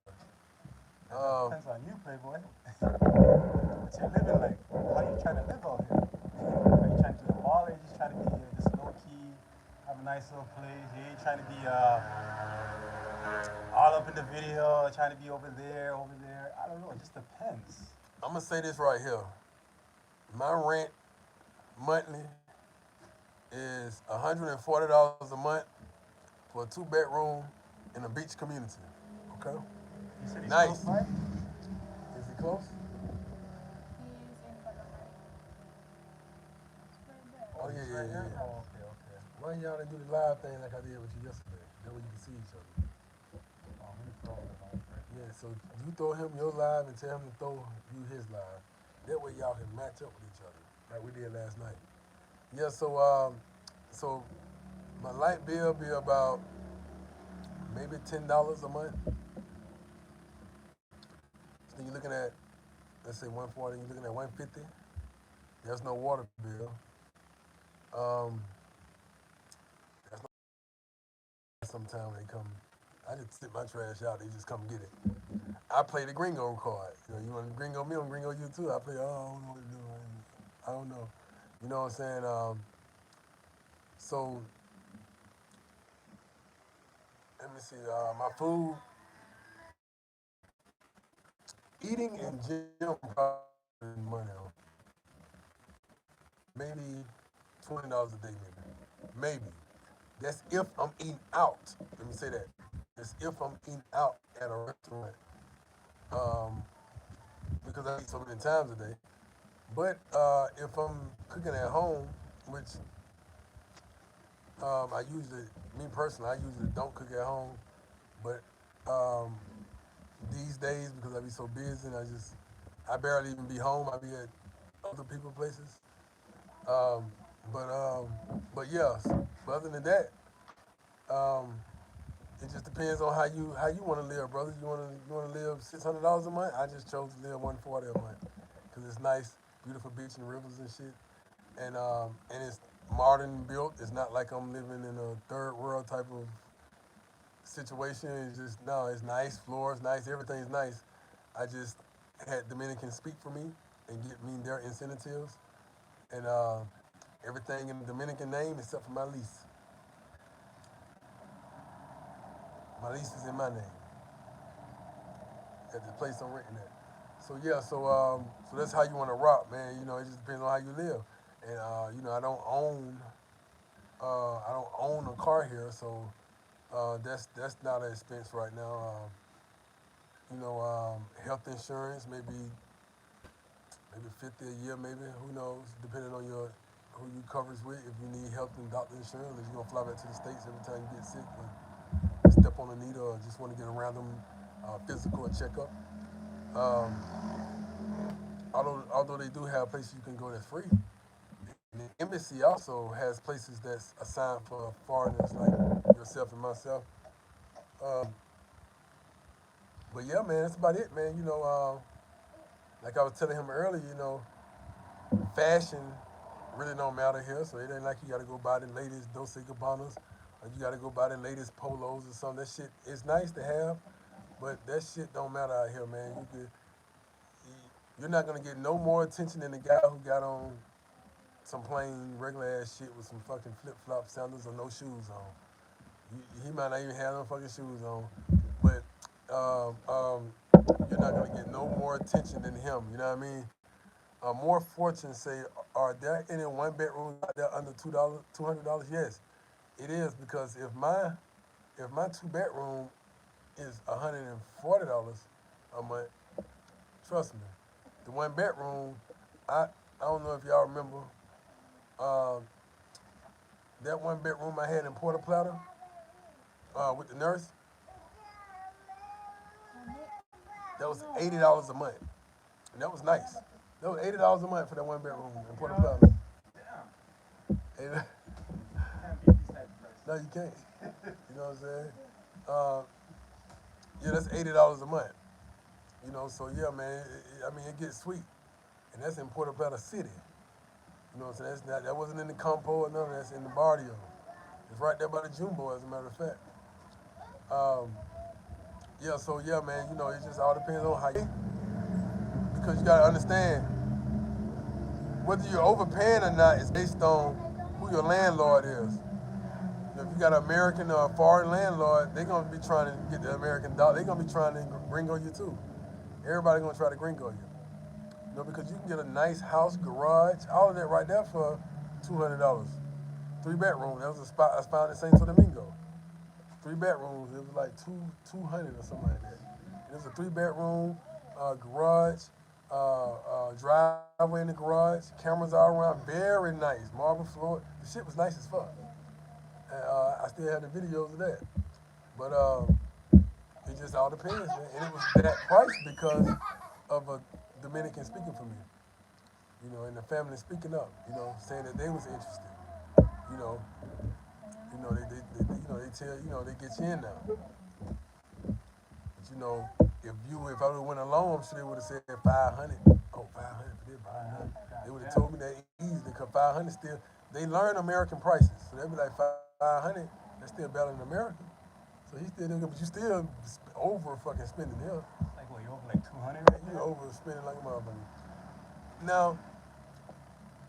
That Um, depends on you, Playboy. What's your living like? How you trying to live out here? Are you trying to do the ball, or you just trying to be just low key, have a nice little place? You ain't trying to be all up in the video, trying to be over there, over there. I don't know. It just depends. I'm gonna say this right here. My rent monthly is $140 a month for a 2 bedroom in a beach community. Okay. You said he's close Nice. by? Is it close? He's in Brotherhood. It's pretty good. Oh yeah, He's yeah, right yeah, here? yeah. Oh, okay, okay. Why y'all didn't do the live thing like I did with you yesterday? That way you can see each other. Oh, let me throw him the mic right Yeah, here. so you throw him your live and tell him to throw you his live. That way y'all can match up with each other, like we did last night. Yeah, so my light bill be about maybe $10 a month. So then you're looking at, let's say 140, you're looking at 150. There's no water bill. Um, that's not sometime they come. I just sit my trash out. They just come get it. I play the gringo card. You want to gringo me? I'm gringo you too. I play. Oh, I don't know what to do. I don't know. You know what I'm saying? So let me see. My food, eating and gym probably money on maybe $20 a day, maybe. That's if I'm eating out. Let me say that. That's if I'm eating out at a restaurant. Um, because I eat so many times a day. But if I'm cooking at home, which I usually, me personally, I usually don't cook at home. But um, these days, because I be so busy, and I barely even be home. I be at other people's places. Um, but yes. But other than that, um, it just depends on how you want to live, brother. You want to live $600 a month? I just chose to live 140 a month because it's nice, beautiful beach and rivers and shit, and it's modern built. It's not like I'm living in a third world type of situation. It's just no, it's nice, floors nice, everything's nice. I just had Dominicans speak for me and get me their incentives and everything in the Dominican name except for my lease. My lease is in my name at the place I'm renting at. So yeah, so that's how you want to rock, man. It just depends on how you live. And I don't own a car here, so that's not an expense right now. Health insurance maybe 50 a year, maybe who knows, depending on your who you covers with. If you need health and doctor insurance, if you're gonna fly back to the states every time you get sick, or step on a needle, or just want to get a random physical or checkup. Um, although they do have places you can go that's free. And the embassy also has places that's assigned for foreigners like yourself and myself. Um, but yeah, man, that's about it, man. Like I was telling him earlier, fashion really don't matter here. So it ain't like you got to go buy the latest Dolce Gabbanas or you got to go buy the latest polos or something. That shit is nice to have, but that shit don't matter out here, man. You're not gonna get no more attention than the guy who got on some plain regular ass shit with some fucking flip flop sandals or no shoes on. He might not even have no fucking shoes on, but um, um, you're not gonna get no more attention than him. You know what I mean? More fortune say, are there any one bedrooms out there under $200? Yes, it is because if my 2 bedroom is $140 a month, trust me, the 1 bedroom, I don't know if y'all remember uh, that 1 bedroom I had in Porter Plata with the nurse. That was $80 a month, and that was nice. That was $80 a month for that one bedroom in Puerto Plata. Damn. Can't beat these type of prices. No, you can't. You know what I'm saying? Uh, yeah, that's $80 a month. You know, so yeah, man. I mean, it gets sweet, and that's in Puerto Plata City. You know what I'm saying? That wasn't in the Campo or none of that's in the barrio. It's right there by the Jumbo, as a matter of fact. Um, yeah, so yeah, man. You know, it just all depends on how you. Because you gotta understand, whether you're overpaying or not is based on who your landlord is. If you got an American or a foreign landlord, they're gonna be trying to get the American dollar. They're gonna be trying to gringo you too. Everybody gonna try to gringo you. You know, because you can get a nice house, garage, all of that right there for $200. 3 bedroom. That was a spot I found in Santo Domingo. 3 bedrooms. It was like 200 or something like that. And it was a 3 bedroom, garage, driveway in the garage, cameras all around, very nice, marble floor. The shit was nice as fuck. And, I still have the videos of that. But it just all depends, man. And it was that price because of a Dominican speaking for me. You know, and the family speaking up. You know, saying that they was interested. You know, they tell they get you in now. But if I would have went alone, I'm sure they would have said 500. Oh, 500 for this, 500. They would have told me that easily because 500 still. They learn American prices, so they'd be like 500. That's still better than American. So he still doing, but you still over fucking spending here. Like what? You over like 200 right You now? over spending like a motherfucker. Now,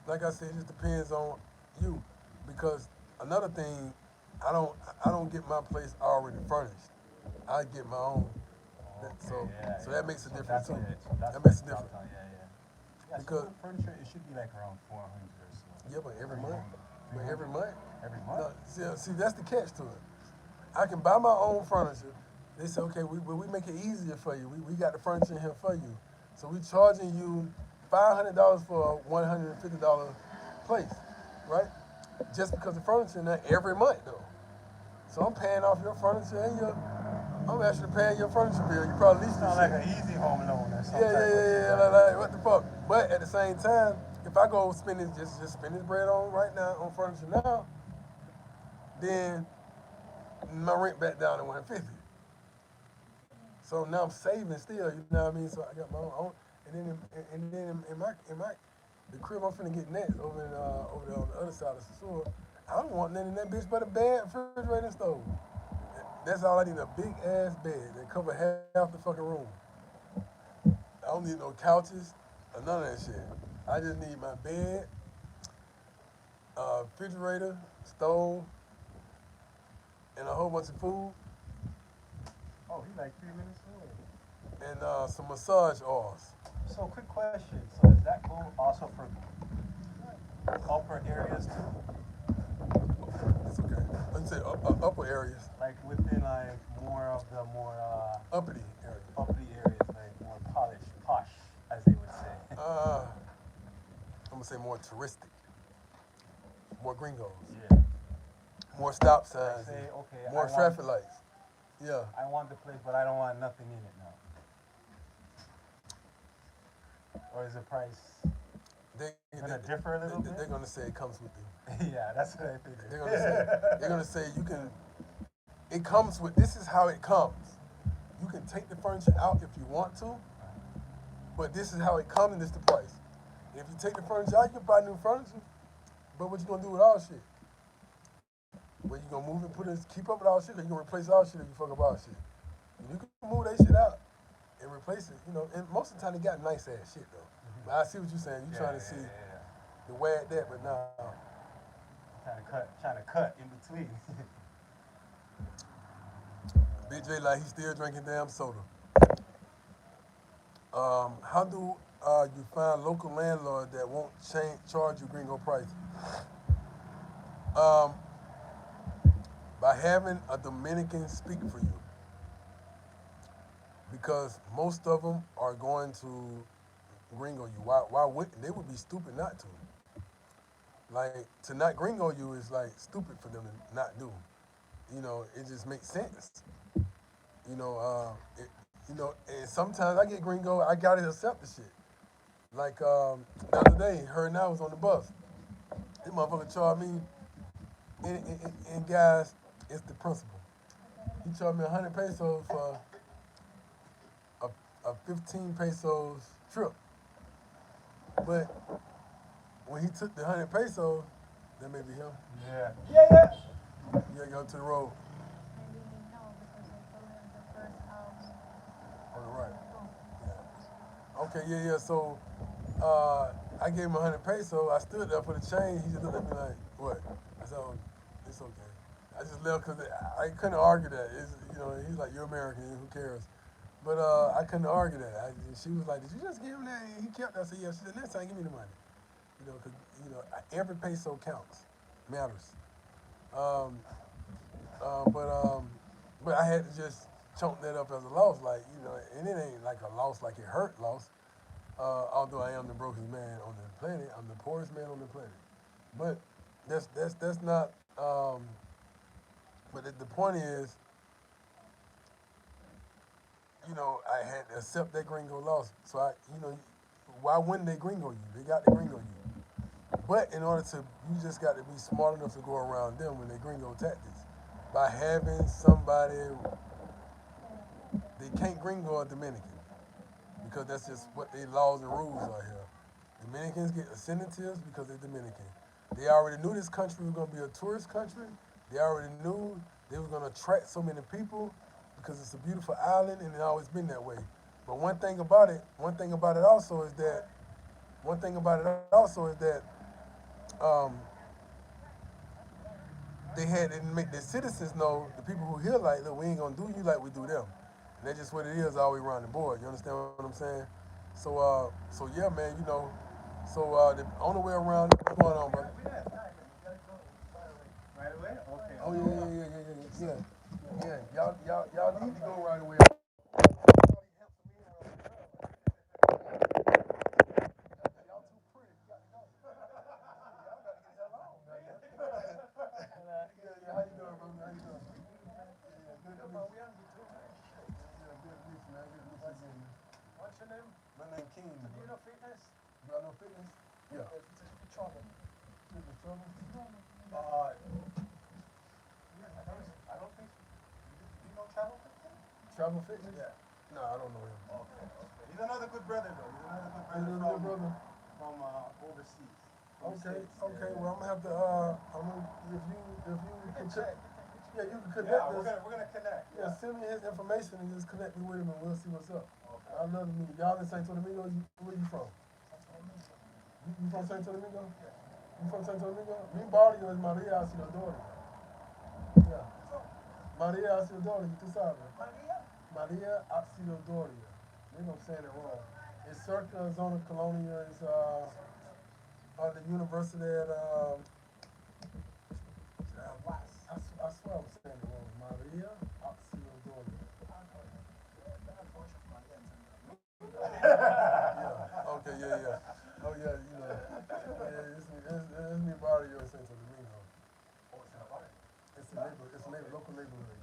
like I said, it just depends on you, because another thing, I don't get my place already furnished. I get my own. So that makes a difference too. That makes a difference. Yeah, Because so furniture, it should be like around 400 or so. yeah, but every month. 300. But every month. Every month? No, see, that's the catch to it. I can buy my own furniture. They say, okay, we make it easier for you. We got the furniture in here for you. So we charging you $500 for a $150 place, right? Just because the furniture in there every month though. So I'm paying off your furniture and I'm actually paying your furniture bill. You probably lease Sound like an easy home loan or something. like what the fuck? But at the same time, if I go spend this, just spend this bread on right now on furniture now, then my rent back down to 150. So now I'm saving still, you know what I mean? So I got my own, and then in my the crib I'm finna get next over there on the other side of Sosua, I don't want nothing in that bitch but a bed, refrigerator, and stove. That's all I need, a big ass bed that cover half the fucking room. I don't need no couches or none of that shit. I just need my bed, refrigerator, stove, and a whole bunch of food, Oh, he like 3 minutes away. and some massage oils. So, quick question. So, does that go also for upper areas too? It's okay. Let's say upper areas, Like within like more of the more uppity areas. uppity areas, like more polished, posh, as they would say. I'm gonna say more touristic, more gringos, Yeah. more stop Like signs, say, okay, more traffic lights. Yeah. I want the place, but I don't want nothing in it now. Or is the price gonna differ a little bit? They're gonna say it comes with you. Yeah, that's what I figured. They're gonna say you can. It comes with. This is how it comes. You can take the furniture out if you want to, but this is how it comes, and this is the price. If you take the furniture out, you can buy new furniture. But what you gonna do with all shit? Well, you gonna move and keep up with all shit, or you gonna replace all shit if you fuck up all shit? You can move that shit out and replace it, and most of the time they got nice ass shit though. But I see what you're saying. You're trying to see the way at that, but nah. Trying to cut in between. Big J like he's still drinking damn soda. How do you find local landlord that won't charge you gringo price? Um, by having a Dominican speak for you, because most of them are going to gringo you. Why wouldn't they? Would be stupid not to. Like, to not gringo you is like stupid for them to not do. It just makes sense. You know, and sometimes I get gringo, I gotta accept the shit. Like the other day, her and I was on the bus. This motherfucker charged me, and guys, it's the principle. He charged me 100 pesos for a, a 15 pesos trip. But when he took the 100 pesos, that may be him. Yeah. Yeah, yeah. You gotta go to the road Maybe he know because I told him the first house on the on right. the phone. Yeah. Okay, yeah. So I gave him 100 pesos. I stood there for the change. He just looked at me like, what? I said, oh, it's okay. I just left because I couldn't argue that. He's like, you're American, who cares? But I couldn't argue that. She was like, did you just give him that? And he kept that. I said, yeah. She said, next time, give me the money. Because every peso counts, matters. Um, but I had to just chunk that up as a loss, like and it ain't like a loss, like it hurt loss. Although I am the brokest man on the planet, I'm the poorest man on the planet. But that's not. But the point is, I had to accept that gringo loss. So why wouldn't they gringo you? They got to gringo you. But in order to, you just got to be smart enough to go around them when they gringo tactics. By having somebody, they can't gringo a Dominican because that's just what their laws and rules are here. Dominicans get incentives because they're Dominican. They already knew this country was going to be a tourist country. They already knew they was going to attract so many people because it's a beautiful island and it's always been that way. But one thing about it also is that um, they had to make their citizens know, the people who here, like, look, we ain't gonna do you like we do them. And that's just what it is all the way around the board. You understand what I'm saying? So yeah, man, the only way around, what's going on, brother? Right away? Okay. Oh yeah. Y'all need to go right away. Y'all too pretty. You got to go. Y'all got to get the hell on, man. Yeah, how you doing, brother? How you doing? Yeah, good to meet you. Yeah, good to meet you, man. Good to meet you again, man. What's your name? My name King. Do you know fitness? Do I know fitness? Yeah. It's trouble. Fitness trouble? I don't think so. Do you know travel fitness? Travel fitness? Yeah. No, I don't know him. Okay. He's another good brother though. He's another good Hey, brother little brother. from overseas. Okay, States. okay. Yeah. Well, I'm gonna have to. If you can check. yeah, you can connect Yeah, us. we're gonna connect. Yeah, send me his information and just connect me with him, and we'll see what's up. Okay. I love to meet you. Y'all in Santo Domingo? Where you from? You from Santo Domingo? Yeah. You from Santo Domingo? Mi barrio es María Auxiliadora. Yeah. María Auxiliadora, tú sabes. María Auxiliadora. Maybe I'm saying it wrong. It's Circa Zona Colonia. It's the university at I swear I'm saying it wrong. Maria Auxiliadora. Yeah. Okay. Yeah. Oh yeah. Yeah. It's me barrio in Santo Domingo. It's a local neighborhood.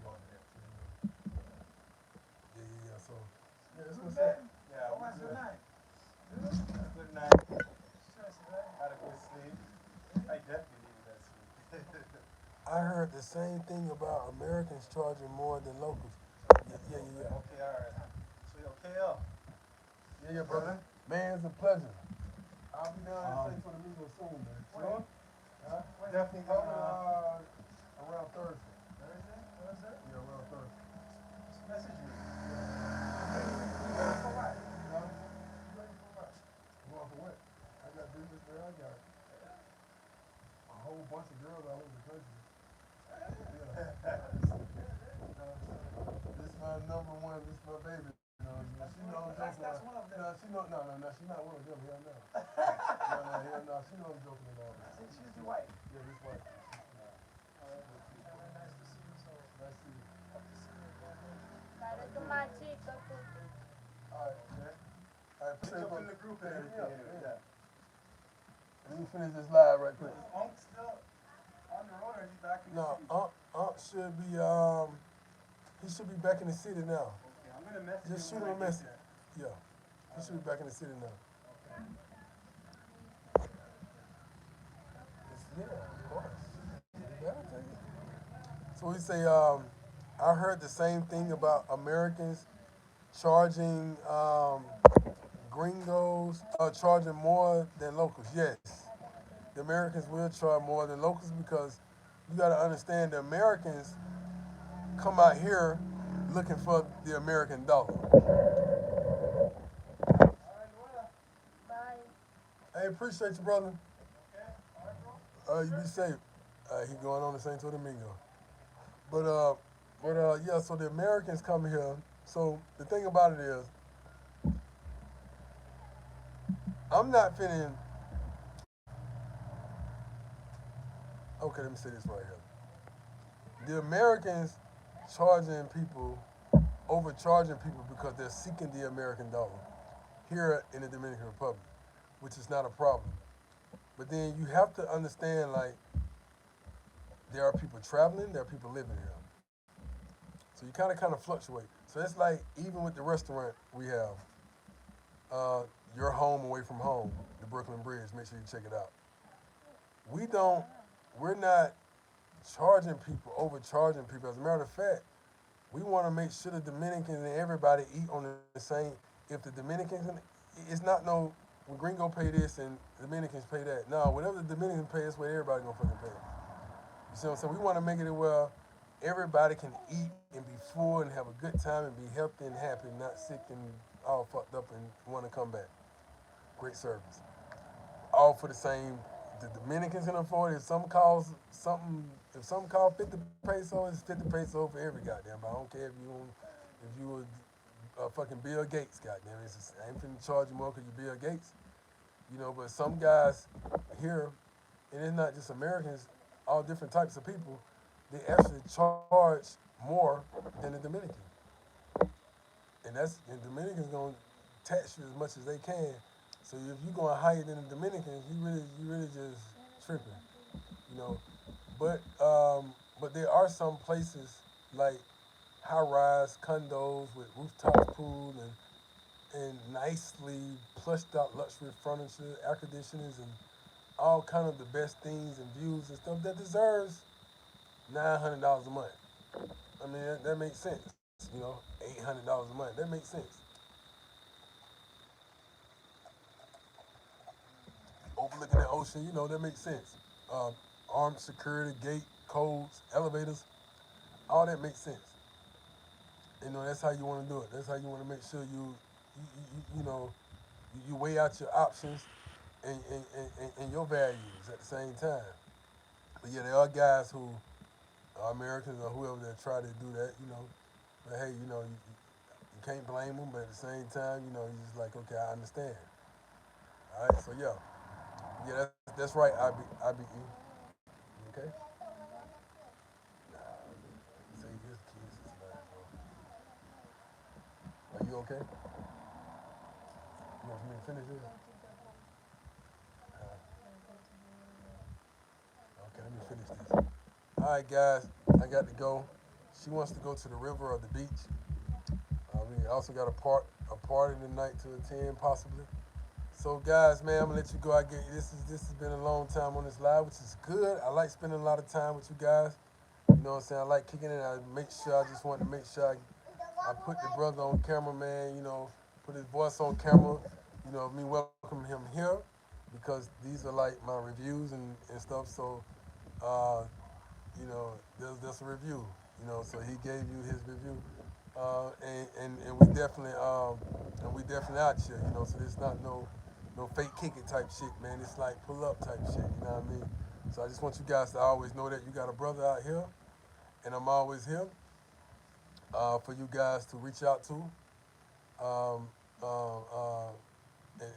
Yeah. So it's what's up. Yeah. How was your night? Good night. Had a good sleep. I definitely needed that sleep. I heard the same thing about Americans charging more than locals. Yeah. Okay, alright. So you're KL? Yeah, brother. Man, it's a pleasure. I'll be down in Santo Domingo soon, man. Sure? Huh? Definitely Probably around Thursday. Thursday? Yeah, around Thursday. Just message me. Ready for what? Huh? Ready for what? Going for what? I got business there. I got a whole bunch of girls all over the country. Yeah. This is my number one. This is my baby. She knows I'm joking. That's one of them. No, she know. No. She's not one of them. Hell no. Hell no. She knows I'm joking and all. I think she's the wife. Yeah, this wife. Nice to see you. So Nice to see you. Dale tu machito, tú. All right, man. All right, jump in the group and everything. Yeah. Let me finish this live right quick. Is Unc still on the road or is he back in the No, city? Unc should be he should be back in the city now. Okay, I'm gonna message Just him shoot when him a I get message. there. Yeah. He should be back in the city now. Okay. Yeah, of course. You gotta take it. So we say, I heard the same thing about Americans charging gringos, charging more than locals. Yes, the Americans will charge more than locals because you got to understand the Americans come out here looking for the American dollar. Bye. Hey, appreciate you, brother. You be safe. He going on to Santo Domingo. But yeah. So the Americans come here. So the thing about it is, I'm not finna. Okay, let me say this right here. The Americans charging people, overcharging people because they're seeking the American dollar here in the Dominican Republic, which is not a problem. But then you have to understand, like, there are people traveling, there are people living here. So you kind of fluctuate. So it's like even with the restaurant we have, uh, your home away from home, the Brooklyn Bridge. Make sure you check it out. We don't, we're not charging people, overcharging people. As a matter of fact, we want to make sure the Dominicans and everybody eat on the same. If the Dominicans, it's not no when Gringo pay this and Dominicans pay that. No, whatever the Dominicans pay, that's what everybody gonna fucking pay. You see what I'm saying? We want to make it where everybody can eat and be full and have a good time and be healthy and happy, not sick and all fucked up and want to come back. Great service. All for the same. The Dominicans can afford it. If some calls something, if some call 50 pesos, it's 50 pesos for every goddamn. But I don't care if you were fucking Bill Gates, goddamn. It's just, I ain't finna charge you more because you're Bill Gates, you know. But some guys here, and it's not just Americans, all different types of people, they actually charge more than the Dominican, and Dominicans gonna tax you as much as they can. So if you going higher than the Dominicans, you really just tripping, you know. But there are some places like high-rise condos with rooftop pool and nicely plushed out luxury furniture, air conditioners, and all kind of the best things and views and stuff that deserves $900 a month. I mean that makes sense, you know. $800 a month, that makes sense. Overlooking the ocean, you know, that makes sense. Uh, Armed security, gate codes, elevators, all that makes sense. You know, that's how you want to do it. That's how you want to make sure you know, you weigh out your options and your values at the same time. But yeah, there are guys who are Americans or whoever that try to do that, you know. But hey, you know, you can't blame them. But at the same time, you know, you're just like, okay, I understand. All right, so yeah, yeah, that's right. I be you. Okay. Say his kids is tonight, bro. Are you okay? You want me to finish this? Okay, let me finish this. All right, guys, I got to go. She wants to go to the river or the beach. We also got a party tonight to attend, possibly. So, guys, man, I'm gonna let you go. I get this has been a long time on this live, which is good. I like spending a lot of time with you guys. You know what I'm saying? I like kicking it. I make sure. I just want to make sure I put the brother on camera, man. You know, put his voice on camera. You know, me welcome him here because these are like my reviews and stuff. So, uh, you know, there's a review. You know, so he gave you his review, and we definitely out here. You know, so it's not no fake kick it type shit, man. It's like pull up type shit. You know what I mean? So I just want you guys to always know that you got a brother out here, and I'm always here for you guys to reach out to. Um,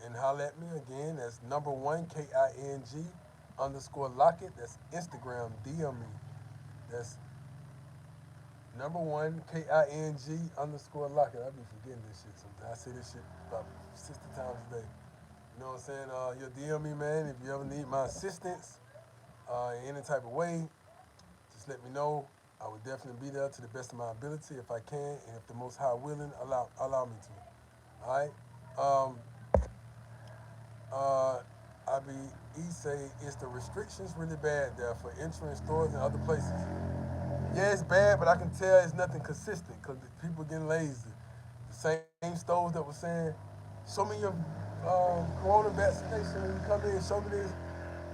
and holler at me again. That's number one KING _Lockett. That's Instagram. DM me. That's number one KING _Lockett. I be forgetting this shit sometimes. I say this shit about 60 times a day. You know what I'm saying? You'll DM me, man. If you ever need my assistance in any type of way, just let me know. I would definitely be there to the best of my ability if I can, and if the Most High willing, allow me to. All right. Um, say, is the restrictions really bad there for entering stores and other places? Yeah, it's bad, but I can tell it's nothing consistent because people getting lazy. The same stores that were saying, show me your corona vaccination when you come in, show me this.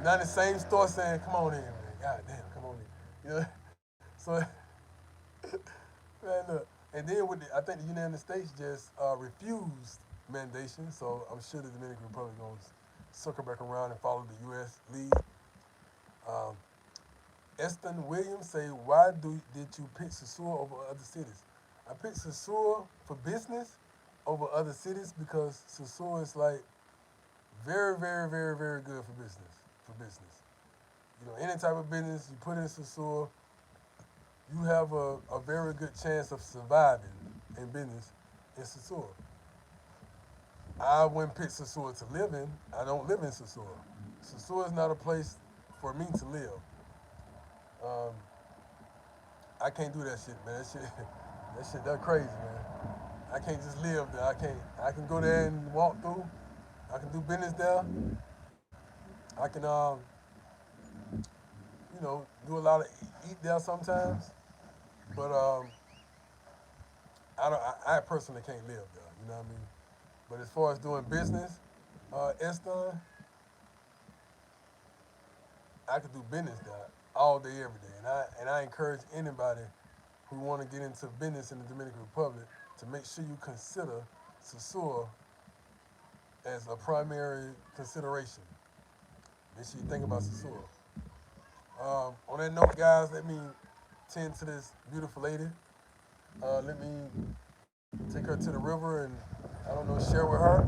Now the same store saying, come on in, man. God damn, come on in. You know? So, man, look. And then I think the United States just refused mandation, so I'm sure the Dominican Republic going to circle back around and follow the U.S. lead. Um, Eston Williams say, why did you pick sosua over other cities? I picked sosua for business over other cities because sosua is like very, very, very, very good for business. For business, you know, any type of business you put in sosua, you have a very good chance of surviving in business in sosua. I wouldn't pick sosua to live in. I don't live in sosua. Sosua is not a place for me to live. Um, I can't do that shit, man. That crazy, man. I can't just live there. I can go there and walk through. I can do business there. I can, do a lot of eat there sometimes. But I personally can't live there. You know what I mean? But as far as doing business, Eston, I could do business there all day, every day. And I encourage anybody who want to get into business in the Dominican Republic to make sure you consider sosua as a primary consideration. Make sure you think about sosua. On that note, guys, let me tend to this beautiful lady. Let me take her to the river and, I don't know, share with her.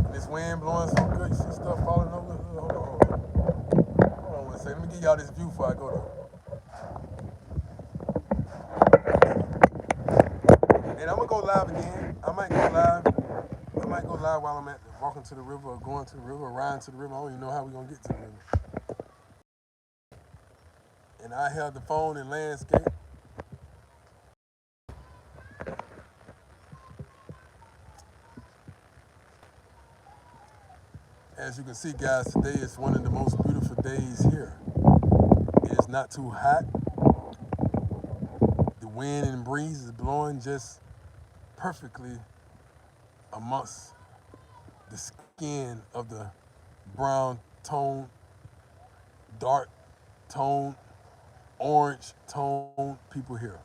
And this wind blowing so good, you see stuff falling over. Hold on 1 second. Let me give y'all this view before I go there. And I'm gonna go live again. I might go live while I'm walking to the river or going to the river or riding to the river. I don't even know how we're gonna get to the river. And I held the phone in landscape. As you can see, guys, today is one of the most beautiful days here. It is not too hot. The wind and breeze is blowing just perfectly amongst the skin of the brown tone, dark tone, orange tone people here.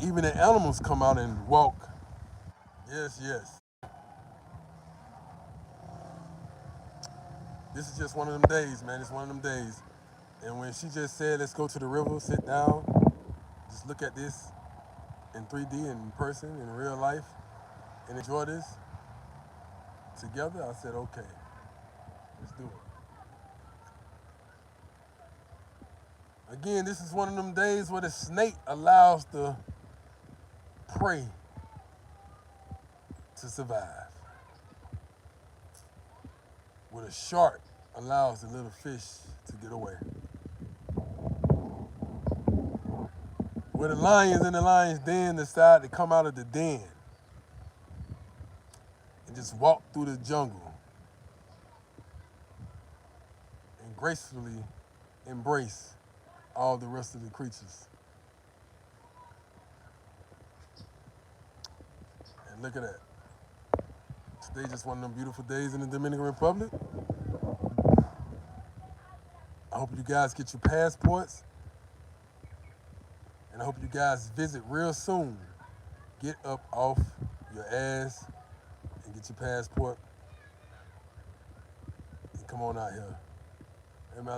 Even the animals come out and walk. Yes, yes. This is just one of them days, man. It's one of them days. And when she just said, let's go to the river, sit down, just look at this in 3D, in person, in real life, and enjoy this together, I said, okay, let's do it. Again, this is one of them days where the snake allows the prey to survive. Where the shark allows the little fish to get away. Where the lions in the lion's den decide to come out of the den and just walk through the jungle and gracefully embrace all the rest of the creatures. And look at that. Today just one of them beautiful days in the Dominican Republic. I hope you guys get your passports. And I hope you guys visit real soon. Get up off your ass and get your passport. And come on out here. Hey, man,